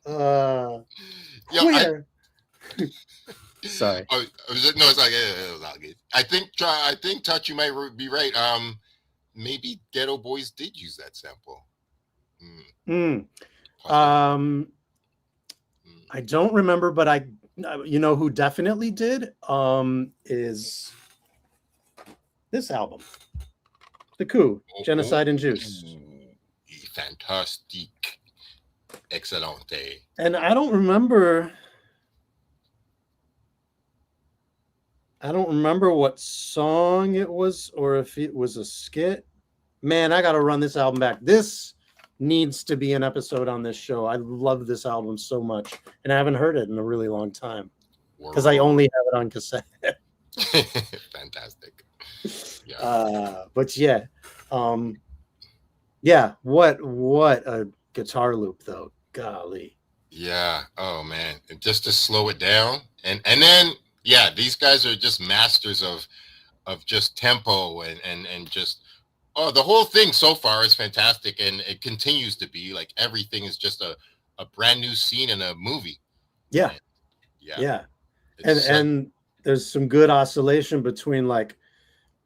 Where? Sorry. No, it's like it was all good. I think Touch, you might be right. Maybe Ghetto Boys did use that sample. I don't remember, but you know who definitely did is this album. The Coup, Genocide and Juice. Fantastic. Excelente. And I don't remember what song it was or if it was a skit. Man, I got to run this album back. This needs to be an episode on this show. I love this album so much, and I haven't heard it in a really long time because I only have it on cassette. Fantastic. Yeah. But yeah, yeah. What a guitar loop though. Golly. Yeah. Oh man. And just to slow it down, and then yeah, these guys are just masters of just tempo and just the whole thing so far is fantastic, and it continues to be. Like everything is just a brand new scene in a movie. Yeah. Yeah. And there's some good oscillation between like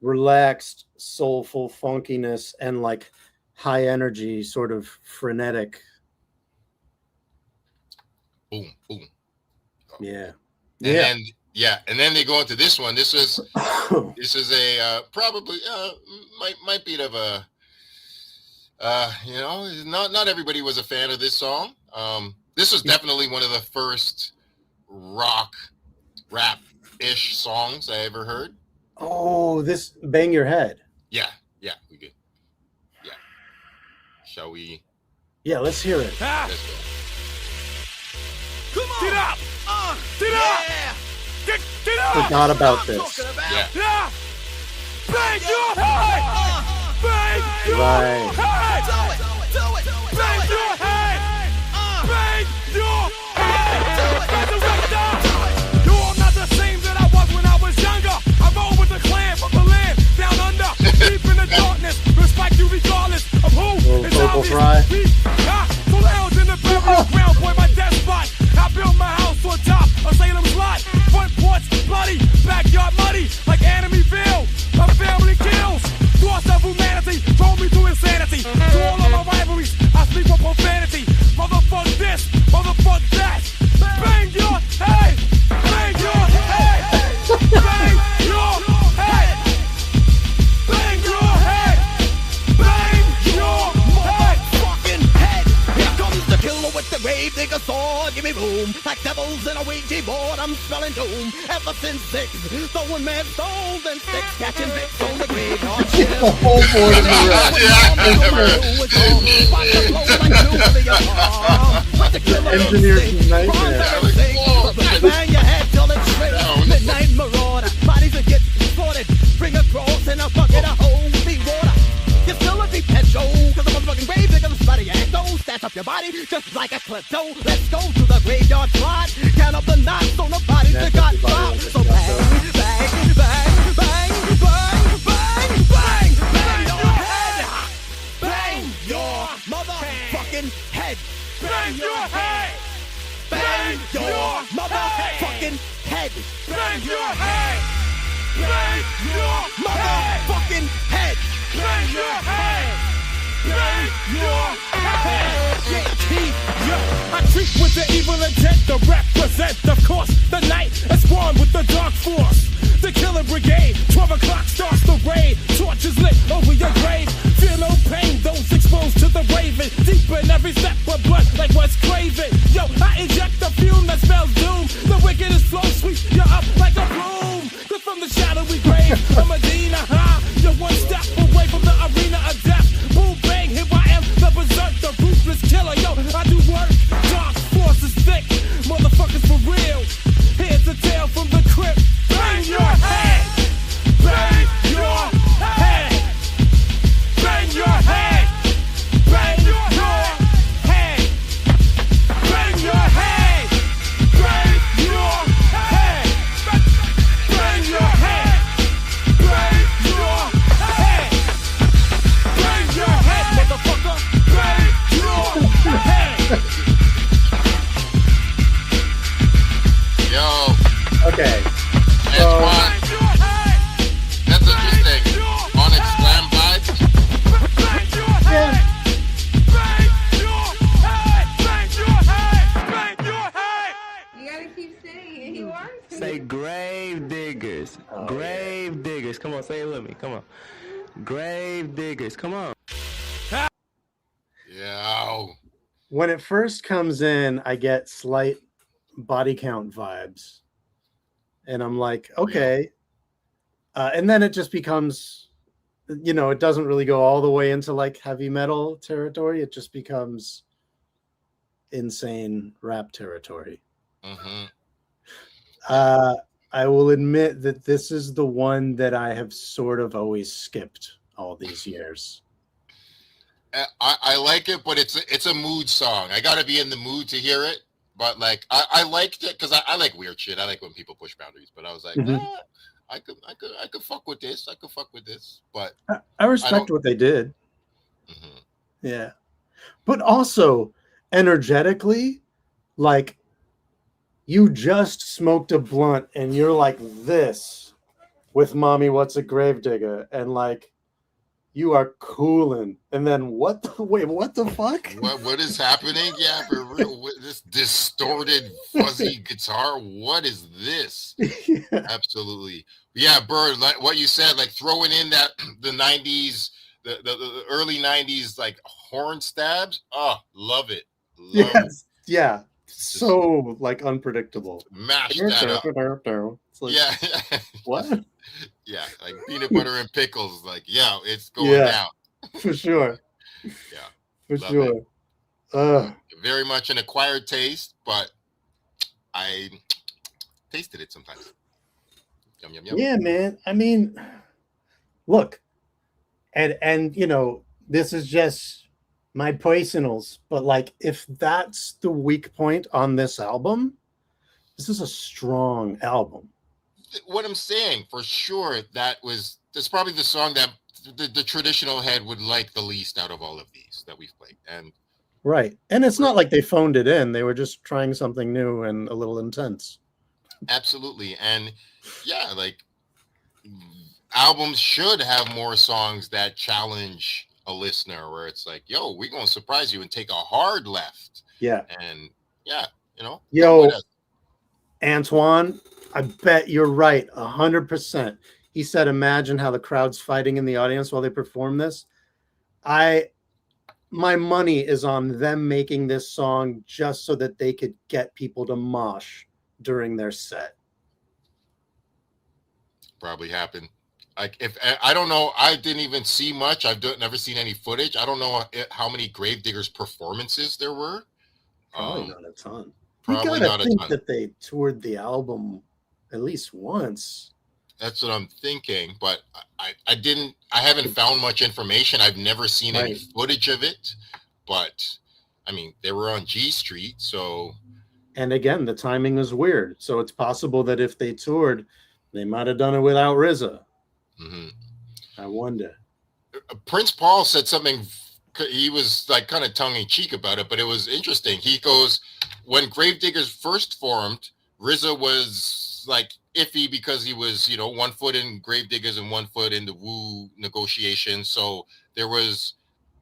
relaxed, soulful funkiness and like high energy, sort of frenetic. Boom, boom. Yeah. And then they go into this one. This is a probably might be of a not everybody was a fan of this song. This was definitely one of the first rap-ish songs I ever heard. Oh, this Bang Your Head. Yeah, we good. Yeah. Shall we? Yeah, let's hear it. Let's go. Come on. Get up. Get up. Get up. Forgot about this. Yeah. Bang your head. Bang your head. Do it. Bang your head. Bang your head. Yo, I'm not the same that I was when I was younger. I roll with the clan from the land down under, deep in the darkness. Respect you regardless of who is vocal fry. So lounge in the burial ground, boy, my death spot. I built my house on top of Salem's lot. Front porch bloody, backyard muddy, like Enemyville. My family kills. Thoughts of humanity drove me to insanity. To all of my rivalries, I speak with profanity. Motherfuck this, motherfuck that. Bang your head, bang your head, bang your head, bang your head, bang your motherfucking head. Here comes the killer with the Gravediggaz sword. Give me room like devils in a Ouija board. I'm spelling doom ever since 6. Throwing mad souls and sticks, catching Vicks on the graveyard shift. The whole board in the engineer's nightmare. Bang your head till it's straight. Midnight marauder, bodies that get slaughtered. Bring a cross and a bucket of holy water. You're still a deep head show, cause the motherfucking Gravediggaz is spotty ass. Don't stash up your body just like a klepto. Let's go to the graveyard slide. Count up the knots on the bodies that got dropped. So bang, bang, bang, bang, bang, bang, bang, bang your head. Bang your motherfucking head. Bang your head. Bang your motherfucking head. Bang your head. Bang your motherfucking head. Bang your head. Bang your head. I treat with the evil intent to represent, of course, the night is born with the dark force. The killer brigade, 12 o'clock starts the raid. Torches lit over your grave. Feel no pain, those exposed to the raven. Deep in every step of blood, like what's craving. Yo, I inject the fume that spells doom. The wickedest flow sweep you up like a broom. Cause from the shadowy grave, a Medina high. You're one step away from the arena of death. Boom, bang, here I am, the berserk, the ruthless killer. Yo, I do work, dark force is thick. Motherfuckers for real. Here's a tale from the crypt. Bang your head! Bang your head! Bang your head! Bang your head! Bang your head! Bang your head! Bang your head! Bang your head! Bang your head, motherfucker! Bang your head! Yo. Okay. That's interesting. Onyx Slam vibes. You gotta keep saying it. He wants to. Say Gravediggaz. Gravediggaz. Come on, say it with me. Come on. Gravediggaz. Come on. Yeah. When it first comes in, I get slight body count vibes. And I'm like, okay. And then it just becomes you know, it doesn't really go all the way into like heavy metal territory. It just becomes insane rap territory. Mm-hmm. I will admit that this is the one that I have sort of always skipped all these years. I like it, but it's a mood song. I got to be in the mood to hear it. But like I liked it because I like weird shit. I like when people push boundaries. But I was like, I could fuck with this. I could fuck with this. But I respect what they did. Mm-hmm. Yeah, but also energetically, like, you just smoked a blunt and you're like this with Mommy What's a Gravedigger, and like you are cooling, and then what the fuck? What is happening? Yeah, for real. This distorted fuzzy guitar. What is this? Yeah. Absolutely. Yeah, Bird, like what you said, like throwing in that the 90s, the early 90s like horn stabs. Oh, love it. Love it. Yeah. So like unpredictable. Mash that up. It's like, yeah. What? Yeah, like peanut butter and pickles. Like, yeah, it's going down. For sure. Yeah. For sure. Very much an acquired taste, but I tasted it sometimes. Yum, yum, yum. Yeah, man. I mean, look, and you know, this is just my personals, but like if that's the weak point on this album, this is a strong album. What I'm saying, for sure, that's probably the song that the traditional head would like the least out of all of these that we've played. And right. And it's not like they phoned it in. They were just trying something new and a little intense. Absolutely. And yeah, like albums should have more songs that challenge a listener, where it's like, yo, we're going to surprise you and take a hard left. Yeah. And yeah, you know. Yo, Antoine, I bet you're right, 100%. He said, imagine how the crowd's fighting in the audience while they perform this. My money is on them making this song just so that they could get people to mosh during their set. Probably happened. Like, if I don't know, I didn't even see much. I've never seen any footage. I don't know how many Gravediggaz performances there were. Probably not a ton. Probably you not gotta a think ton. that they toured the album at least once. That's what I'm thinking, but I haven't found much information. I've never seen any footage of it, but I mean, they were on G Street, so. And again, the timing is weird. So it's possible that if they toured, they might have done it without RZA. Mm-hmm. I wonder. Prince Paul said something. He was like kind of tongue in cheek about it, but it was interesting. He goes, when Gravediggaz first formed, RZA was like iffy because he was, you know, 1 foot in Gravediggaz and 1 foot in the Wu negotiations. So there was,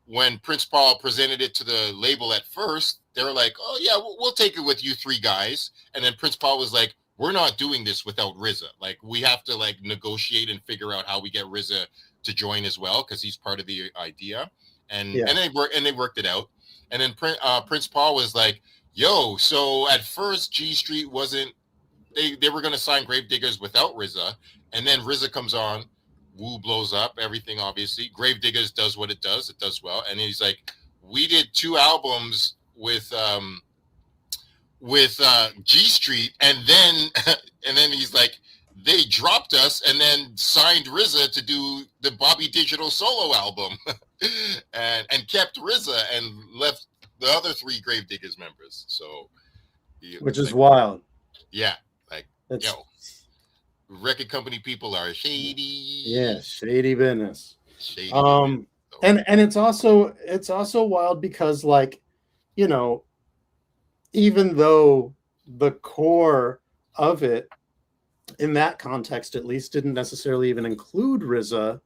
when Prince Paul presented it to the label at first, they were like, oh yeah, we'll take it with you 3 guys. And then Prince Paul was like, we're not doing this without RZA. Like, we have to like negotiate and figure out how we get RZA to join as well, because he's part of the idea. And they worked it out. And then Prince Paul was like, yo, so at first G Street wasn't, they were going to sign Gravediggaz without RZA. And then RZA comes on, Wu blows up, everything obviously. Gravediggaz does what it does well. And he's like, we did 2 albums with G Street, and then he's like, they dropped us and then signed RZA to do the Bobby Digital solo album, and kept RZA and left the other 3 Gravediggaz members. So, which is wild. Yeah, like, yo, record company people are shady. Yeah, shady business. Shady business. And it's also wild because, like, you know, even though the core of it, in that context at least, didn't necessarily even include RZA,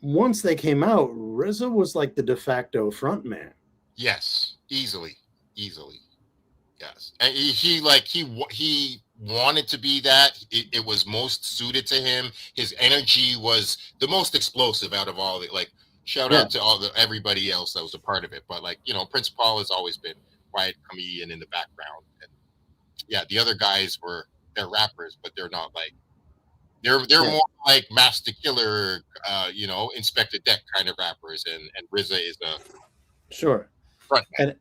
once they came out, RZA was like the de facto frontman. Yes, easily. Yes, and he wanted to be that. It was most suited to him. His energy was the most explosive out of all the, like, shout out to everybody else that was a part of it. But, like, you know, Prince Paul has always been quiet comedian in the background. And yeah, the other guys they're rappers, but they're They're more like Master Killer, Inspector Deck kind of rappers, and RZA is a sure frontman.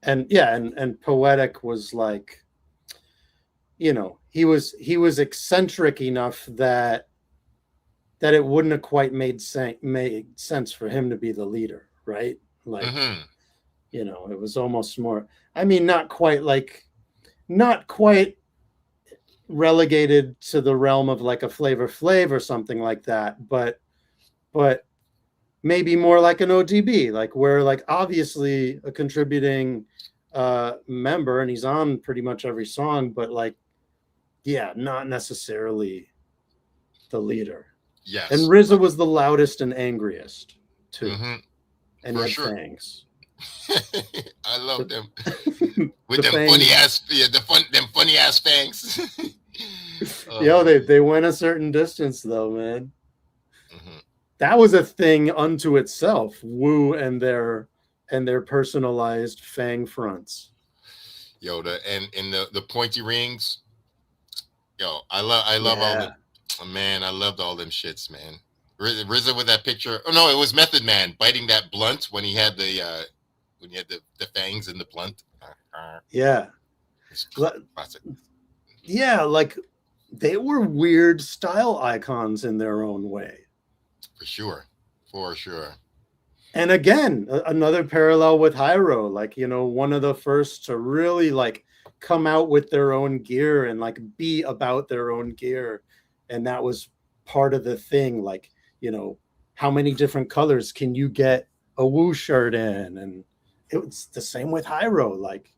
And Poetic was like, he was eccentric enough that it wouldn't have quite made sense for him to be the leader, right? Like, it was almost more. I mean, not quite relegated to the realm of like a Flavor Flav or something like that, but maybe more like an ODB, like where like obviously a contributing member, and he's on pretty much every song, but like, not necessarily the leader. Yes. And RZA was the loudest and angriest too. And he had fangs. I love them with them funny ass fangs. They went a certain distance though, man. That was a thing unto itself. Wu and their personalized fang fronts. The pointy rings. I love all the. Oh, man, I loved all them shits, man. RZA with that picture. Oh no, it was Method Man biting that blunt when he had the fangs in the blunt. Yeah. Yeah, like they were weird style icons in their own way. For sure. And again, another parallel with Hyro, like, one of the first to really like come out with their own gear and like be about their own gear. And that was part of the thing. Like, how many different colors can you get a Wu shirt in? And it was the same with Hyro. Like,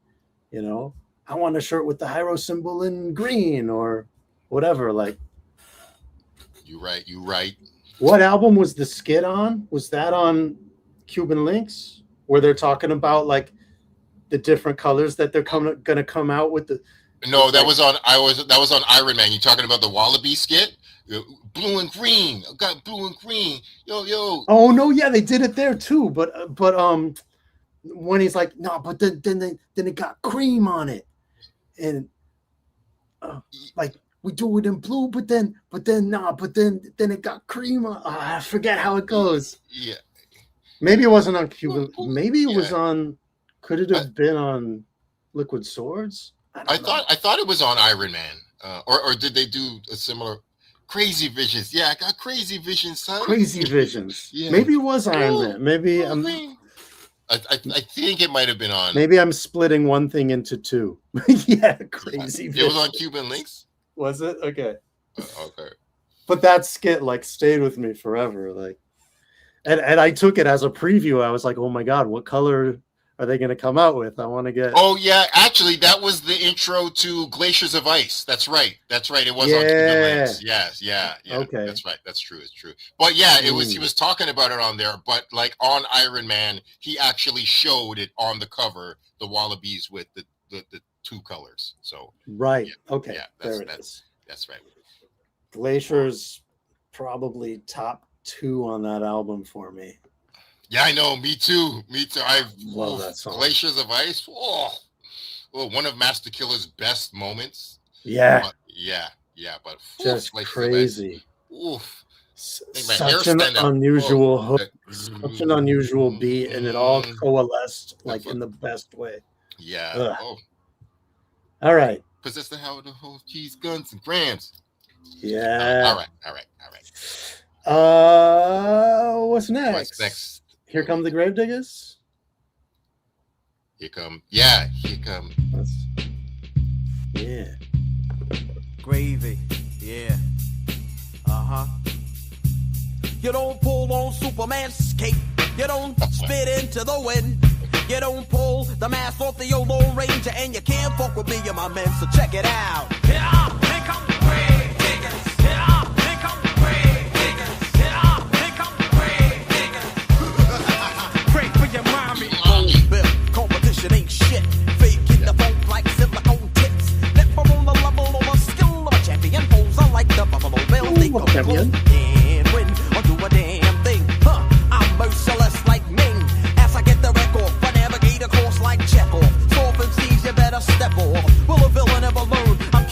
I want a shirt with the Hyro symbol in green or whatever. Like, you right. What album was the skit on? Was that on Cuban Links, where they're talking about like the different colors that they're going to come out with? No, that was on Iron Man. You talking about the Wallaby skit? Blue and green. I got blue and green. Yo. Oh no, yeah, they did it there too. But when he's like, no, but then it got cream on it, and like we do it in blue, but then it got cream on. I forget how it goes. Yeah. Maybe it wasn't on Cuban. Maybe it was on. Could it have been on Liquid Swords? I thought it was on Iron Man, or did they do a similar Crazy Visions? Yeah, I got Crazy Visions, son. Crazy Visions. Yeah. Maybe it was Iron Man. Maybe I think it might have been on. Maybe I'm splitting one thing into two. Yeah, Crazy Visions. It was on Cuban Links. Was it? Okay. Okay. But that skit like stayed with me forever. Like, and I took it as a preview. I was like, oh my God, what color are they going to come out with? I want to get. Oh yeah, actually, that was the intro to Glaciers of Ice. That's right. It was on Cuban Links. Yes, yeah. Okay, that's right. That's true. It's true. But yeah, it was. He was talking about it on there. But like on Iron Man, he actually showed it on the cover, the Wallabies with the two colors. So right. Yeah, okay. Yeah, that's right. Glaciers probably top 2 on that album for me. Yeah, I know. Me too. I love that song. Glaciers of Ice. Oh, one of Master Killer's best moments. Yeah. But just crazy. Oof. Such an unusual hook, such an unusual beat, and it all coalesced like in the best way. Yeah. All right. Possess the how the whole cheese, guns, and grams. Yeah. All right. What's next? Here come the Gravediggaz. Here come. Yeah. Gravy. Yeah. You don't pull on Superman's cape. You don't spit into the wind. You don't pull the mask off the old Lone Ranger, and you can't fuck with me and my men. So check it out. Here come the Gravediggaz. Here come the Gravediggaz. Here come the Gravediggaz. Pray for your mommy. Competition ain't shit. Fake in the funk like silicone tips. Never on the level of a skill of a champion. Pose I like the Buffalo Bill. They go champion. And win or do a damn thing. I'm merciless like Ming. As I get the record, I navigate a course like Chekhov. Soft MCs, you better step off. Will a villain ever learn? I'm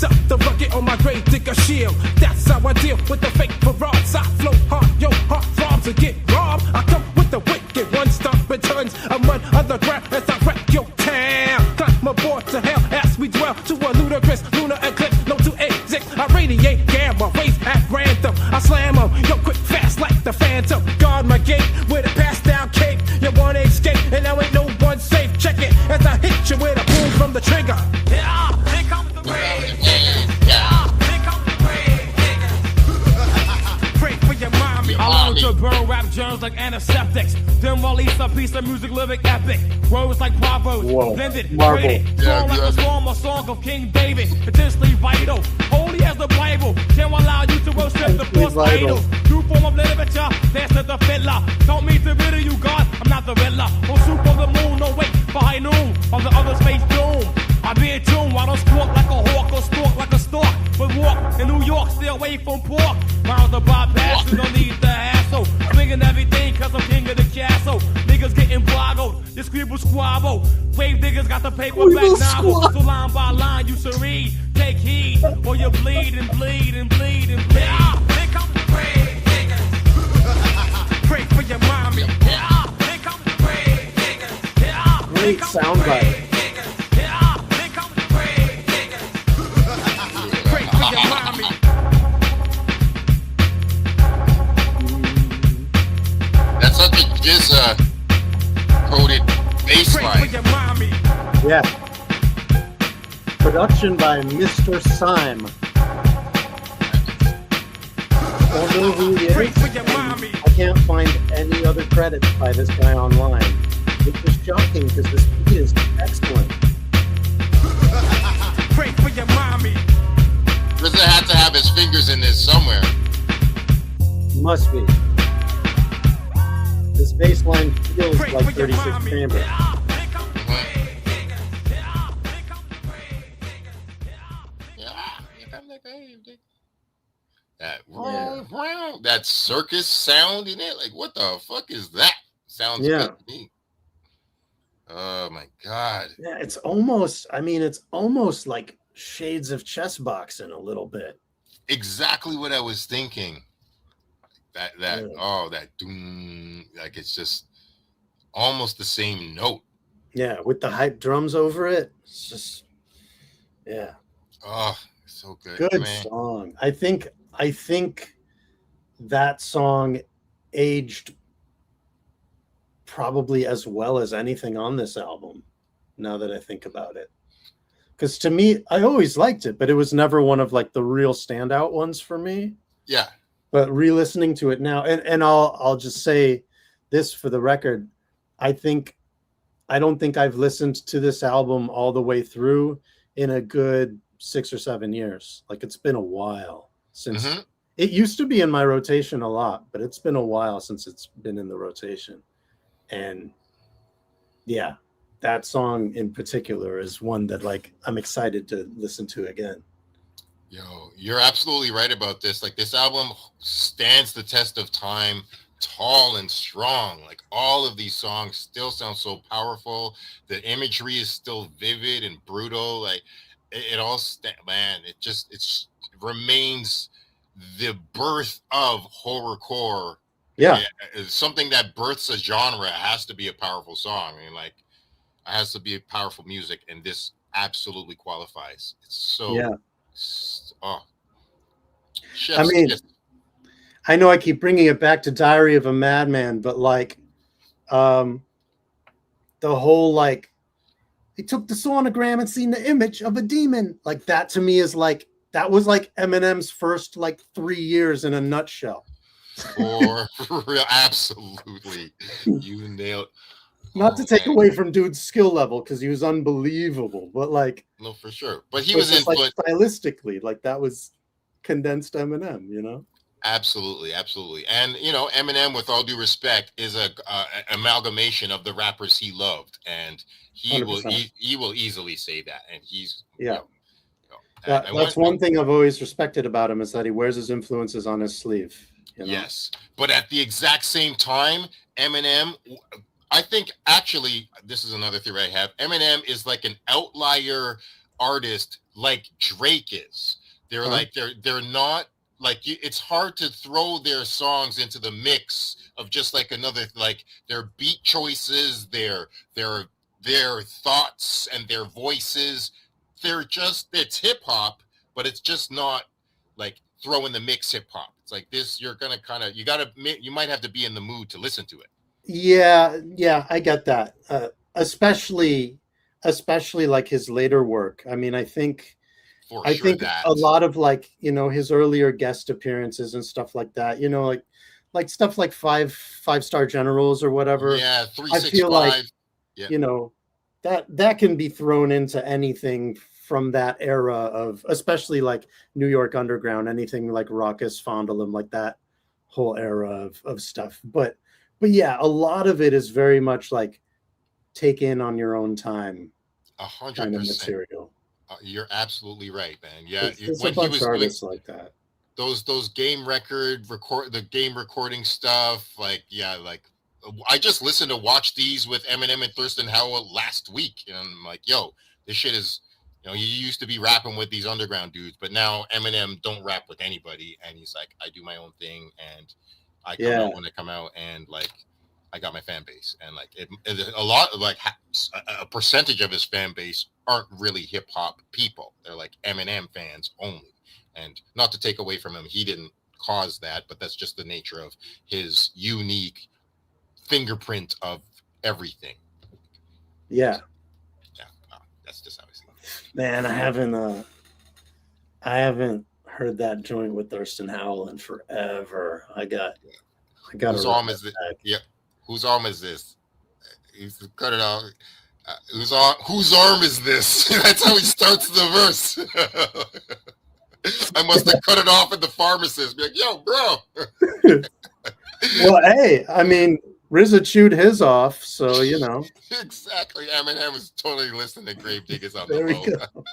up the rugged on my Gravediggaz shield. That's how I deal with the fake parades. I flow hard, yo, heart throbs and get robbed. I come with the wicked one, stop returns. I run underground as I wreck your town. Climb aboard to hell as we dwell to a ludicrous lunar eclipse. No to exist. I radiate gamma rays at random. I slam them, yo, quick fast like the Phantom. Guard my gate with a pass down cake. You wanna escape and now ain't no one safe. Check it as I hit you with a boom from the trigger. Yeah, here comes the Gravediggaz. Yeah, here comes the Gravediggaz. Pray for your mommy. I learned to burn rap germs like antiseptics. Then release a piece of music, lyric epic. Words like proverbs, blended, braided. Song like a storm, a song of King David. Intensely vital, holy as the Bible. Can allow you to worship the false idols. New form of literature, dance to the fiddler. Don't mean to riddle you, God, I'm not the riddler. No soup on the moon, no wait for high noon. While the others face doom. I be in tune, I don't squawk like a hawk or stalk like a stork. But walk in New York, stay away from pork. Round the bypass, you don't need the hassle. Swinging everything cause I'm king of the castle. Niggas getting boggled, you scribble squabble. Gravediggaz got the paperback novel. So line by line you should read. Take heed, or you bleed and bleed and bleed and bleed. Yeah, here comes the Gravediggaz. Pray for your mommy. Yeah, here comes the Gravediggaz. Yeah, great soundbite. That's such a jizza coded bass line. Yeah. Production by Mr. Syme. Don't know who he is. I can't find any other credits by this guy online. Which is shocking because this beat is excellent. Pray for your mommy. RZA had to have his fingers in this somewhere. Must be. This bass line feels like 36 Chamber. That circus sound in it, like what the fuck is that? Sounds good to me. Oh my god. Yeah, it's almost. I mean, it's almost like shades of chess boxing a little bit. Exactly what I was thinking. That doom, like it's just almost the same note. Yeah, with the hype drums over it. It's just Oh, so good. Good song. I think that song aged probably as well as anything on this album, now that I think about it. Because to me, I always liked it, but it was never one of like the real standout ones for me. Yeah. But re-listening to it now, and I'll just say this for the record, I don't think I've listened to this album all the way through in a good 6 or 7 years. Like it's been a while since it used to be in my rotation a lot, but it's been a while since it's been in the rotation. And yeah, that song in particular is one that like I'm excited to listen to again. Yo, you're absolutely right about this. Like this album stands the test of time, tall and strong. Like all of these songs still sound so powerful. The imagery is still vivid and brutal. Like it all man, it remains the birth of horrorcore. Yeah. Something that births a genre has to be a powerful song. I mean, like it has to be powerful music, and this absolutely qualifies. It's so I mean, I know I keep bringing it back to Diary of a Madman, but like the whole like he took the sonogram and seen the image of a demon, like that to me is like that was like Eminem's first like 3 years in a nutshell. For real, absolutely. You nailed. Not to take away from dude's skill level because he was unbelievable, but like no, for sure. But he was like stylistically, like that was condensed Eminem, you know. Absolutely, absolutely. And you know, Eminem, with all due respect, is a amalgamation of the rappers he loved, and he 100%. He will easily say that. And he's that's one thing I've always respected about him is that he wears his influences on his sleeve. You know? Yes, but at the exact same time, Eminem. I think actually, this is another theory I have. Eminem is like an outlier artist like Drake is. They're like they're not like it's hard to throw their songs into the mix of just like another, like their beat choices, their thoughts and their voices. It's hip hop, but it's just not like throw in the mix hip hop. It's like this, you're gonna kind of, you might have to be in the mood to listen to it. Yeah, I get that. Especially like his later work. I mean, I think that a lot of like, his earlier guest appearances and stuff like that, like stuff like five star generals or whatever. Yeah, 365. I feel like, that can be thrown into anything from that era of, especially like New York Underground, anything like Raucous, Fondle 'Em, like that whole era of stuff. But yeah, a lot of it is very much like take in on your own time 100% kind of material. You're absolutely right, man. Yeah, it's a bunch of artists like that. Those game game recording stuff, like like I just listened to Watch These with Eminem and Thurston Howell last week, and I'm like, yo, this shit is, you used to be rapping with these underground dudes, but now Eminem don't rap with anybody, and he's like, I do my own thing, and I come out when I come out, and like I got my fan base, and like a lot, like a percentage of his fan base aren't really hip hop people. They're like Eminem fans only, and not to take away from him, he didn't cause that, but that's just the nature of his unique fingerprint of everything. Yeah, that's just how I see it. Man, I haven't heard that joint with Thurston Howell in forever. I got whose arm is this? Yeah, whose arm is this? He's cut it out. Whose arm is this? That's how he starts the verse. I must have cut it off at the pharmacist. Be like, yo, bro. Well, hey, I mean, RZA chewed his off, so Exactly. Eminem was totally listening to Gravediggaz on there the we go.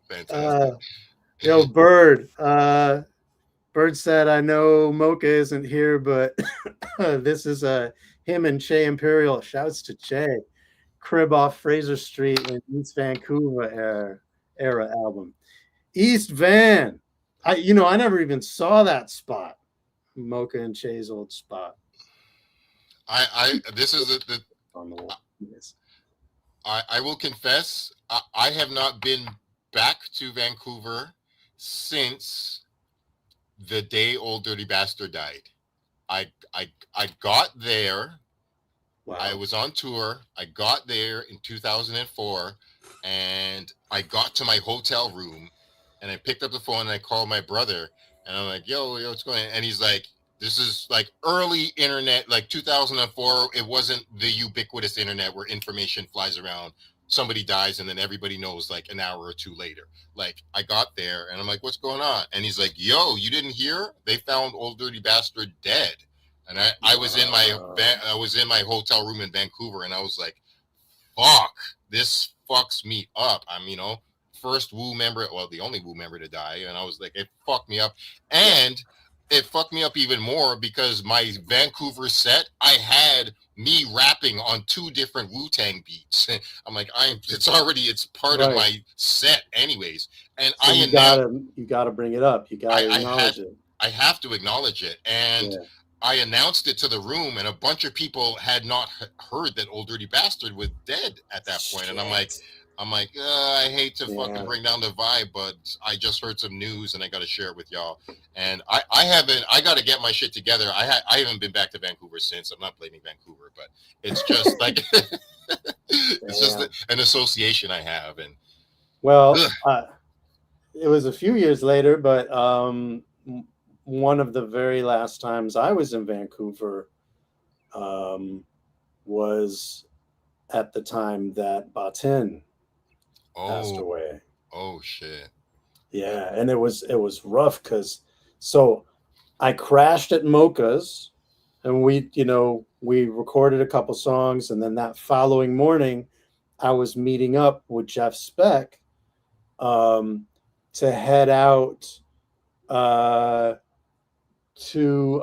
Fantastic. Yo, Bird. Bird said, I know Mocha isn't here, but this is him and Che Imperial. Shouts to Che. Crib off Fraser Street in East Vancouver era album. East Van. I never even saw that spot. Mocha and Che's old spot. This is the on the wall. I will confess, I have not been back to Vancouver since the day Old Dirty Bastard died. I got there. Wow. I was on tour. I got there in 2004, and I got to my hotel room, and I picked up the phone and I called my brother, and I'm like, yo, what's going on? And he's like, this is like early internet, like 2004. It wasn't the ubiquitous internet where information flies around. Somebody dies and then everybody knows like an hour or two later. Like I got there and I'm like, what's going on? And he's like, yo, you didn't hear? They found Old Dirty Bastard dead. And I was in my hotel room in Vancouver, and I was like, fuck, this fucks me up. I'm, first Wu member, well, the only Wu member to die. And I was like, it fucked me up. And it fucked me up even more because my Vancouver set, I had me rapping on 2 different Wu-Tang beats. I'm like, it's part of my set anyways. And so you gotta bring it up. You gotta acknowledge it. I have to acknowledge it. And I announced it to the room, and a bunch of people had not heard that Old Dirty Bastard was dead at that point. And I'm like, I hate to fucking bring down the vibe, but I just heard some news and I got to share it with y'all. And I got to get my shit together. I haven't been back to Vancouver since. I'm not blaming Vancouver, but it's just like, it's just an association I have. And well, it was a few years later, but one of the very last times I was in Vancouver was at the time that Batin passed away. Oh shit. Yeah, and it was rough because I crashed at Mocha's, and we recorded a couple songs, and then that following morning I was meeting up with Jeff Speck to head out to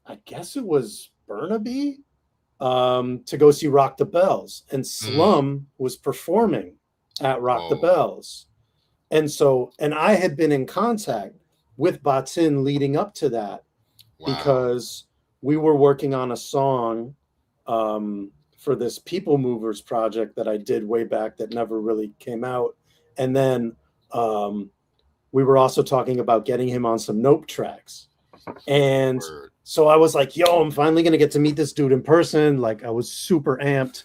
I guess it was Burnaby to go see Rock the Bells, and Slum was performing at Rock the Bells. And so, and I had been in contact with Batin leading up to that because we were working on a song for this People Movers project that I did way back that never really came out. And then we were also talking about getting him on some Nope tracks. And so I was like, yo, I'm finally going to get to meet this dude in person. Like, I was super amped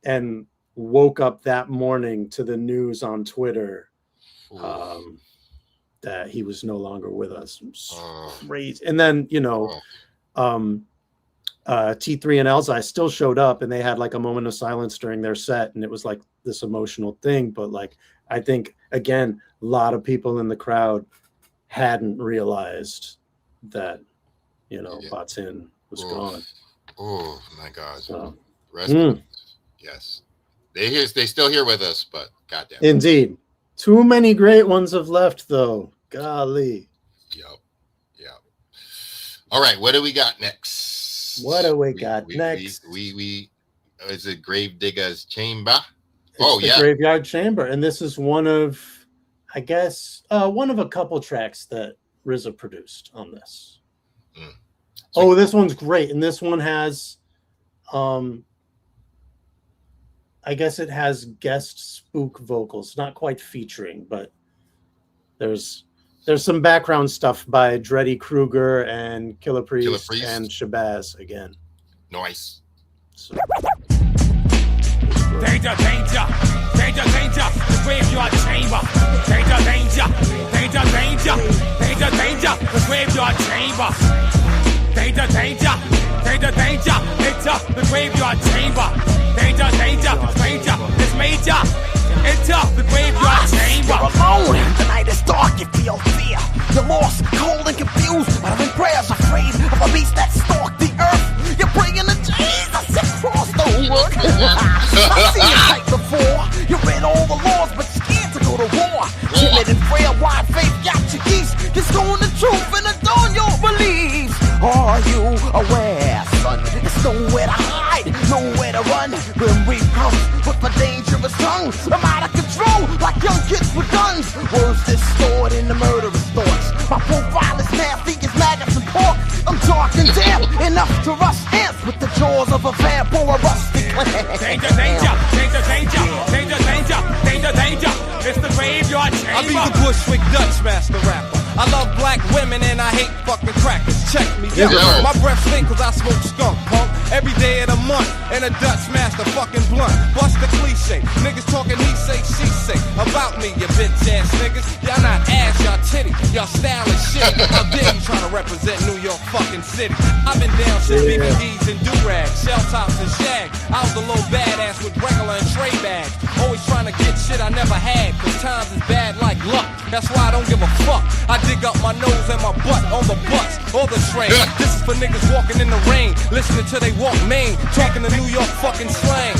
and woke up that morning to the news on Twitter that he was no longer with us. Crazy. And then, you know, T3 and Elzai still showed up and they had like a moment of silence during their set. And it was like this emotional thing. But like, I think, again, a lot of people in the crowd hadn't realized that, you know, Batin was gone. Oh my God! So, yes, they still here with us, but goddamn. Indeed, too many great ones have left, though. Golly. Yep. All right, what do we got next? What do we got next? We is it Gravediggaz Chamber? It's the Graveyard Chamber, and this is one of, I guess, one of a couple tracks that RZA produced on this. Oh, this one's great, and this one has, I guess it has guest spook vocals, not quite featuring, but there's some background stuff by Dreddy Kruger and Killer Priest and Shabazz again. Nice. So. Danger, danger, danger, danger, the graveyard chamber. Danger, danger, danger, danger, danger, danger, the graveyard chamber. Danger, danger, danger, danger, enter the graveyard chamber. Danger, danger, stranger, it's major. Enter the graveyard chamber. You're alone, the night is dark, you feel fear. You're lost, cold and confused, but in prayers afraid of a beast that stalked the earth. You're praying to Jesus across the world. I've seen you fight before. You read all the laws, but scared to go to war. Timid and frail, wide faith got you geese. You're stoning the truth and adorn your beliefs. Are you aware, son? There's nowhere to hide, nowhere to run. Grim Reap comes with a dangerous tongue. I'm out of control, like young kids with guns. Words distorted in the murderous thoughts. My profile is nasty as maggots and pork. I'm dark and damp, enough to rush ants with the jaws of a vamp or a rusty clan. Danger, danger, danger, danger, danger, danger, danger, danger. It's the graveyard chamber. I be the Bushwick Dutch master rapper. I love black women and I hate fucking crackers. Check me out. My breath stink cause I smoke skunk, punk. Every day of the month. And a Dutch master fucking blunt. Bust the cliche. Niggas talking he say, she say. About me, you bitch ass niggas. Y'all not ass, y'all titty. Y'all style is shit. How dare you trying to represent New York fucking city. I've been down shit, BBDs and do-rags. Shell tops and shag. I was a little badass with regular and tray bags. Always trying to get shit I never had. Cause times is bad like luck. That's why I don't give a fuck. I dig up my nose and my butt on the bus or the train. This is for niggas walking in the rain, listening to they walk Maine, talking to New York fucking slang.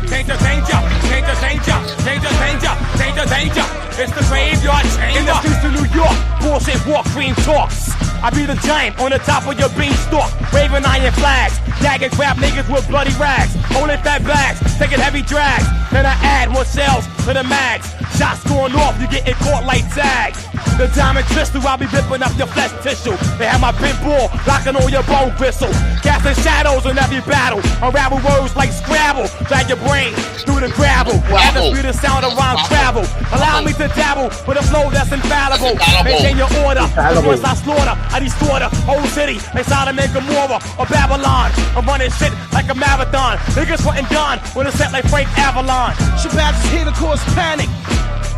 Danger, danger, danger, danger, danger, danger, danger, danger. It's the graveyard chamber. In the streets of New York, bullshit walk, cream talks. I be the giant on the top of your beanstalk, waving iron flags, gagging crap niggas with bloody rags, holding fat bags, taking heavy drags. Then I add more shells to the mags. Shots going off, you getting caught like tag. The diamond crystal, I'll be ripping up your flesh tissue. They have my pit bull, rocking on your bone gristle. Casting shadows in every battle, unravel words like Scrabble. Drag your brain through the gravel, at the speed of sound of rhyme travel. Allow me to dabble with a flow that's infallible. Maintain your order, once I slaughter, I distort a whole city. They try to make Gomorrah or Babylon. I'm running shit like a marathon. Niggas wanting done with a set like Frank Avalon. Shabazz is here to cause panic.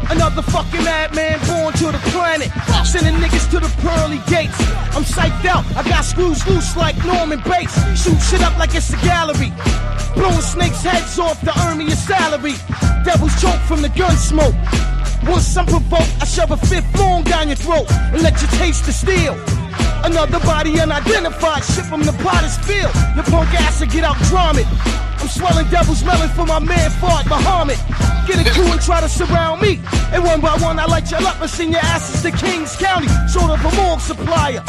Another fucking madman born to the planet. Sending niggas to the pearly gates. I'm psyched out, I got screws loose like Norman Bates. Shoot shit up like it's a gallery. Blowing snakes' heads off to earn me a salary. Devils choke from the gun smoke. Once I'm provoked, I shove a fifth long down your throat and let you taste the steel. Another body unidentified, ship from the potter's field. Your punk ass will get out, drum it. I'm swelling devils melon for my man Fard Muhammad. Get a crew and try to surround me. And one by one I light you up and send your asses to Kings County. Sort of a morgue supplier.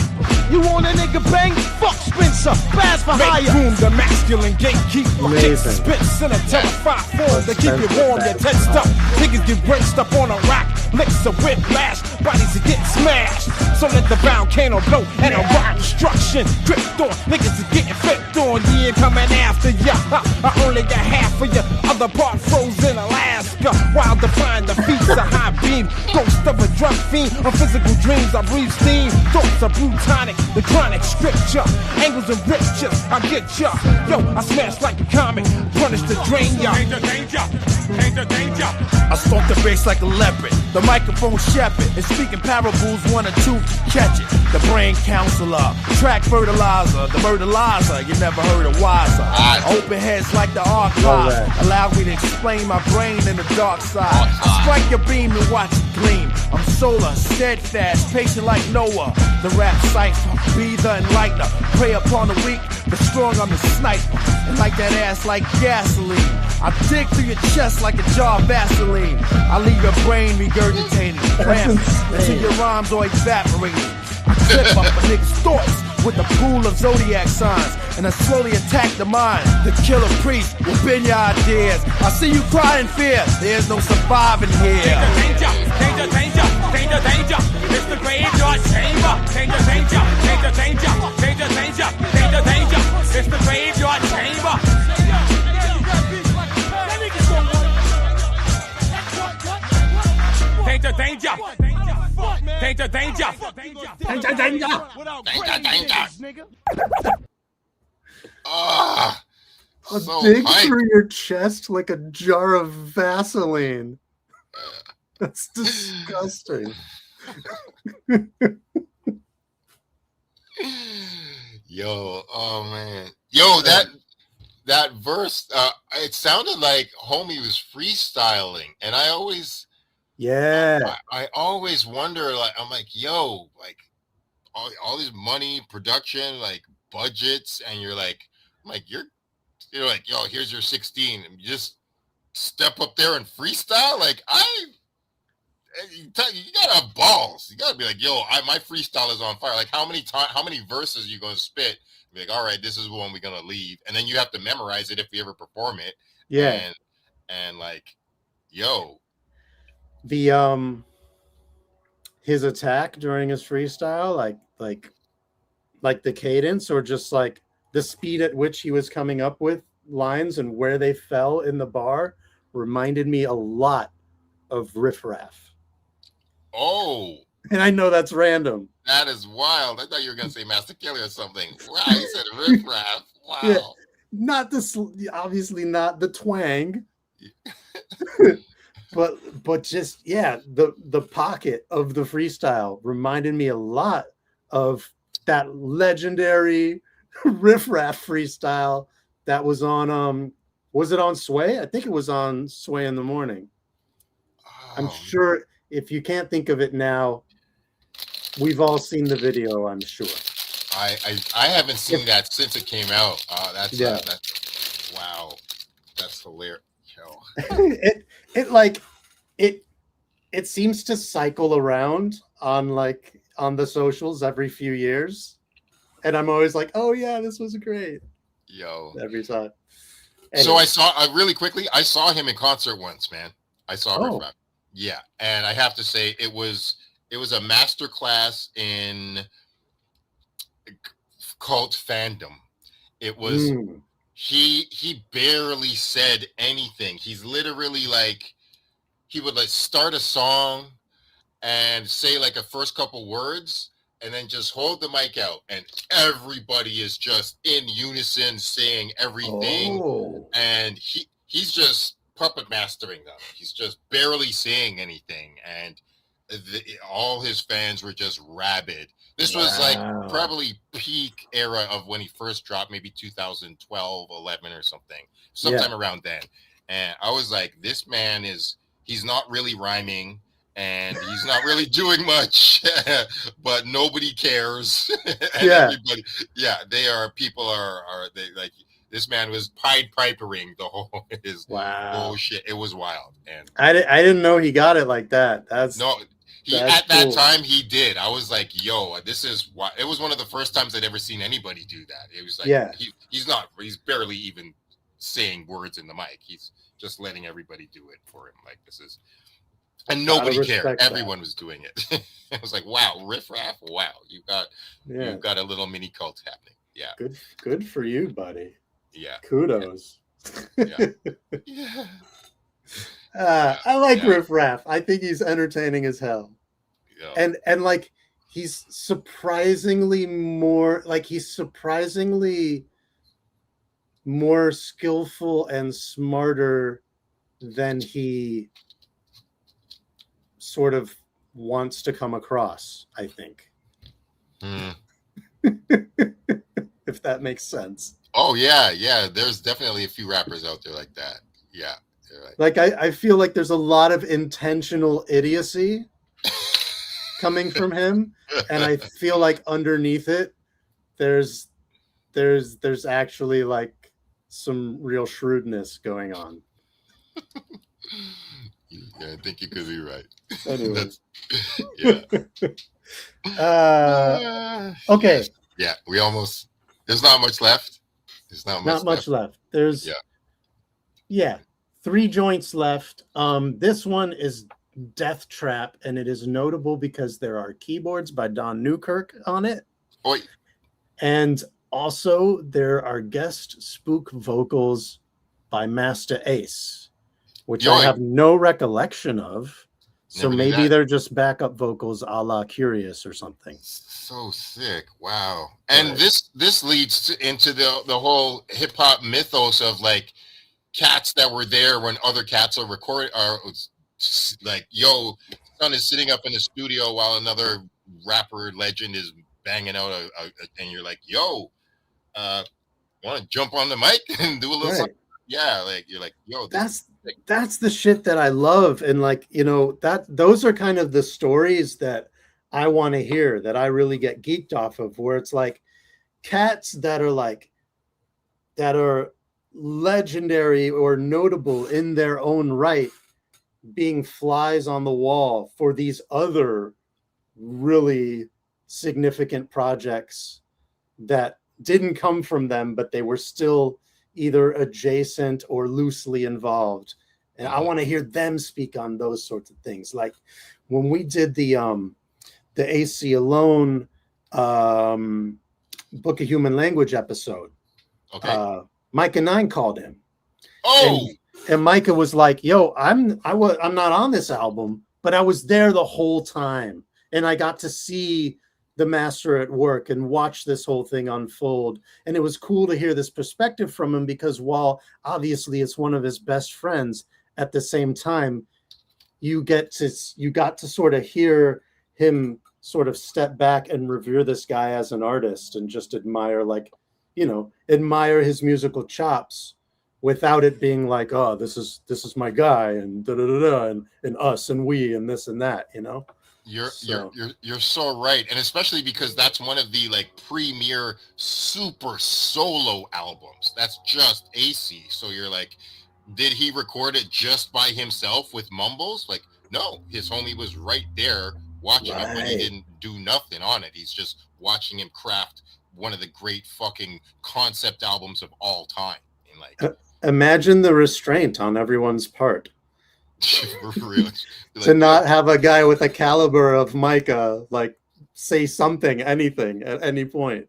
You want a nigga bang? Fuck Spencer, Baz for hire. Make room, the masculine gatekeeper. Spits in a telephone form to keep you warm, you're tensed up. Niggas get rinsed up on a rock, licks a whiplash, bodies are getting smashed. So let the volcano blow and a rock destruction. Dripped on, niggas is getting flipped on. Yeah, coming after ya. I only got half of ya, other part frozen Alaska. While defying the feats of high beam, ghost of a drug fiend. On physical dreams, I breathe steam. Thoughts are plutonic, the chronic scripture. Angles and riches, I get ya. Yo, I smash like a comic, punish the drain ya. Danger, danger, danger, danger. I stalk the bass like a leopard, the microphone shepherd, and speaking parables, one or two, catch it. The brain counselor, track fertilizer, the murderizer, you never heard of wiser. Open heads like the archive, allow me to explain my brain in the dark side. Strike your beam and watch it gleam. I'm solar, steadfast, patient like Noah. The rap cipher, be the enlightener. Prey upon the weak, but strong I'm the sniper. And like that ass like gasoline. I dig through your chest like a jar of Vaseline. I leave your brain regurgitating, cramping until your rhymes are evaporating. I trip up a nigga's thoughts with a pool of zodiac signs, and I slowly attack the mind. The killer priest will bend your ideas. I see you cry in fear. There's no surviving here. Danger, danger, danger, danger, danger. It's the graveyard chamber. Danger, danger, danger, danger, danger, danger, danger, danger. It's the graveyard chamber. Danger, danger. Danger, danger. Danger, danger. Danger, danger. A So dig hype. through your chest like a jar of Vaseline. That's disgusting. Yo, oh man. Yo, that verse, it sounded like homie was freestyling, and I always wonder, like, I'm like, yo, like all this money, production, like budgets, and you're like, you're like, yo, here's your 16, and you just step up there and freestyle. Like, you gotta have balls. You gotta be like, yo, my freestyle is on fire. Like, how many verses you gonna spit? Be like, all right, this is one we're gonna leave, and then you have to memorize it if we ever perform it. Yeah, and like, yo, the his attack during his freestyle, like the cadence, or just like the speed at which he was coming up with lines and where they fell in the bar, reminded me a lot of Riff Raff. Oh, and I know that's random. That is wild. I thought you were gonna say Master Kelly or something. Wow, you said Riff Raff. Wow. Yeah, not this, obviously not the twang, but just the pocket of the freestyle reminded me a lot of that legendary Riff Raff freestyle that was on was it on Sway? I think it was on Sway in the Morning. I'm sure if you can't think of it now, we've all seen the video, I'm sure. I haven't seen that since it came out. That's wow. That's hilarious. It seems to cycle around on the socials every few years. And I'm always like, oh yeah, this was great. Yo. Every time. Anyway. So I saw really quickly, I saw him in concert once, man. I saw Riff Raff. Yeah. And I have to say it was a master class in cult fandom. It was he barely said anything. He's literally like, he would like start a song and say like a first couple words and then just hold the mic out and everybody is just in unison saying everything. And he's just puppet mastering them. He's just barely saying anything, and all his fans were just rabid. This was like probably peak era of when he first dropped, maybe 2012, 11 or sometime around then. And I was like, this man he's not really rhyming and he's not really doing much, but nobody cares. And everybody, they are This man was Pied Pipering the whole Wow. shit. It was wild. And I didn't know he got it like that. That's at that time he did. I was like, yo, this is why. It was one of the first times I'd ever seen anybody do that. It was like, he's barely even saying words in the mic. He's just letting everybody do it for him. Like, this is, and nobody cared. Everyone was doing it. I was like, wow, Riff Raff, wow, you got a little mini cult happening. Yeah, good for you, buddy. Yeah, kudos. Yeah. I like Riff Raff. I think he's entertaining as hell. Yeah. And like he's surprisingly more skillful and smarter than he sort of wants to come across, I think. If that makes sense. Oh yeah. There's definitely a few rappers out there like that. Yeah. Right. Like I feel like there's a lot of intentional idiocy coming from him, and I feel like underneath it there's actually like some real shrewdness going on. Yeah, I think you could be right. Anyways. Okay. Yeah, we almost. There's not much left. There's not much left. There's 3 joints left. This one is Death Trap, and it is notable because there are keyboards by Don Newkirk on it. Oi. And also there are guest spook vocals by Master Ace, which I have no recollection of. So maybe they're just backup vocals a la Curious or something. So sick. Wow. And this leads into the whole hip hop mythos of like cats that were there when other cats are recording, are like, yo, son is sitting up in the studio while another rapper legend is banging out and you're like, yo, want to jump on the mic and do a little something? Yeah, like you're like, yo, that's the shit that I love. And like, you know, those are kind of the stories that I want to hear, that I really get geeked off of, where it's like cats that are legendary or notable in their own right, being flies on the wall for these other really significant projects that didn't come from them, but they were still either adjacent or loosely involved. And I want to hear them speak on those sorts of things. Like when we did the AC Alone Book of Human Language episode, Micah 9 called him. And Micah was like, yo, I'm not on this album, but I was there the whole time. And I got to see the master at work and watch this whole thing unfold. And it was cool to hear this perspective from him, because while obviously it's one of his best friends, at the same time, you got to sort of hear him sort of step back and revere this guy as an artist and just admire his musical chops, without it being like, oh, this is my guy and da da da da and us and we and this and that, you know. You're so right, and especially because that's one of the like premier super solo albums. That's just AC. So you're like, did he record it just by himself with mumbles? Like, no, his homie was right there watching it, but he didn't do nothing on it. He's just watching him craft one of the great fucking concept albums of all time. And like, imagine the restraint on everyone's part. For real. To not have a guy with a caliber of Micah like say something, anything at any point.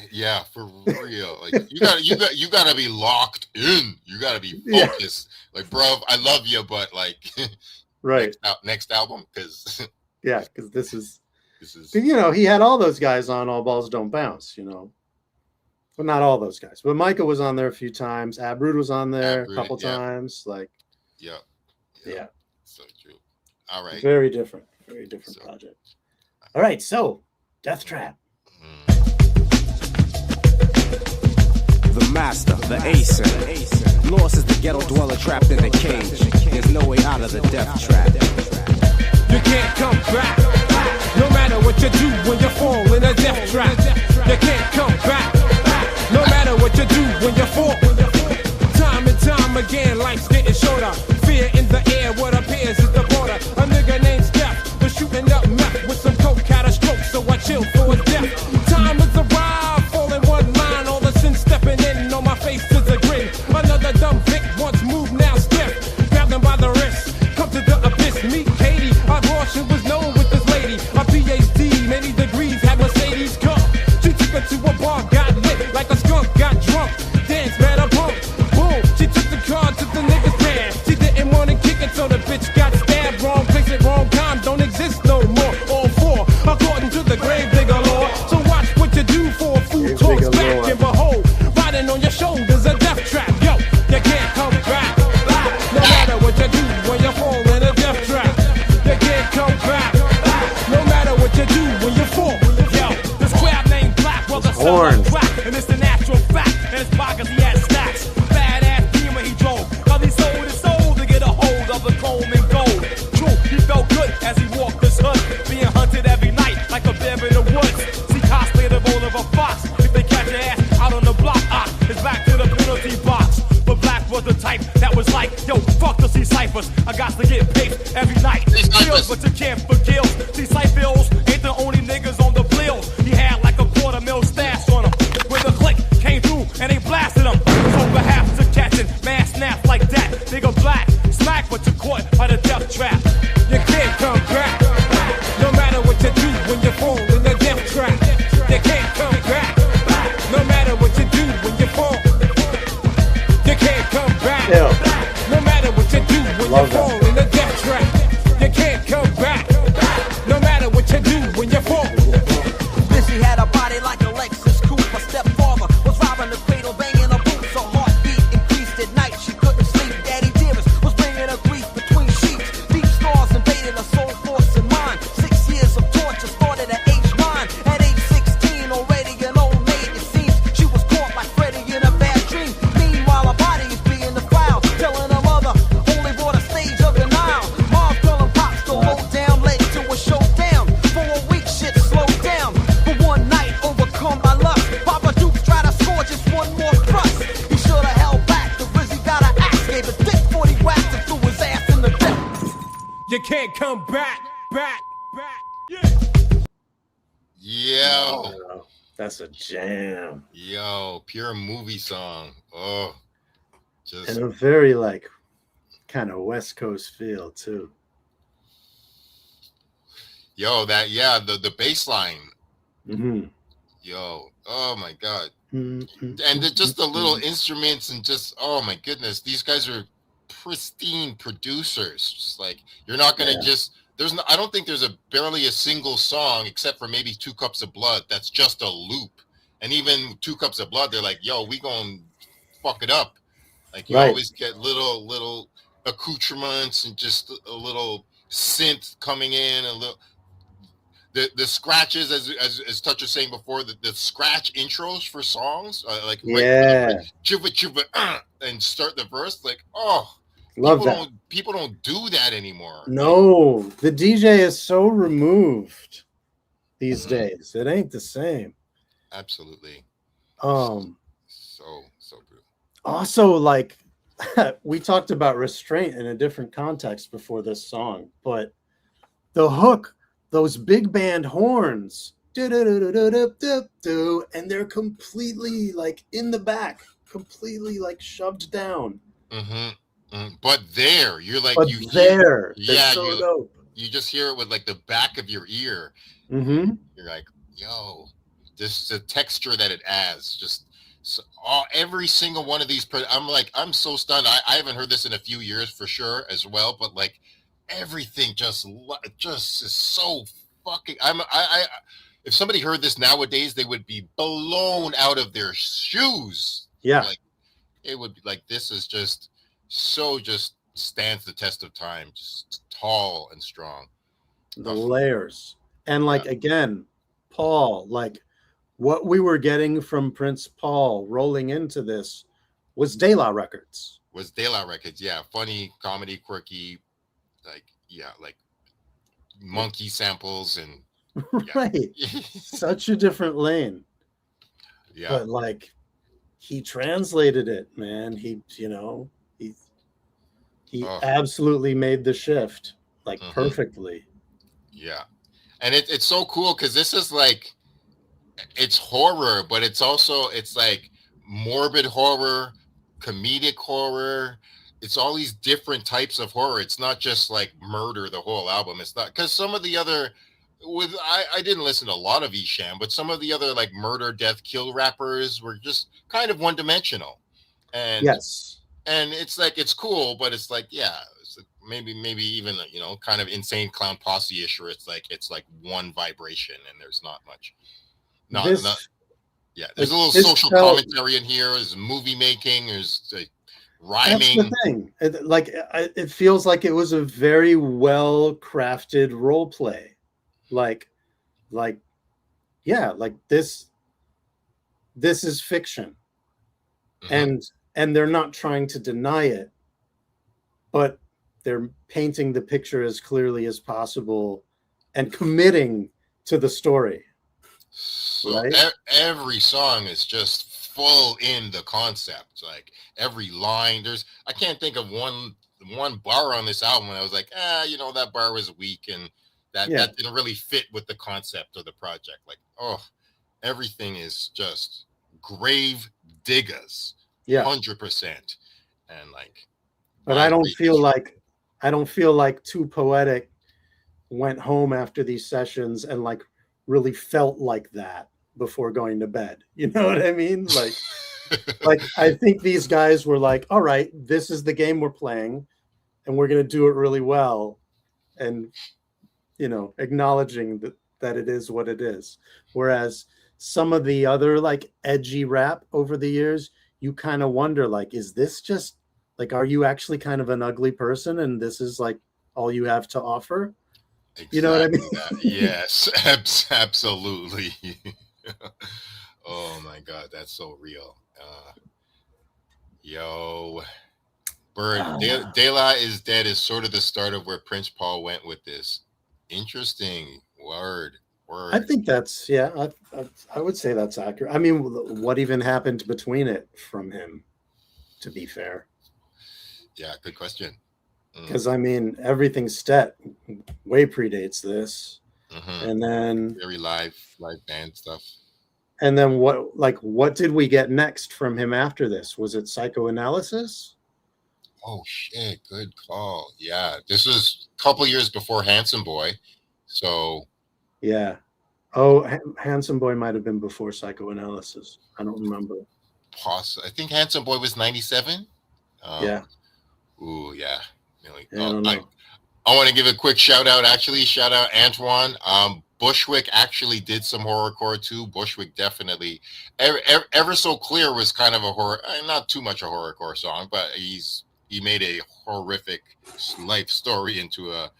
Yeah, for real. Like you gotta be locked in. You gotta be focused. Yeah. Like, bro, I love you, but like, right. Next album, because this is you know, he had all those guys on All Balls Don't Bounce, you know. But not all those guys. But Micah was on there a few times. Abrood was on there a couple times. Like, yeah. So true. All right. Very different project. All right, so Death Trap. The master, the ace. Lost is the ghetto dweller trapped in a cage. There's no way out of the death trap. You can't come back. No matter what you do when you fall in a death trap. You can't come back. No matter what you do when you fall. Time and time again, life's getting shorter. Fear in the air, what appears is the border. A nigga named Steph was shooting up meth with some coke, had a stroke, so I chill for his death. Time is a ride, falling one line, all the sin stepping in, on my face is a grin. Another dumb Vic once moved, now stiff. Grabbed him by the wrist, come to the abyss, meet Katie. I thought she was known with this lady. A PhD, many degrees, had Mercedes come. She took her to a bar, got lit like a skunk, got drunk. Dance, man, a pump. Boom, she took the car to the nigga's pad. She didn't want to kick it, so the bitch got stabbed. Wrong place at wrong time, don't exist no more. All four, according to the Gravediggaz law. So watch what you do for a fool talks back. And behold, riding on your shoulders a death trap. Yo, you can't come back. No matter what you do when you fall in a death trap. You can't come back. No matter what you do when you fall. Yo, this crab named Black, well, the son of crack. And it's the natural fact. In his pockets he had stacks. Badass demon he drove. Cause he sold his soul to get a hold of the comb and gold. True, he felt good as he walked this hood. Being hunted every night like a bear in the woods. See cosplay the role of a fox. If they catch your ass out on the block, it's back to the penalty box. But Black was the type that was like, yo, fuck the C-Cyphers. I got to get paid every night. Bills, but you can't forgive. C-Cyphers ain't the only niggas on the bill. He had like a $250,000 stash on him. When the click came through and they blasted him. So perhaps to catching man snaps like that. Nigga Black, smack but you caught by the death trap. You can't come back. No matter what you do when you fall in the death trap. You can't come back. No matter what you do when you fall. You can't come back. No matter what you do when you fall in the death trap. You can't come back. No matter what you do when you fall. Missy had a body like a Lexus coupe. My stepfather was robbing the cradle, banging a boot. So heartbeat increased at night. She couldn't sleep. Daddy Dearest was bringing her grief between sheets. Deep stars invaded her soul, force, and mind. 6 years of torture started at age 9. At age 16, already an old maid. It seems she was caught like Freddy in a bad dream. Meanwhile, her body is being defiled. Telling her mother only brought a stage of denial. Mom telling pops to hold down, led to a showdown. For a week, shit slowed down. But one night, overcome by lust, Papa Duke tried to score just one more thrust. He should have held back. The Rizzy got an axe, gave a thick 40 whacks and threw his ass in the depths. You can't come back. Yo. Wow, that's a jam. Yo, pure movie song. Oh, just And a very like kind of West Coast feel too. yo, that the bass line. Mm-hmm. Yo, oh my god. Mm-hmm. And just the little instruments and just oh my goodness, these guys are pristine producers. Just like you're not gonna just I don't think there's barely a single song except for maybe 2 Cups of Blood that's just a loop. And even 2 Cups of Blood, they're like, yo, we gonna fuck it up. Like you always get little accoutrements and just a little synth coming in, a little the scratches as Touch was saying before, the scratch intros for songs, like and start the verse, like people don't do that anymore. No, the DJ is so removed these days. It ain't the same. Absolutely. So good. Also, like we talked about restraint in a different context before this song, but the hook, those big band horns, and they're completely like in the back, completely like shoved down. But you're like, they're so dope. You just hear it with like the back of your ear. Mm-hmm. You're like, yo, this the texture that it adds. Just every single one of these. I'm so stunned. I haven't heard this in a few years for sure as well. But like everything just is so fucking. If somebody heard this nowadays, they would be blown out of their shoes. Yeah, like it would be like this is just stands the test of time. Just tall and strong. The layers and like again, Paul, like what we were getting from Prince Paul rolling into this was De La Records. Yeah, funny, comedy, quirky, like monkey samples and right. Such a different lane. Yeah. But like he translated it, man. He absolutely made the shift like perfectly. Yeah. And it's so cool because this is like, it's horror, but it's also, it's like morbid horror, comedic horror. It's all these different types of horror. It's not just like murder, the whole album. It's not, because some of the other, I didn't listen to a lot of Esham, but some of the other like murder, death, kill rappers were just kind of one dimensional. And yes. And it's like, it's cool, but it's like, yeah, it's like maybe even, you know, kind of Insane Clown Posse-ish, where it's like one vibration and there's not much. Not yeah. There's a little social commentary in here. There's movie making. There's like rhyming. That's the thing. It feels like it was a very well crafted role play. Like this is fiction, and they're not trying to deny it, but they're painting the picture as clearly as possible and committing to the story. So right? Every song is just full in the concept. Like every line, I can't think of one bar on this album and I was like, you know, that bar was weak and that didn't really fit with the concept of the project. Like, everything is just Gravediggaz. 100%. And like, but I don't feel like Too Poetic went home after these sessions and like really felt like that before going to bed. You know what I mean? Like I think these guys were like, all right, this is the game we're playing and we're going to do it really well. And, you know, acknowledging that it is what it is. Whereas some of the other like edgy rap over the years, you kind of wonder, like, is this just like, are you actually kind of an ugly person and this is like all you have to offer? Exactly. You know what I mean? Yes, absolutely. Oh my God, that's so real. Bird, De La Is Dead is sort of the start of where Prince Paul went with this. Interesting word. I think that's, I would say that's accurate. I mean, what even happened between it from him, to be fair? Yeah, good question. Because I mean, everything Stet way predates this, and then very live band stuff. And then what did we get next from him after this? Was it Psychoanalysis? Oh shit, good call. Yeah, this was a couple years before Handsome Boy, so yeah. Oh, Handsome Boy might have been before Psychoanalysis. I don't remember. I think Handsome Boy was 97. Yeah. Ooh, yeah. I want to give a quick shout out. Actually, shout out Antoine. Bushwick actually did some horrorcore too. Bushwick definitely. Ever So Clear was kind of a horror, not too much a horrorcore song, but he made a horrific life story into a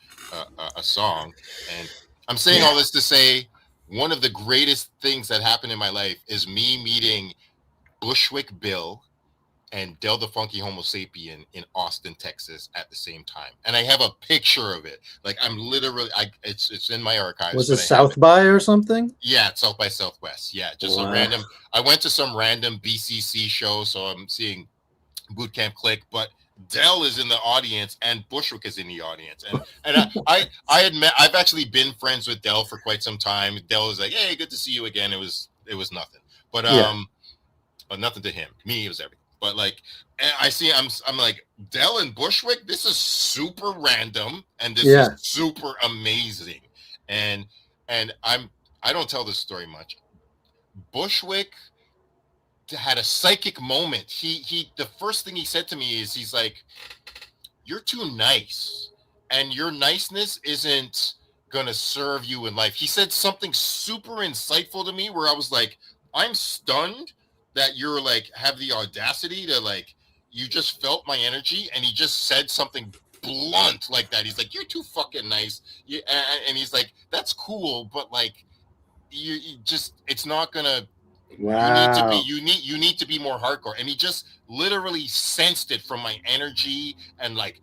song. And I'm saying all this to say, one of the greatest things that happened in my life is me meeting Bushwick Bill and Del the Funky Homo Sapien in Austin, Texas at the same time. And I have a picture of it. Like I'm literally, it's in my archives. Was it South by or something? Yeah, it's South by Southwest. Yeah, just a random, I went to some random BCC show, so I'm seeing Boot Camp Click, but Del is in the audience and Bushwick is in the audience. And I've actually been friends with Del for quite some time. Del was like, hey, good to see you again. It was nothing. But but nothing to him. Me, it was everything. But like, I'm like, Del and Bushwick, this is super random and this is super amazing. And I don't tell this story much. Bushwick had a psychic moment. He the first thing he said to me is, he's like, you're too nice and your niceness isn't gonna serve you in life. He said something super insightful to me where I was like, I'm stunned that you're like have the audacity to like, you just felt my energy. And he just said something blunt like that. He's like, you're too fucking nice. And he's like, that's cool, but like you just, it's not gonna, wow. You need to be more hardcore. And he just literally sensed it from my energy and like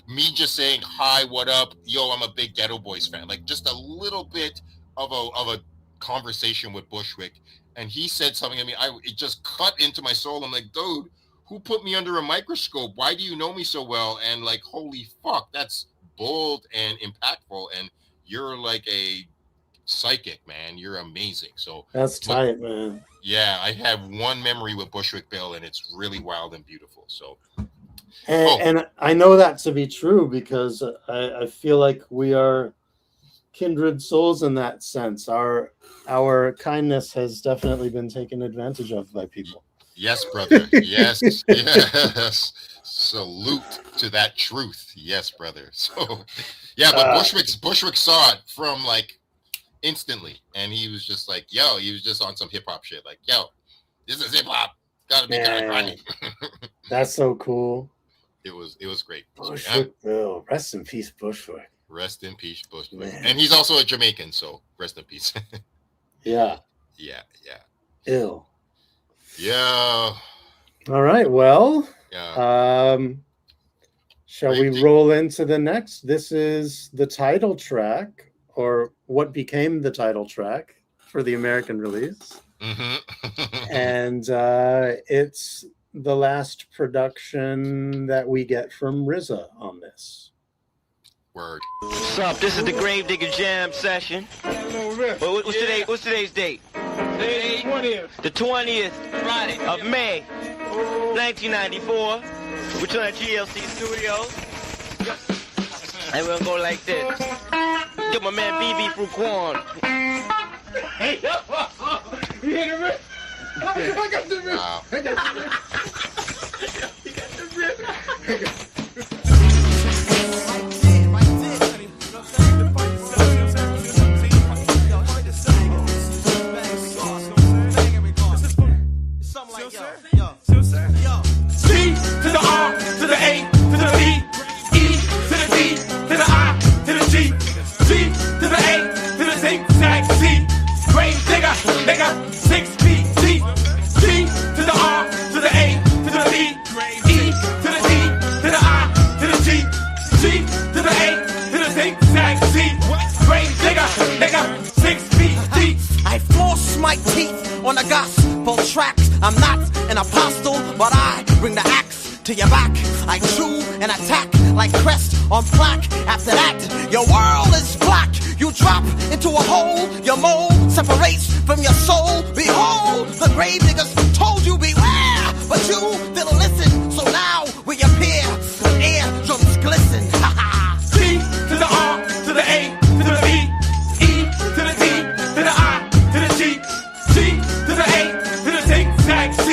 me just saying, hi, what up? Yo, I'm a big Ghetto Boys fan. Like just a little bit of a conversation with Bushwick. and he said something to me. It just cut into my soul. I'm like, dude, who put me under a microscope? Why do you know me so well? And like, holy fuck, that's bold and impactful. And you're like a psychic, man. You're amazing. So that's tight, man. Yeah, I have one memory with Bushwick Bill, and it's really wild and beautiful. So, and I know that to be true because I feel like we are kindred souls in that sense. Our kindness has definitely been taken advantage of by people. Yes, brother. Yes, yes. Salute to that truth. Yes, brother. So, yeah, but Bushwick saw it from like instantly, and he was just like, "Yo," he was just on some hip hop shit. Like, "Yo, this is hip hop. Gotta be kind of grimy." That's so cool. It was great. Bushwick Bill. Rest in peace, Bushwick. Rest in peace, Bushwick. Man. And he's also a Jamaican, so rest in peace. Yeah. Yeah. Ill. Yeah. All right. Well, yeah. Shall we roll into the next? This is the title track, or what became the title track for the American release. Mm-hmm. And it's the last production that we get from RZA on this. Word. What's up? This is the Gravediggaz Jam session. What's today's date? Today's 20th. The 20th Friday of May, 1994. We're trying GLC Studios. And we're gonna go like this. Get my man BB Fruquan. Hey, you hear the rip? I got the rip. Wow. I got the rip. You got the rip. C to the R to the A to the B, E to the D to the I to the G, G to the A to the zigzag Z, Gravedigger, nigga, 6 feet deep. G to the R to the A to the B, E to the D to the I to the G, G to the A to the zigzag Z, Gravedigger, nigga, 6 feet deep. I force my teeth on a gospel track. I'm not an apostle, but I bring the axe to your back. I chew and attack like crest on plaque. After that, your world is black. You drop into a hole, your mold separates from your soul. Behold, the Gravediggaz told you beware, but you didn't listen. So now we appear, eardrums glisten. Ha ha. C to the R to the A to the B, E to the D to the I to the G, G to the A to the zigzag Z,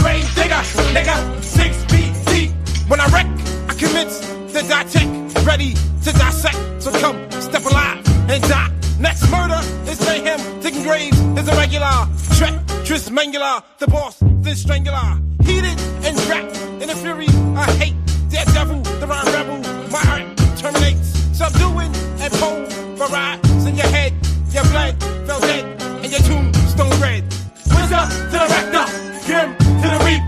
Gravedigger, nigga, 6 feet deep. When I wreck, I commence to dissect, ready to dissect. So come, step alive and die. Next murder is mayhem, taking graves is irregular. Treacherous mangular, the boss, the strangler. Heated and wrapped in a fury, I hate. Daredevil, the rhyme rebel, my art terminates. Subduing and pulverize in your head. Your blood fell dead and your tombstone red. Wizard to the rector, grim to the reap.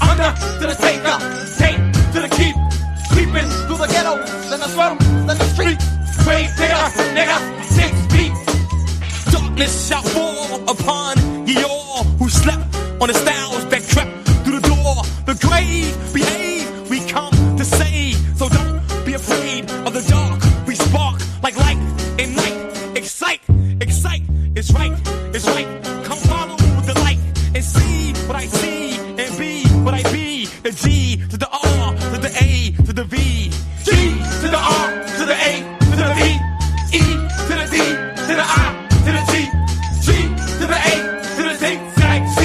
Under to the taker, gate to the keep. Creeping through the ghettos and the slums and the streets. Gravedigger, nigga, 6 feet. Darkness shall fall upon ye all who slept on the styles that crept through the door. The grave, behave, we come to save. So don't be afraid of the dark. We spark like light in night. Excite, it's right, come follow the light and see what I see and be what I be. The G to the R to the A to the V, G to the R to the A to the V, E to the D to the I to the G, G to the A to the zigzag Z,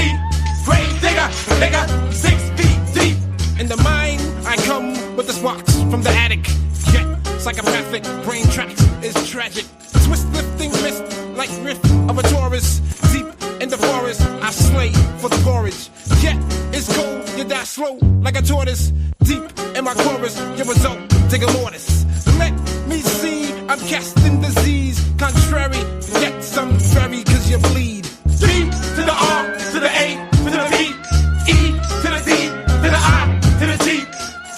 Gravedigger, nigga, 6 feet deep. In the mind, I come with the sparks from the attic. Jet, psychopathic, brain tracks is tragic. Twist lifting wrist like riff of a Taurus. Deep in the forest, I slay for the porridge. Jet is cold, you die slow like a tortoise. Deep in my chorus, your result, take a mortis. Let me see, I'm casting disease. Contrary, yet some fairy cause you bleed. D to the R to the A to the B, E to the D to the I to the G,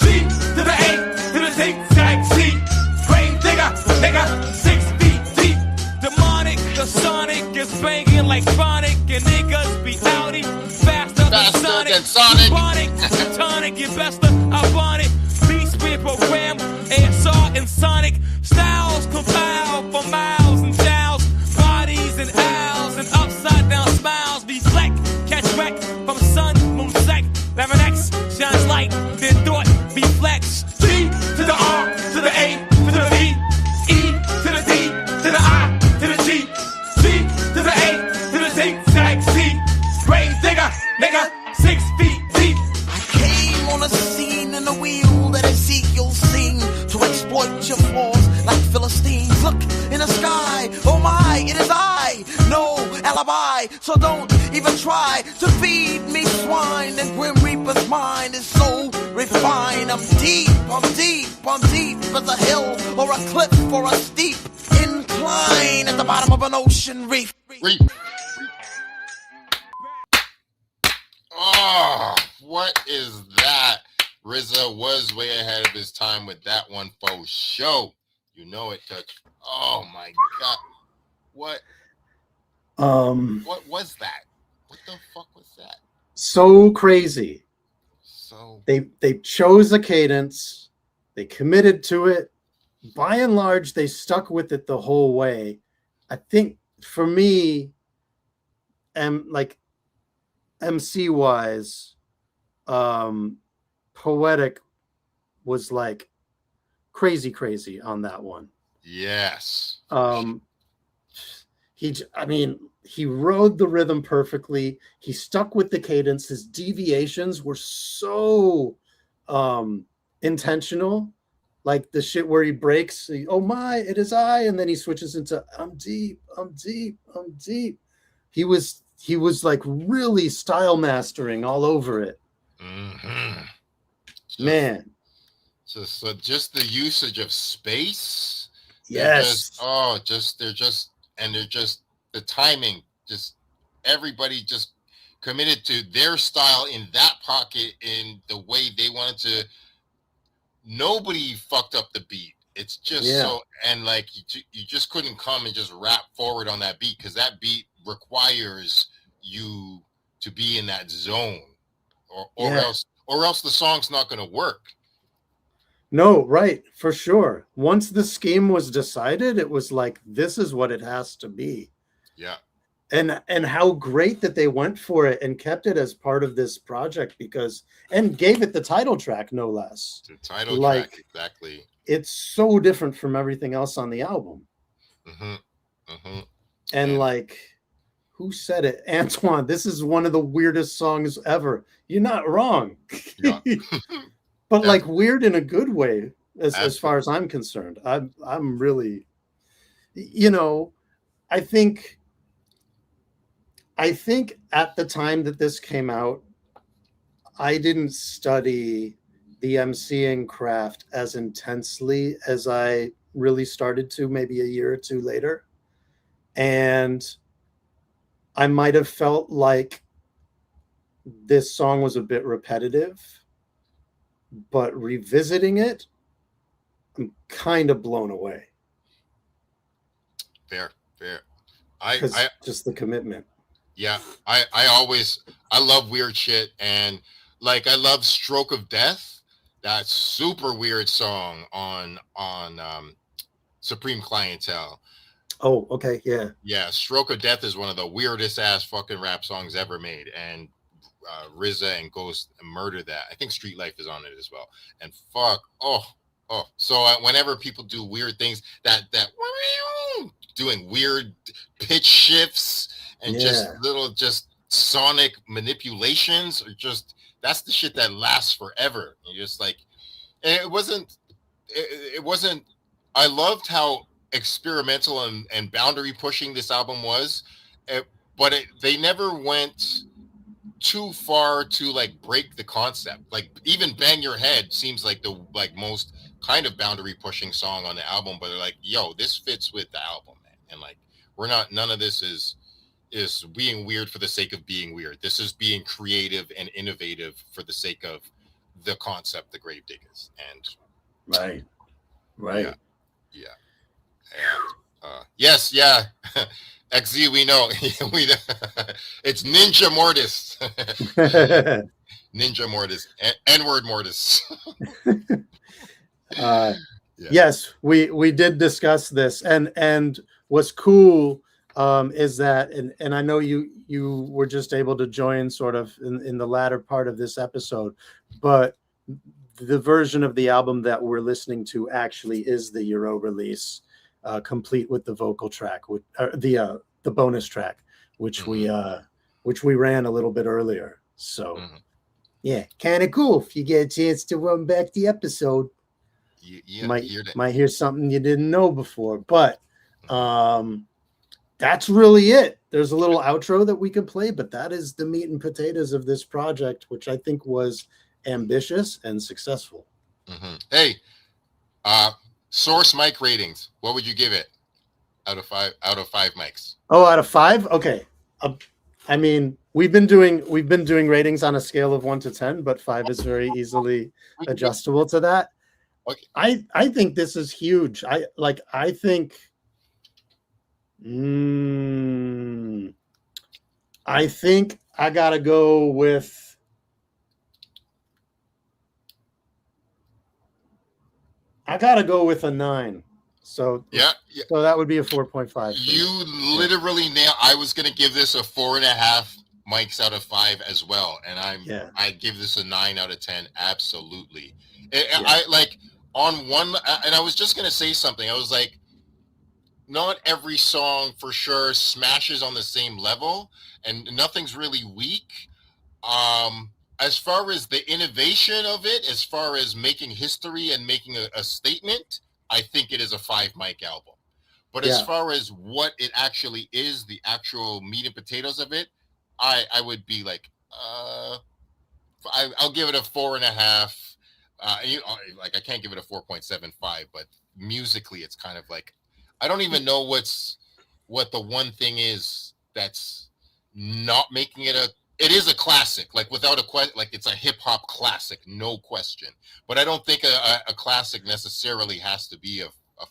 G to the A to the zigzag Z, Gravedigger, nigga, 6 feet deep. Demonic, the sonic is banging like chronic, and niggas fight your flaws like Philistines. Look in the sky, oh my, it is I. No alibi, so don't even try to feed me swine. The Grim Reaper's mind is so refined. I'm deep, I'm deep, I'm deep as a hill or a cliff or a steep incline at the bottom of an ocean reef. Oh, what is that? RZA was way ahead of his time with that one for show. You know it, Touch. Oh my God. What was that? What the fuck was that? So crazy. So they chose a cadence, they committed to it. By and large, they stuck with it the whole way. I think for me, like MC wise, Poetic was like crazy on that one. Yes. He rode the rhythm perfectly. He stuck with the cadence. His deviations were so intentional. Like the shit where he breaks, oh my, it is I, and then he switches into I'm deep. He was like really style mastering all over it. Mm-hmm. Man. So just the usage of space. Yes. They're just the timing, just everybody just committed to their style in that pocket in the way they wanted to. Nobody fucked up the beat. It's just so, and like you just couldn't come and just rap forward on that beat because that beat requires you to be in that zone, or else the song's not going to work. No, right, for sure. Once the scheme was decided, it was like, this is what it has to be. Yeah. And how great that they went for it and kept it as part of this project and gave it the title track, no less. The title track, exactly. It's so different from everything else on the album. Mm-hmm. Mm-hmm. And like, who said it? Antoine, this is one of the weirdest songs ever. You're not wrong. Yeah. But like weird in a good way, as far as I'm concerned. I'm really, I think at the time that this came out, I didn't study the emceeing craft as intensely as I really started to maybe a year or two later. And I might have felt like this song was a bit repetitive, but revisiting it, I'm kind of blown away. Fair. I just the commitment. Yeah, I love weird shit, and like I love Stroke of Death, that super weird song on Supreme Clientele. Oh, okay, yeah. Yeah, Stroke of Death is one of the weirdest ass fucking rap songs ever made, and RZA and Ghost murder that. I think Street Life is on it as well. And fuck, so whenever people do weird things, that doing weird pitch shifts and just sonic manipulations, or just that's the shit that lasts forever. You're just like, it wasn't. I loved how experimental and boundary pushing this album was, but they never went too far to like break the concept. Like even Bang Your Head seems like the most kind of boundary pushing song on the album, but they're like, yo, this fits with the album, man. And like, none of this is being weird for the sake of being weird. This is being creative and innovative for the sake of the concept, the Gravediggaz. And right. Yeah. And, yes, yeah. XZ, we know. It's Ninja Mortis. Ninja Mortis. N-word Mortis. Yes, we did discuss this, and what's cool is that, and I know you were just able to join sort of in the latter part of this episode, but the version of the album that we're listening to actually is the Euro release, complete with the vocal track, with the bonus track, which we ran a little bit earlier. So yeah, kind of cool if you get a chance to run back the episode. might hear something you didn't know before. But that's really it. There's a little outro that we could play, but that is the meat and potatoes of this project, which I think was ambitious and successful. Mm-hmm. Hey, source mic ratings. What would you give it out of 5 mics? Oh, out of 5? Okay. I mean, we've been doing ratings on a scale of 1 to 10, but 5 is very easily adjustable to that. Okay. I think this is huge. I think I gotta go with a 9. So yeah. So that would be a 4.5. You literally nailed. I was gonna give this a 4.5 mics out of 5 as well, and I give this a 9 out of 10. Absolutely. I like on one, and I was just gonna say something. I was like, not every song for sure smashes on the same level, and nothing's really weak. As far as the innovation of it, as far as making history and making a statement, I think it is a 5 mic album. But as far as what it actually is, the actual meat and potatoes of it, I would be like, I'll give it a 4.5. Like I can't give it a 4.75, but musically, it's kind of like, I don't even know what the one thing is that's not making it it is a classic, like without a question, like it's a hip hop classic, no question. But I don't think a classic necessarily has to be a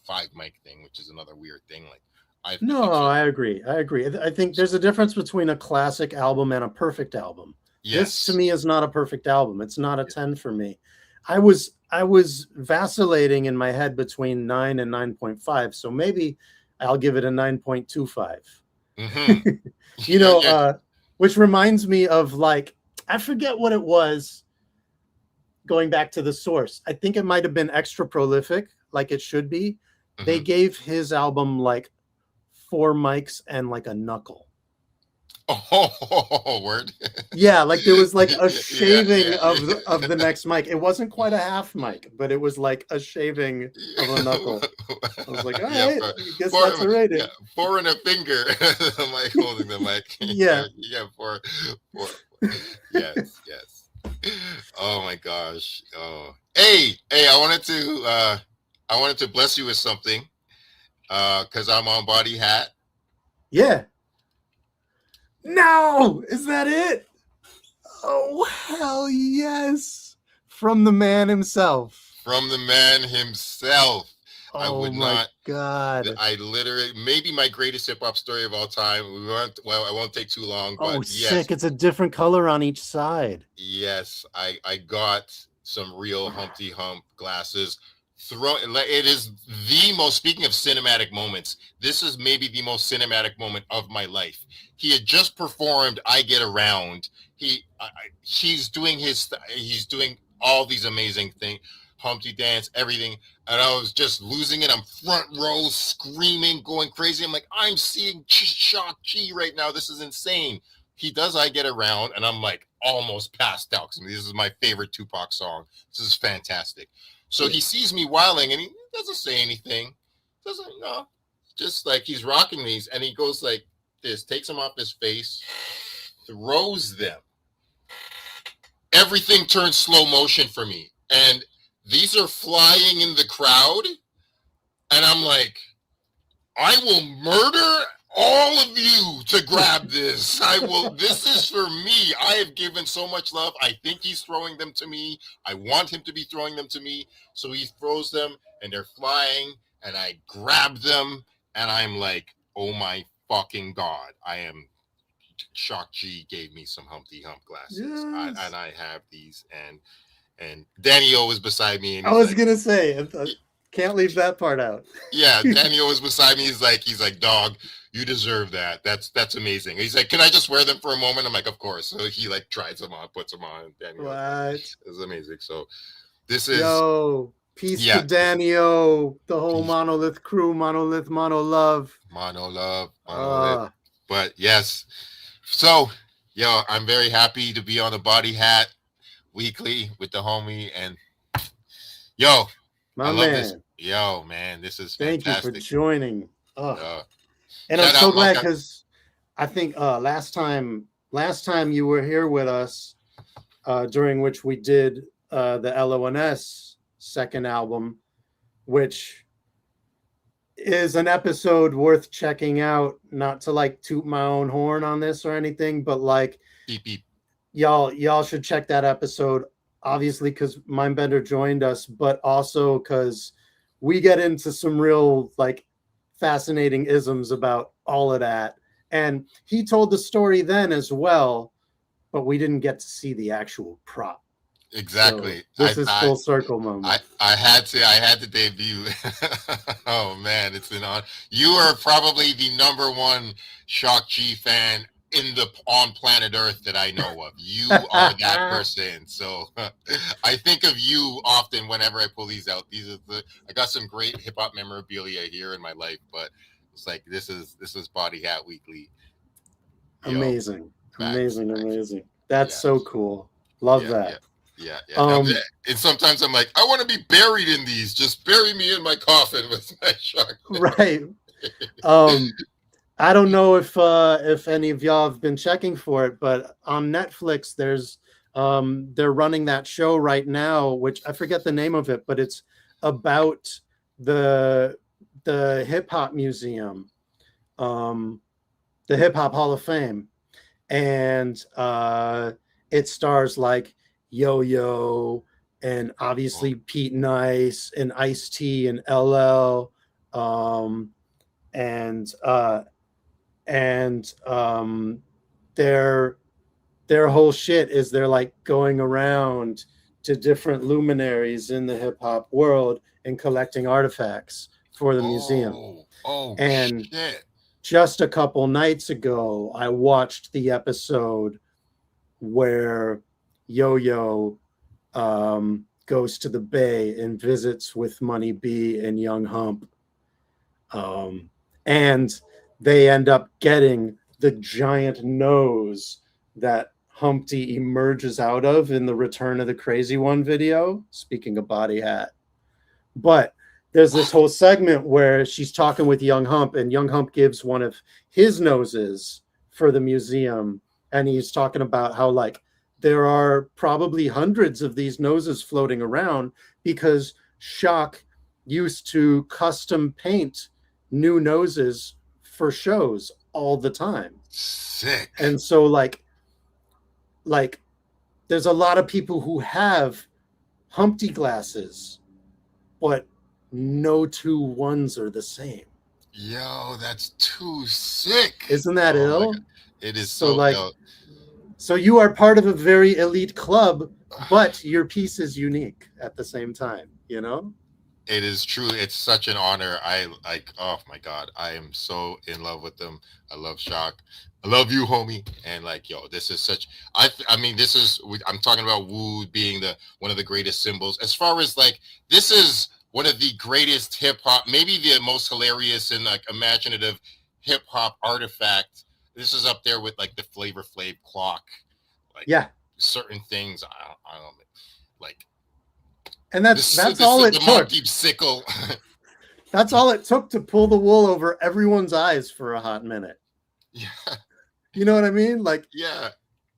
5 mic thing, which is another weird thing. Like, I agree. I think there's a difference between a classic album and a perfect album. Yes. This to me is not a perfect album. It's not a 10 for me. I was vacillating in my head between 9 and 9.5. So maybe I'll give it a 9.25. Mm-hmm. Which reminds me of, like, I forget what it was. Going back to the source, I think it might have been Extra Prolific, like it should be. Mm-hmm. They gave his album like 4 mics and like a knuckle. Oh, word. Yeah, like there was like a shaving of the next mic. It wasn't quite a half mic, but it was like a shaving of a knuckle. I was like, all right, I guess that's a rating. Yeah, 4 and a finger. I'm like holding the mic. Yeah. Yeah, 4. Yes. Oh my gosh. Oh. Hey, I wanted to bless you with something. Because I'm on Body Hat. Yeah. No, is that it? Oh, hell yes. From the man himself. I would not. God. I literally, maybe my greatest hip hop story of all time. I won't take too long. But sick. It's a different color on each side. Yes, I got some real Humpty Hump glasses. It is the most, speaking of cinematic moments, this is maybe the most cinematic moment of my life. He had just performed I Get Around. He's doing all these amazing things, Humpty dance, everything. And I was just losing it. I'm front row screaming, going crazy. I'm like, I'm seeing Shock G right now. This is insane. He does I Get Around, and I'm like almost passed out. I mean, this is my favorite Tupac song. This is fantastic. So he sees me wilding, and he doesn't say anything. Just like he's rocking these, and he goes like this, takes them off his face, throws them. Everything turns slow motion for me, and these are flying in the crowd, and I'm like, I will murder all of you to grab this. This is for me. I have given so much love. I think he's throwing them to me. I want him to be throwing them to me. So he throws them and they're flying and I grab them and I'm like, oh my fucking God. Shock G gave me some Humpty Hump glasses. Yes. And I have these and Danny O was beside me. And I was going to say, can't leave that part out. Yeah, Danny O was beside me. He's like, dog, you deserve that. That's amazing. He's like, can I just wear them for a moment? I'm like, of course. So he like tries them on, puts them on. Danny O. It was amazing. So this is peace to Danny O, the whole Monolith crew, Mono love. But yes. So, I'm very happy to be on the Body Hat weekly with the homie and My love this. man. Yo, man, this is Thank fantastic. you for joining. And Shout I'm so out, glad Mocha. because I think last time you were here with us, during which we did the LONS second album, which is an episode worth checking out. Not to like toot my own horn on this or anything, but like beep, beep. y'all should check that episode, obviously because Mindbender joined us, but also because we get into some real like fascinating isms about all of that. And he told the story then as well, but we didn't get to see the actual prop. Exactly. So this is full circle moment. I had to debut. Oh man, it's an honor. You are probably the #1 Shock G fan on planet Earth that I know of. You are that person. So I think of you often whenever I pull these out. I got some great hip hop memorabilia here in my life, but it's like this is Body Hat Weekly. Amazing. That's so cool. Love that. Yeah. And sometimes I'm like, I want to be buried in these. Just bury me in my coffin with my Shock. Right. I don't know if any of y'all have been checking for it, but on Netflix, there's they're running that show right now, which I forget the name of it, but it's about the hip hop museum, the Hip Hop Hall of Fame, and it stars like Yo-Yo and obviously Pete Nice and Ice-T and LL, their whole shit is they're like going around to different luminaries in the hip hop world and collecting artifacts for the museum. And shit. Just a couple nights ago, I watched the episode where Yo-Yo goes to the Bay and visits with Money B and Young Hump. And they end up getting the giant nose that Humpty emerges out of in the Return of the Crazy One video. Speaking of Body Hat. But there's this whole segment where she's talking with Young Hump, and Young Hump gives one of his noses for the museum. And he's talking about how like there are probably hundreds of these noses floating around because Shock used to custom paint new noses for shows all the time. Sick. And so like there's a lot of people who have Humpty glasses, but no two ones are the same. Yo, that's too sick. Isn't that ill? It is so like ill. So you are part of a very elite club, but your piece is unique at the same time, you know? It is true. It's such an honor. I like, oh my God, I am so in love with them. I love Shock. I love you, homie. And like, yo, this is such, I'm talking about Wu being one of the greatest symbols. As far as like, this is one of the greatest hip hop, maybe the most hilarious and like imaginative hip hop artifact. This is up there with like the Flavor Flav clock. Like, yeah, certain things. I don't like. And that's all it took. Sickle. That's all it took to pull the wool over everyone's eyes for a hot minute. Yeah. You know what I mean? Like, yeah.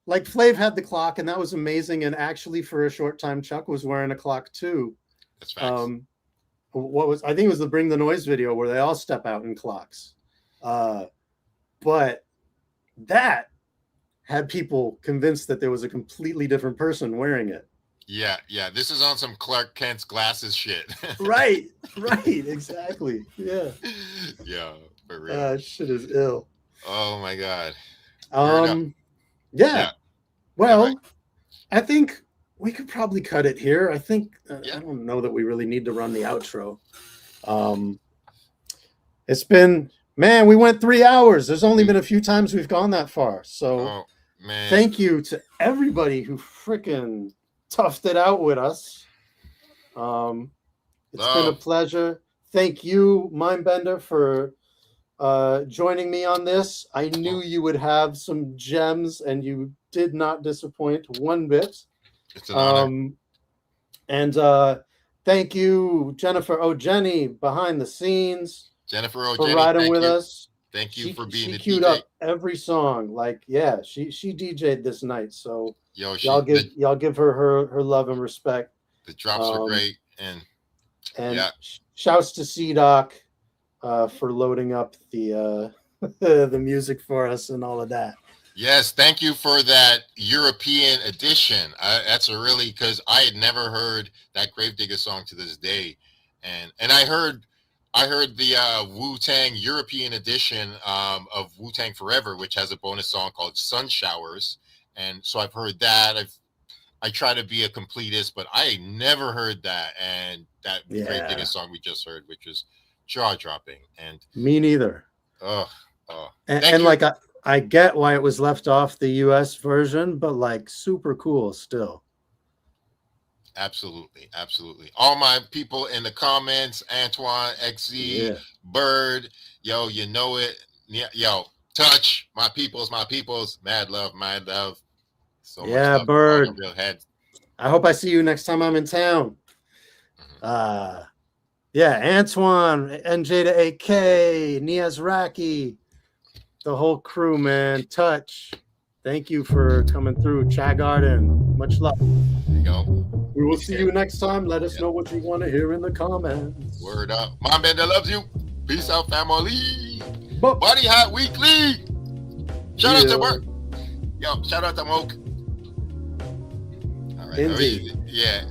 Like Flav had the clock, and that was amazing. And actually, for a short time, Chuck was wearing a clock too. That's facts. I think it was the Bring the Noise video where they all step out in clocks. But that had people convinced that there was a completely different person wearing it. Yeah. This is on some Clark Kent's glasses shit. Right, exactly. Yeah. Yeah, for real. Shit is ill. Oh my God. Yeah. Well, right. I think we could probably cut it here. I think I don't know that we really need to run the outro. It's been, man, we went 3 hours. There's only been a few times we've gone that far. So thank you to everybody who freaking toughed it out with us. It's been a pleasure. Thank you, Mindbender, for joining me on this. I knew you would have some gems, and you did not disappoint one bit. It's an honor. And Thank you, Jennifer O'Jenny, behind the scenes. Jennifer for O'Jenny, riding thank with you. us. Thank you for being she the queued DJ. up every song. Like, yeah, she DJ'd this night. So Yo, y'all give her love and respect. The drops are great, and yeah. Shouts to C-Doc for loading up the the music for us and all of that. Yes, thank you for that European edition. That's a really, because I had never heard that Gravediggaz song to this day, and I heard the Wu-Tang European edition of Wu-Tang Forever, which has a bonus song called Sun Showers, and so I've heard that. I try to be a completist, but I never heard that, and that Gravediggaz song we just heard, which was jaw-dropping. And me neither. And like I get why it was left off the US version, but like super cool still. Absolutely. All my people in the comments, Antoine, XZ, Bird, yo, you know it. Yo, Touch, my peoples, mad love. So much love. Bird. All the real heads. I hope I see you next time I'm in town. Antoine, NJ to AK, Niaz Raki, the whole crew, man. Touch. Thank you for coming through. Chad Garden. Much love. There you go. We will see you next time. Let us know what you want to hear in the comments. Word up. Mindbender loves you. Peace out, family. Body Hot Weekly. Shout out to Work. Yo, shout out to Moke. All right. Indeed. Yeah.